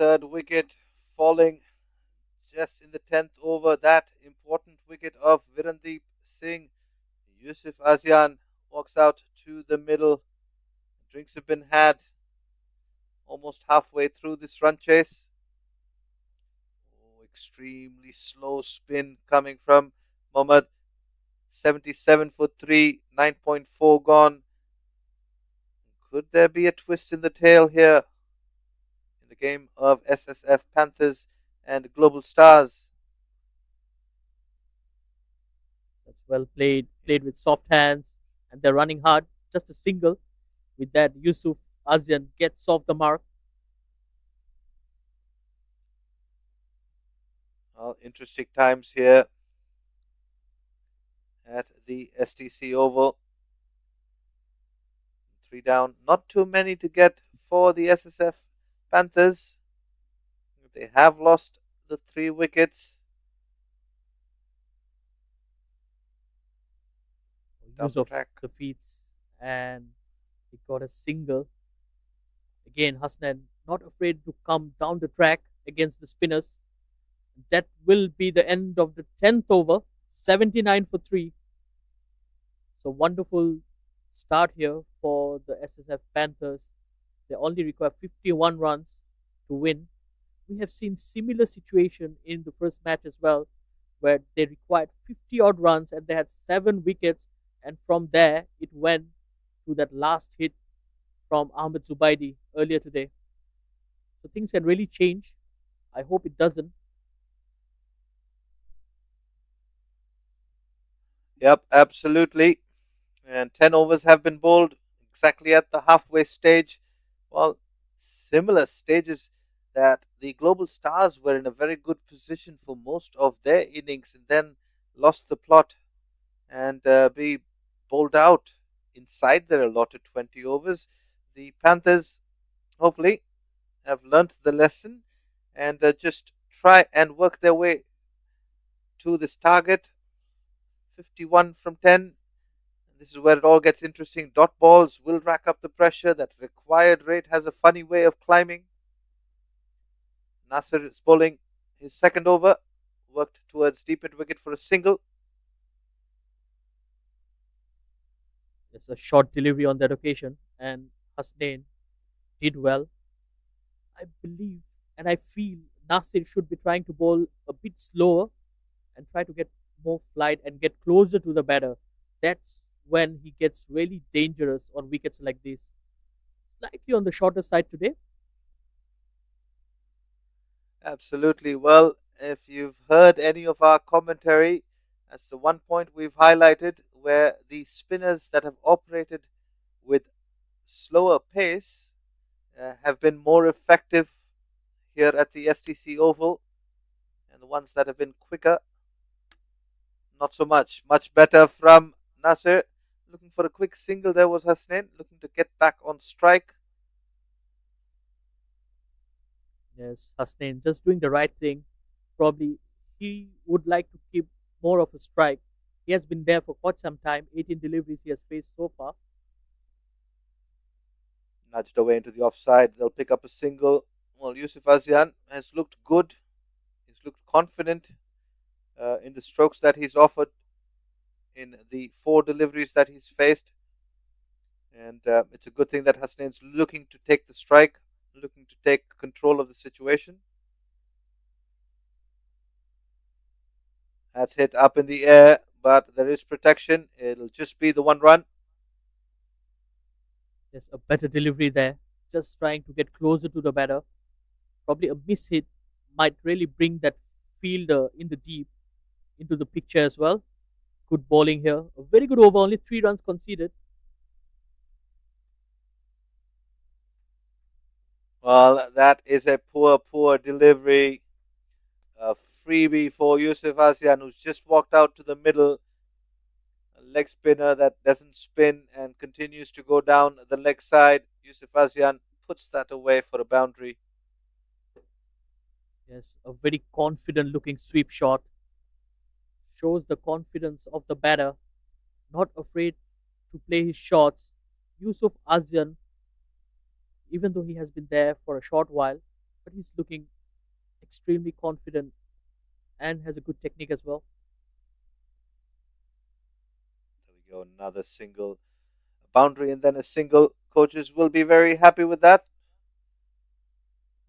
third wicket falling just in the 10th over. That important wicket of Virandeep Singh. Yusuf Azian walks out to the middle. Drinks have been had almost halfway through this run chase. Oh, extremely slow spin coming from Mohammad. 77 for 3, 9.4 gone. Could there be a twist in the tail here in the game of Ssf Panthers and Global Stars? That's well played. Played with soft hands, and they're running hard. Just a single. With that, Yusuf Azian gets off the mark. Well, interesting times here at the STC Oval. 3 down. Not too many to get for the Ssf Panthers. They have lost the 3 wickets. Use of the feet, and he got a single. Again, Hasnan not afraid to come down the track against the spinners. That will be the end of the 10th over. 79 for 3. So wonderful start here for the Ssf Panthers. They only require 51 runs to win. We have seen similar situation in the first match as well, where they required 50 odd runs and they had 7 wickets, and from there it went to that last hit from Ahmed Zubaidi earlier today. So things can really change. I hope it doesn't. Yep, absolutely. And 10 overs have been bowled exactly at the halfway stage. Well, similar stages that the Global Stars were in a very good position for most of their innings and then lost the plot and be bowled out inside their allotted 20 overs. The Panthers hopefully have learnt the lesson and just try and work their way to this target. 51 from 10. This is where it all gets interesting. Dot balls will rack up the pressure. That required rate has a funny way of climbing. Nasser is bowling his second over. Worked towards deep mid wicket for a single. It's a short delivery on that occasion, and Hasnain did well. I believe and I feel Nasir should be trying to bowl a bit slower and try to get more flight and get closer to the batter. That's when he gets really dangerous on wickets like this. Slightly on the shorter side today. Absolutely. Well, if you've heard any of our commentary, that's the one point we've highlighted where the spinners that have operated with slower pace have been more effective here at the STC Oval, and the ones that have been quicker, not so much. Much better from Nasser. Looking for a quick single there was Hasnain, looking to get back on strike. Yes, Hasnain just doing the right thing. Probably he would like to keep more of a strike. He has been there for quite some time. 18 deliveries he has faced so far. Nudged away into the offside. They'll pick up a single. Well, Yusuf Azian has looked good. He's looked confident in the strokes that he's offered in the 4 deliveries that he's faced. And it's a good thing that Hasnain's looking to take the strike, looking to take control of the situation. That's hit up in the air, but there is protection. It'll just be the 1 run. There's a better delivery there. Just trying to get closer to the batter. Probably a miss hit might really bring that fielder in the deep into the picture as well. Good bowling here. A very good over. Only 3 runs conceded. Well, that is a poor delivery. A freebie for Yusuf Azian, who's just walked out to the middle. A leg spinner that doesn't spin and continues to go down the leg side. Yusuf Azian puts that away for a boundary. Yes, a very confident looking sweep shot. Shows the confidence of the batter. Not afraid to play his shots. Yusuf Azian, even though he has been there for a short while, but he's looking extremely confident and has a good technique as well. There we go. Another single, a boundary, and then a single. Coaches will be very happy with that.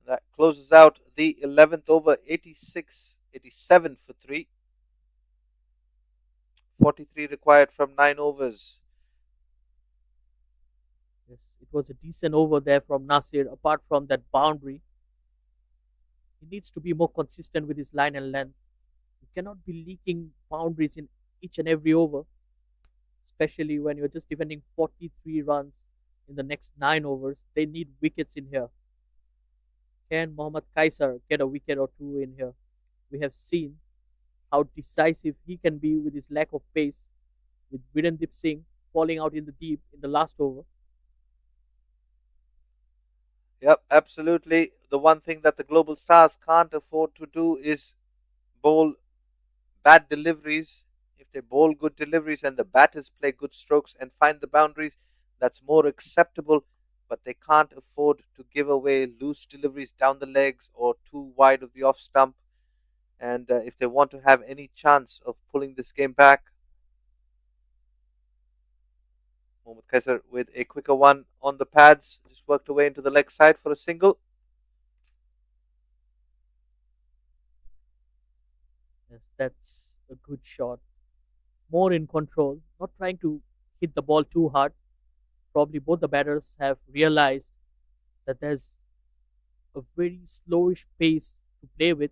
That closes out the 11th over, 86, 87 for three. 43 required from 9 overs. Yes, it was a decent over there from Nasir. Apart from that boundary, he needs to be more consistent with his line and length. You cannot be leaking boundaries in each and every over, especially when you're just defending 43 runs in the next 9 overs. They need wickets in here. Can Mohammad Kaisar get a wicket or two in here? We have seen how decisive he can be with his lack of pace, with Virendip Singh falling out in the deep in the last over. Yep, absolutely. The one thing that the global stars can't afford to do is bowl bad deliveries. If they bowl good deliveries and the batters play good strokes and find the boundaries, that's more acceptable. But they can't afford to give away loose deliveries down the legs or too wide of the off stump. And if they want to have any chance of pulling this game back, Mohammad Kaisar with a quicker one on the pads, just worked away into the leg side for a single. Yes, that's a good shot. More in control, not trying to hit the ball too hard. Probably both the batters have realized that there's a very slowish pace to play with,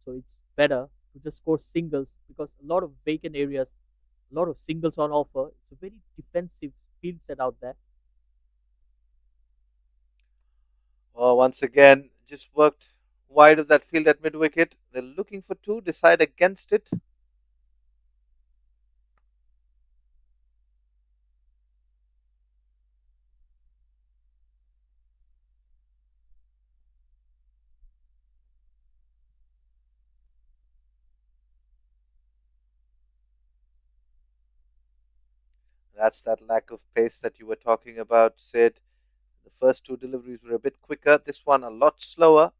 so it's better to just score singles because a lot of vacant areas, a lot of singles on offer. It's a very defensive field set out there. Once again, just worked wide of that field at mid wicket. They're looking for two, decide against it. That's that lack of pace that you were talking about, Sid. The first two deliveries were a bit quicker, this one a lot slower.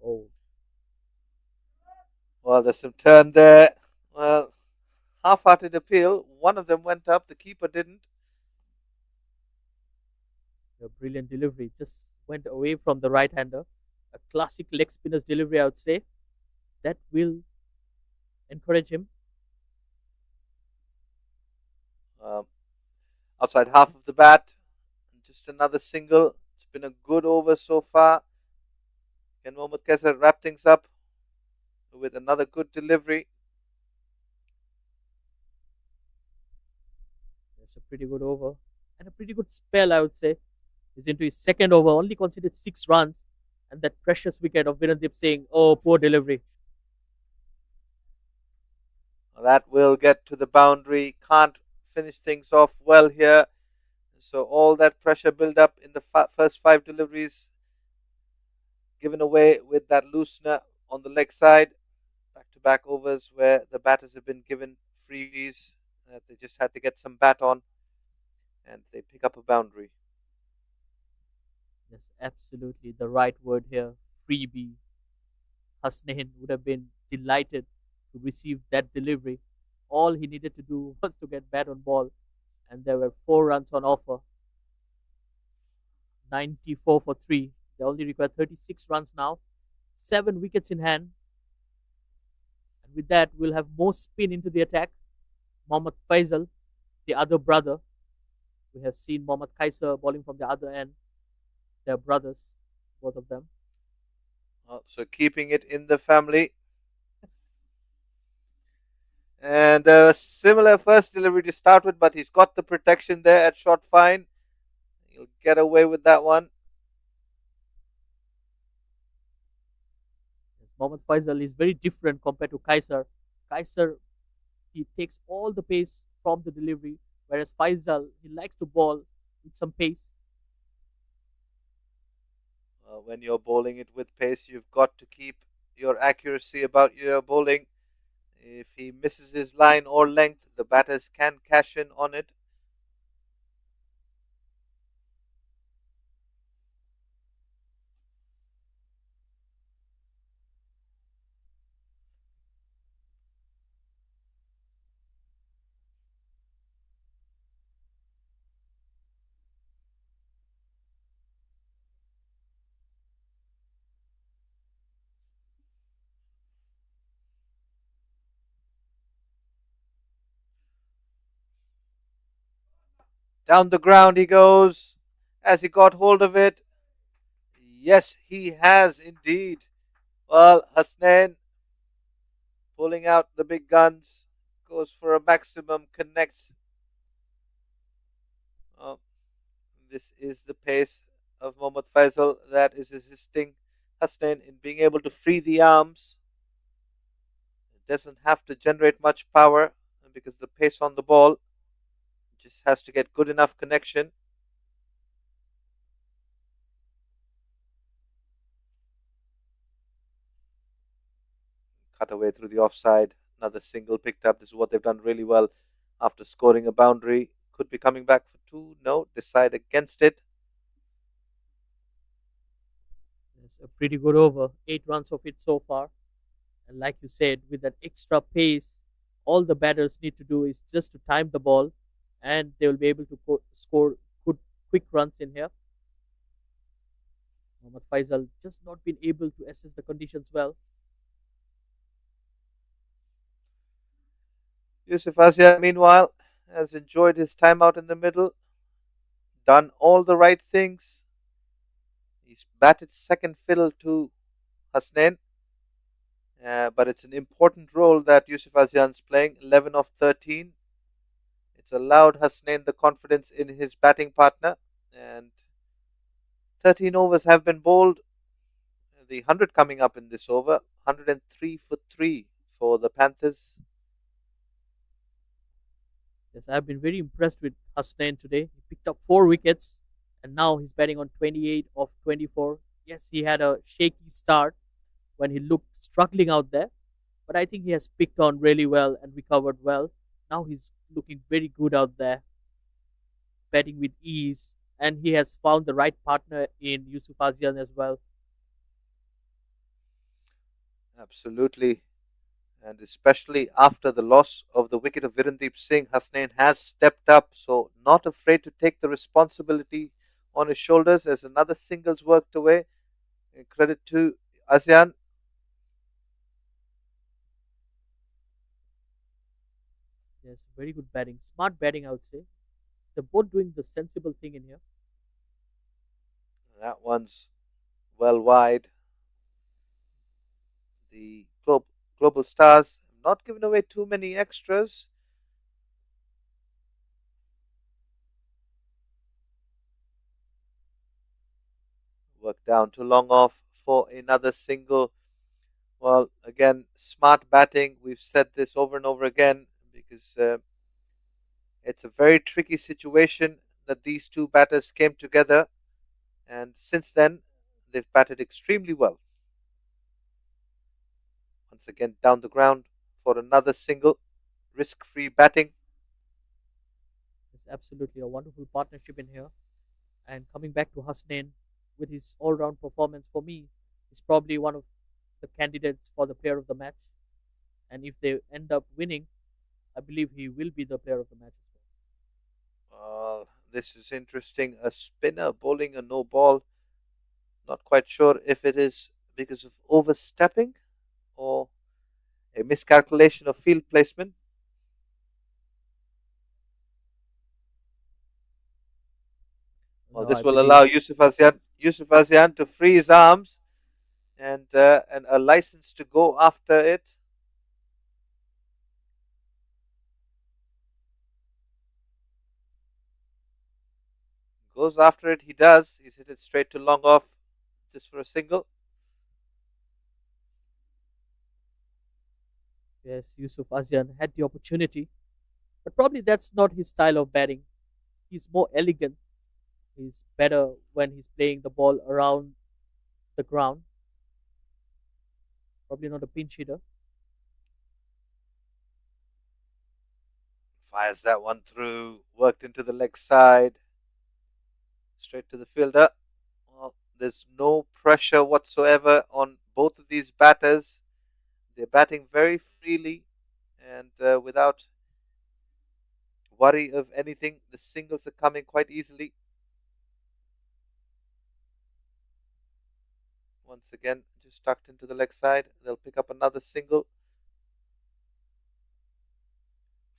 Oh, Well, there's some turn there. Well, half hearted appeal. One of them went up, the keeper didn't. a brilliant delivery. Just went away from the right hander. A classic leg spinner's delivery, I would say. That will encourage him. Um, Outside half of the bat. Just another single. It's been a good over so far. Can Mohammad Kaisar wrap things up with another good delivery? That's a pretty good over. And a pretty good spell, I would say. He's into his second over, only conceded 6 runs. And that precious wicket of Virendip Singh, oh, poor delivery. That will get to the boundary. Can't finish things off well here. So all that pressure build up in the first 5 deliveries given away with that loosener on the leg side. Back-to-back overs where the batters have been given freebies. They just had to get some bat on, and they pick up a boundary. Yes, absolutely the right word here. Freebie. Hasnain would have been delighted to receive that delivery. All he needed to do was to get bat on ball, and there were 4 runs on offer. 94 for 3. They only require 36 runs now. 7 wickets in hand. And with that, we'll have more spin into the attack. Mohammad Faisal, the other brother. We have seen Mohammad Kaisar bowling from the other end. They're brothers, both of them. So keeping it in the family. And a similar first delivery to start with, but he's got the protection there at short fine. He'll get away with that one. Yes, Mohammad Faisal is very different compared to Kaisar. Kaisar, he takes all the pace from the delivery, whereas Faisal, he likes to bowl with some pace. When you're bowling it with pace, you've got to keep your accuracy about your bowling. If he misses his line or length, the batters can cash in on it. Down the ground he goes. Has he got hold of it? Yes, he has indeed. Well, Hasnain pulling out the big guns, goes for a maximum, connects. Oh, this is the pace of Mohammad Faisal that is assisting Hasnain in being able to free the arms. It doesn't have to generate much power because the pace on the ball just has to get good enough connection. Cut away through the offside. Another single picked up. This is what they've done really well after scoring a boundary. Could be coming back for two. No, decide against it. It's a pretty good over. 8 runs of it so far. And like you said, with that extra pace, all the batters need to do is just to time the ball, and they will be able to score good, quick runs in here. Mohammad Faisal just not been able to assess the conditions well. Yusuf Asian, meanwhile, has enjoyed his time out in the middle, done all the right things. He's batted second fiddle to Hasnain, but it's an important role that Yusuf Asian's playing. 11 of 13. It's allowed Hasnain the confidence in his batting partner, and 13 overs have been bowled. The 100 coming up in this over. 103 for 3 for the Panthers. Yes, I've been very impressed with Hasnain today. He picked up 4 wickets, and now he's batting on 28 of 24. Yes, he had a shaky start when he looked struggling out there, but I think he has picked on really well and recovered well. Now he's looking very good out there, batting with ease, and he has found the right partner in Yusuf Asian as well. Absolutely. And especially after the loss of the wicket of Virendeep Singh, Hasnain has stepped up, so not afraid to take the responsibility on his shoulders as another singles worked away. And credit to ASEAN. Yes, very good batting, smart batting, I would say. They're both doing the sensible thing in here. That one's well wide. The global stars not giving away too many extras. Work down to long off for another single. Well, again, smart batting. We've said this over and over again because it's a very tricky situation that these two batters came together, and since then, they've batted extremely well. Once again, down the ground for another single. Risk free batting. It's absolutely a wonderful partnership in here. And coming back to Hasnain, with his all round performance, for me, he's probably one of the candidates for the player of the match. And if they end up winning, I believe he will be the player of the match as This is interesting. A spinner bowling a no ball. Not quite sure if it is because of overstepping or a miscalculation of field placement. well. Well, No, I this will believe allow Yusuf Asian to free his arms and a license to go after it. Goes after it, he does. He's hit it straight to long off just for a single. yes, Yusuf Asian had the opportunity, but probably that's not his style of batting. He's more elegant. He's better when he's playing the ball around the ground. Probably not a pinch hitter. Fires that one through. Worked into the leg side. Straight to the fielder. Well, there's no pressure whatsoever on both of these batters. They're batting very freely and without worry of anything. The singles are coming quite easily. Once again, just tucked into the leg side. They'll pick up another single.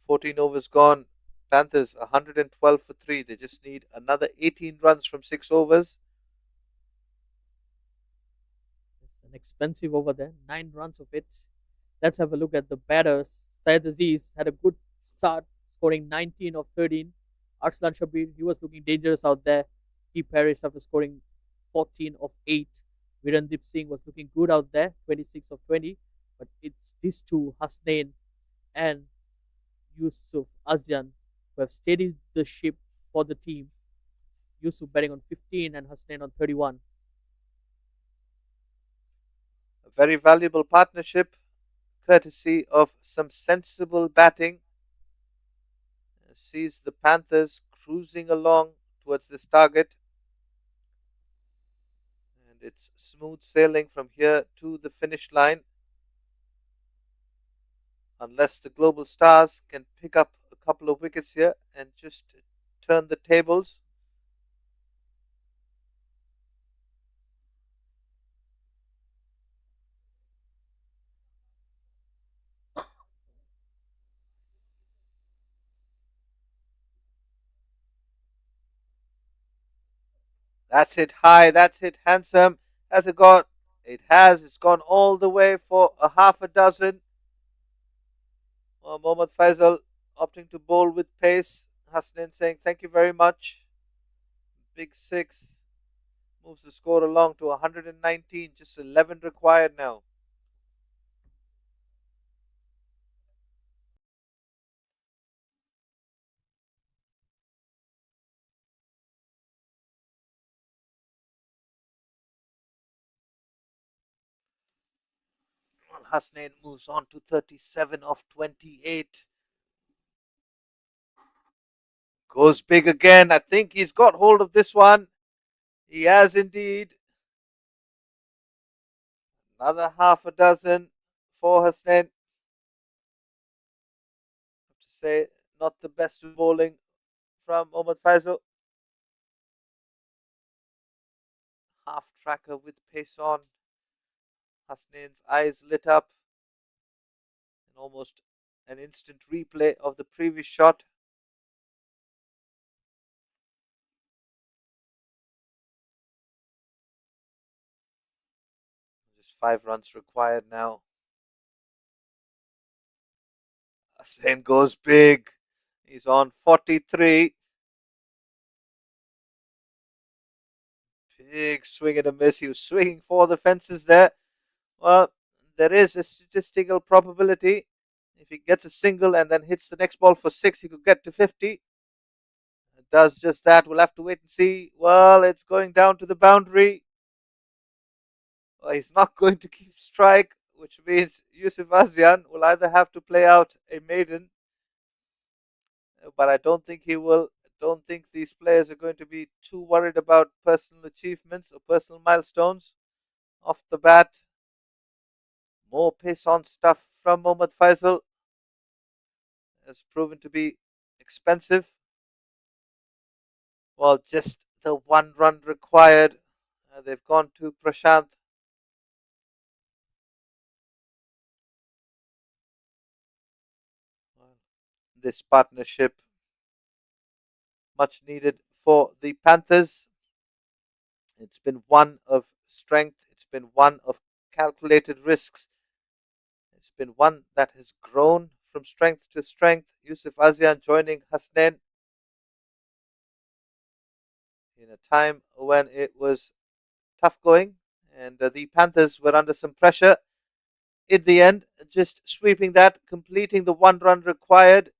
14 overs gone. Panthers 112 for 3. They just need another 18 runs from 6 overs. It's an expensive over there. 9 runs of it. Let's have a look at the batters. Syed Aziz had a good start, scoring 19 of 13. Arslan Shabir, he was looking dangerous out there. He perished after scoring 14 of 8. Virendeep Singh was looking good out there, 26 of 20. But it's these two, Hasnain and Yusuf Azyan, who have steadied the ship for the team. Yusuf batting on 15 and Hasnain on 31. A very valuable partnership, courtesy of some sensible batting. Sees the Panthers cruising along towards this target. And it's smooth sailing from here to the finish line. Unless the Global Stars can pick up a couple of wickets here and just turn the tables. That's it high, that's it handsome. Has it got? It has. It's gone all the way for a half a dozen. Mohammad Faisal opting to bowl with pace. Hasnain saying thank you very much. Big 6 moves the score along to 119. Just 11 required now. Well, Hasnain moves on to 37 of 28. Goes big again. I think he's got hold of this one. He has indeed. Another half a dozen for Hasnain. I have to say, not the best bowling from Mohammad Faisal. Half tracker with pace on. Hasnain's eyes lit up. And almost an instant replay of the previous shot. Just 5 runs required now. Hasnain goes big. He's on 43. Big swing and a miss. He was swinging for the fences there. Well, there is a statistical probability. If he gets a single and then hits the next ball for 6, he could get to 50. It does just that. We'll have to wait and see. Well, it's going down to the boundary. Well, he's not going to keep strike, which means Yusuf Azyan will either have to play out a maiden, but I don't think he will. I don't think these players are going to be too worried about personal achievements or personal milestones off the bat. More pace on stuff from Mohammad Faisal has proven to be expensive. Well, just the 1 run required. They've gone to Prashant. This partnership much needed for the Panthers. It's been one of strength. It's been one of calculated risks. It's been one that has grown from strength to strength. Yusuf Azyan joining Hasnain in a time when it was tough going and the Panthers were under some pressure. In the end, just sweeping that, completing the 1 run required,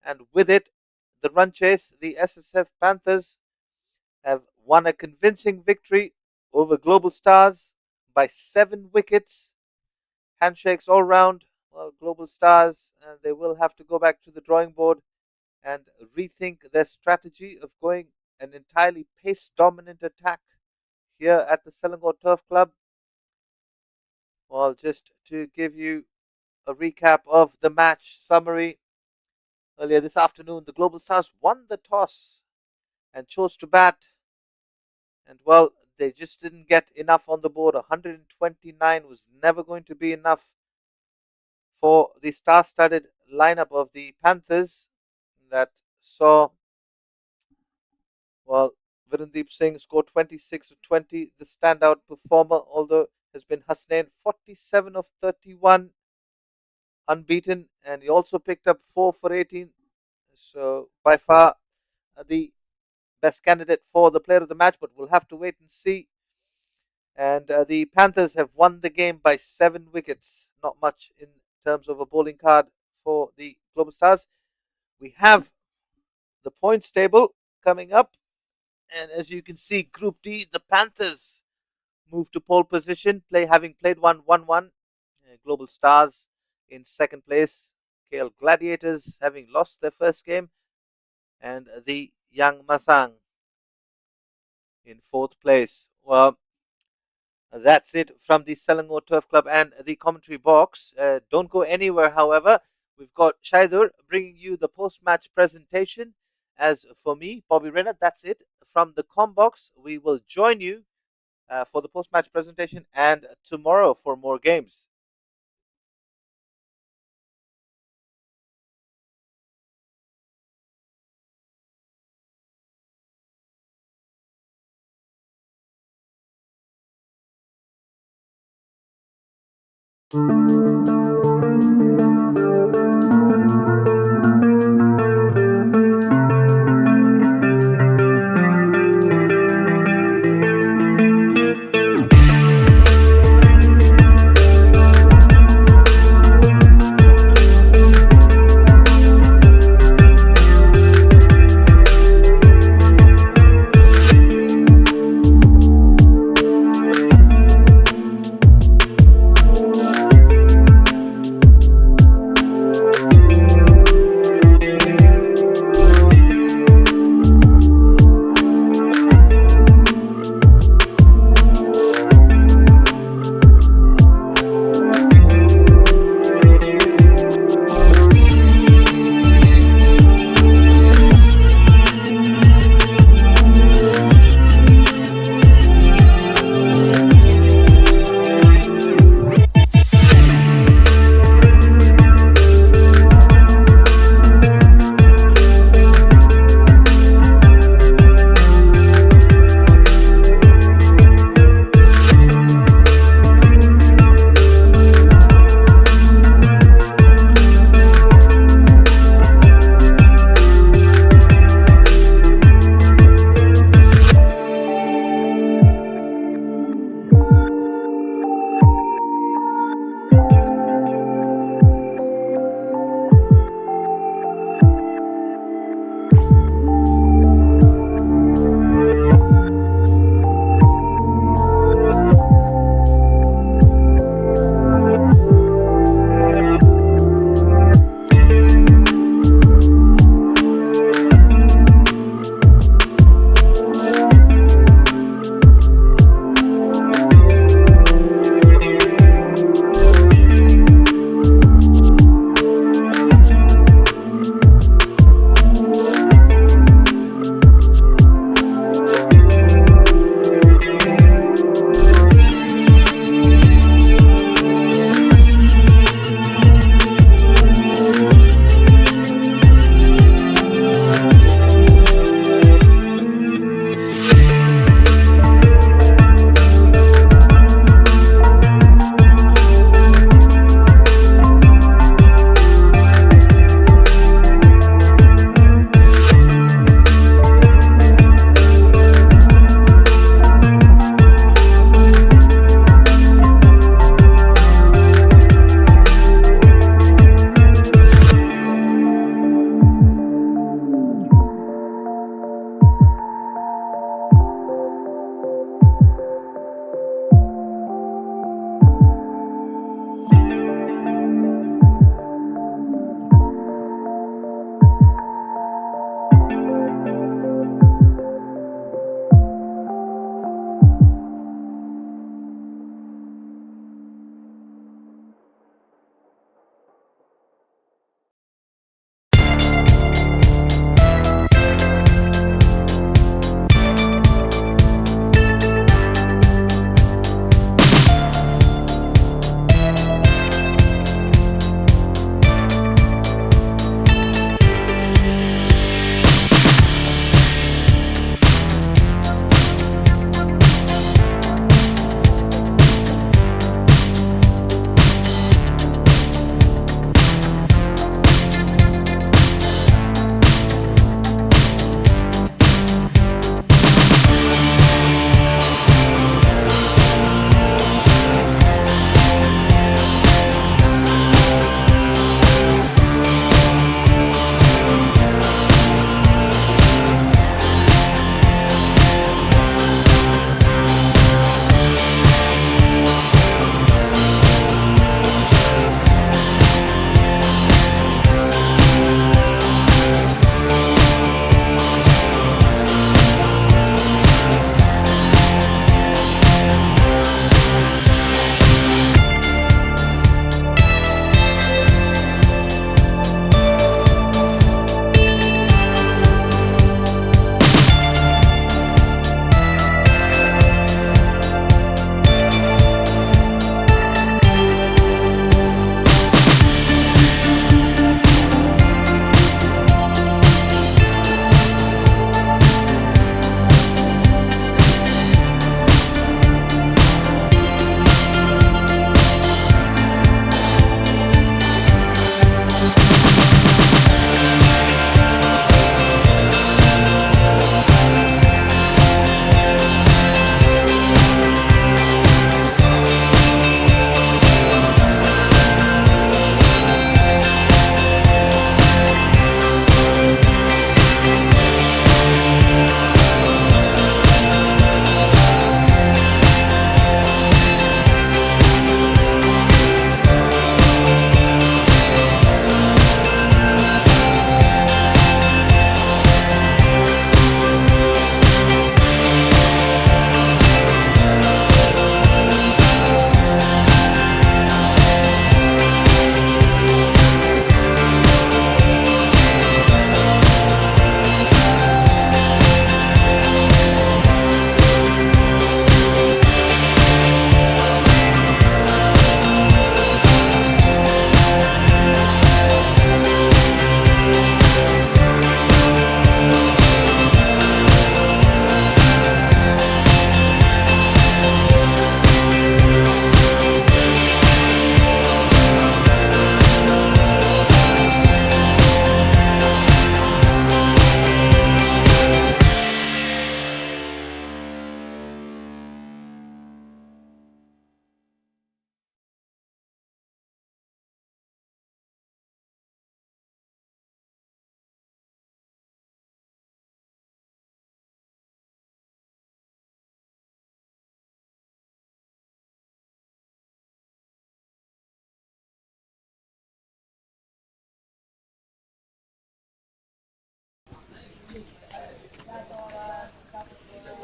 and with it, the run chase, the Ssf Panthers have won a convincing victory over Global Stars by 7 wickets. Handshakes all round. Well, Global Stars, they will have to go back to the drawing board and rethink their strategy of going an entirely pace dominant attack here at the Selangor Turf Club? Well, just to give you a recap of the match summary, earlier this afternoon, the Global Stars won the toss and chose to bat. And well, they just didn't get enough on the board. 129 was never going to be enough for the star-studded lineup of the Panthers that saw, well, Virendeep Singh scored 26 of 20. The standout performer, although, has been Hasnain, 47 of 31, unbeaten, and he also picked up 4 for 18. So by far the best candidate for the player of the match, but we'll have to wait and see. And the Panthers have won the game by 7 wickets. Not much in terms of a bowling card for the Global Stars. We have the points table coming up. And as you can see, Group D, the Panthers move to pole position, having played 1-1. Global Stars in second place. KL Gladiators having lost their first game. And the Young Masang in fourth place. Well, that's it from the Selangor Turf Club and the commentary box. Don't go anywhere, however. We've got Shaidur bringing you the post-match presentation. As for me, Bobby Renner, that's it from the com box. We will join you for the post-match presentation and tomorrow for more games.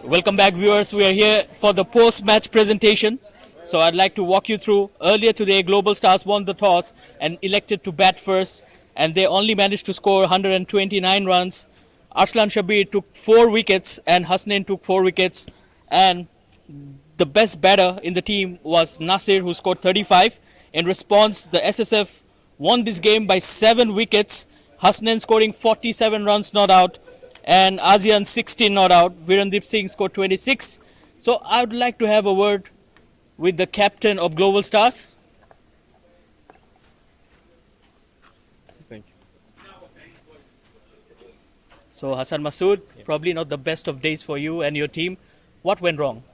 Welcome back, viewers. We are here for the post-match presentation. So I'd like to walk you through. Earlier today, Global Stars won the toss and elected to bat first, and they only managed to score 129 runs. Arslan Shabir took 4 wickets, and Hasnain took 4 wickets. And the best batter in the team was Nasir, who scored 35. In response, the SSF won this game by 7 wickets. Hasnain scoring 47 runs not out, and ASEAN 16 not out. Virendeep Singh scored 26. So I would like to have a word with the captain of Global Stars. Thank you. So Hassan Masood, probably not the best of days for you and your team. What went wrong?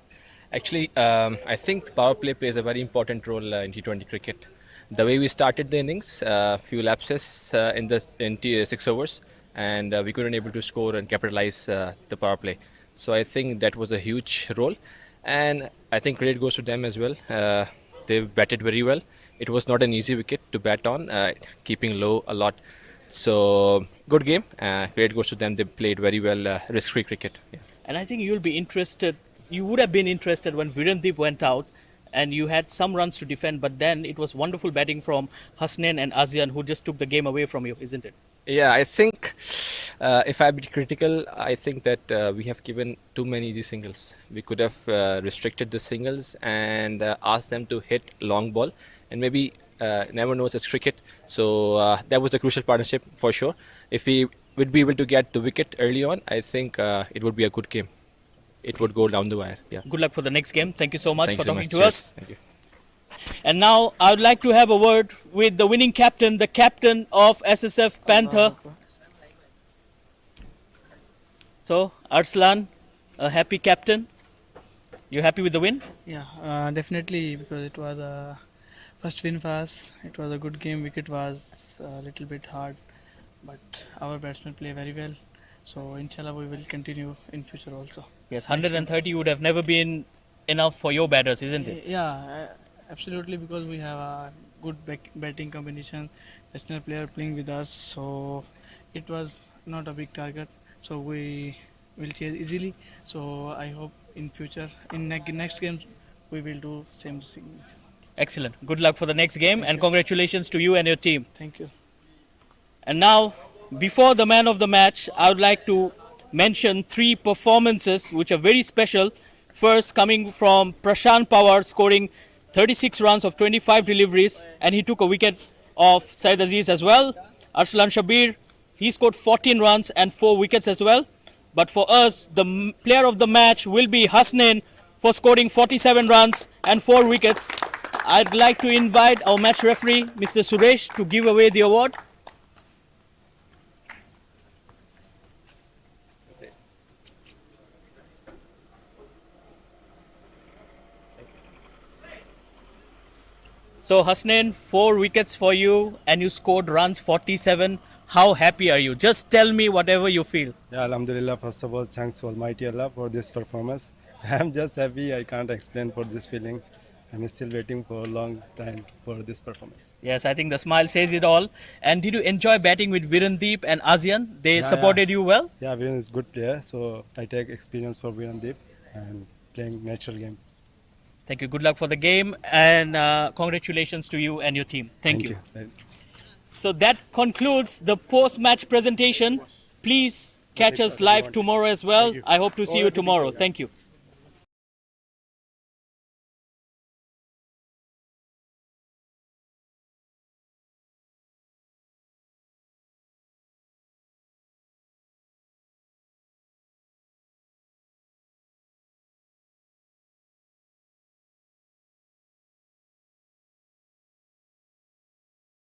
Actually, I think power play plays a very important role in T20 cricket. The way we started the innings, few lapses in 6 overs, and we couldn't able to score and capitalize the power play. So I think that was a huge role, and I think credit goes to them as well. They batted very well. It was not an easy wicket to bat on, keeping low a lot. So good game. Credit goes to them. They played very well, risk-free cricket. Yeah. And I think you'll be interested. You would have been interested when Virendeep went out and you had some runs to defend, but then it was wonderful batting from Hasnain and ASEAN, who just took the game away from you, isn't it? Yeah, I think if I be critical, I think that we have given too many easy singles. We could have restricted the singles and asked them to hit long ball, and maybe never knows it's cricket. So that was the crucial partnership for sure. If we would be able to get the wicket early on, I think it would be a good game. It would go down the wire. Yeah. Good luck for the next game. Thank you so much Thank for you so talking much. to us. Thank you. And now I would like to have a word with the winning captain, the captain of Ssf Panther. So, Arslan, a happy captain. You happy with the win? Yeah, definitely, because it was a first win for us. It was a good game. Wicket was a little bit hard, but our batsmen play very well. So inshallah we will continue in future also. Yes, 130 would have never been enough for your batters, isn't it? Yeah, absolutely, because we have a good batting combination, national player playing with us. So it was not a big target. So we will chase easily. So I hope in future, in next games, we will do same thing. Excellent. Good luck for the next game, and congratulations to you and your team. Thank you. And now, before the man of the match, I would like to mention 3 performances which are very special. First, coming from Prashant Pawar, scoring 36 runs of 25 deliveries, and he took a wicket of Said Aziz as well. Arslan Shabir, he scored 14 runs and 4 wickets as well. But for us, the player of the match will be Hasnain for scoring 47 runs and 4 wickets. I'd like to invite our match referee, Mr. Suresh, to give away the award. So Hasnain, 4 wickets for you, and you scored runs 47. How happy are you? Just tell me whatever you feel. Yeah, Alhamdulillah, first of all, thanks to Almighty Allah for this performance. I'm just happy, I can't explain for this feeling. I'm still waiting for a long time for this performance. Yes, I think the smile says it all. And did you enjoy batting with Virendeep and ASEAN? They supported you well? Yeah, Viren is a good player, so I take experience for Virendeep and playing natural game. Thank you. Good luck for the game, and congratulations to you and your team. Thank you. So that concludes the post-match presentation. Please catch us live tomorrow as well. I hope to see you tomorrow. Thank you.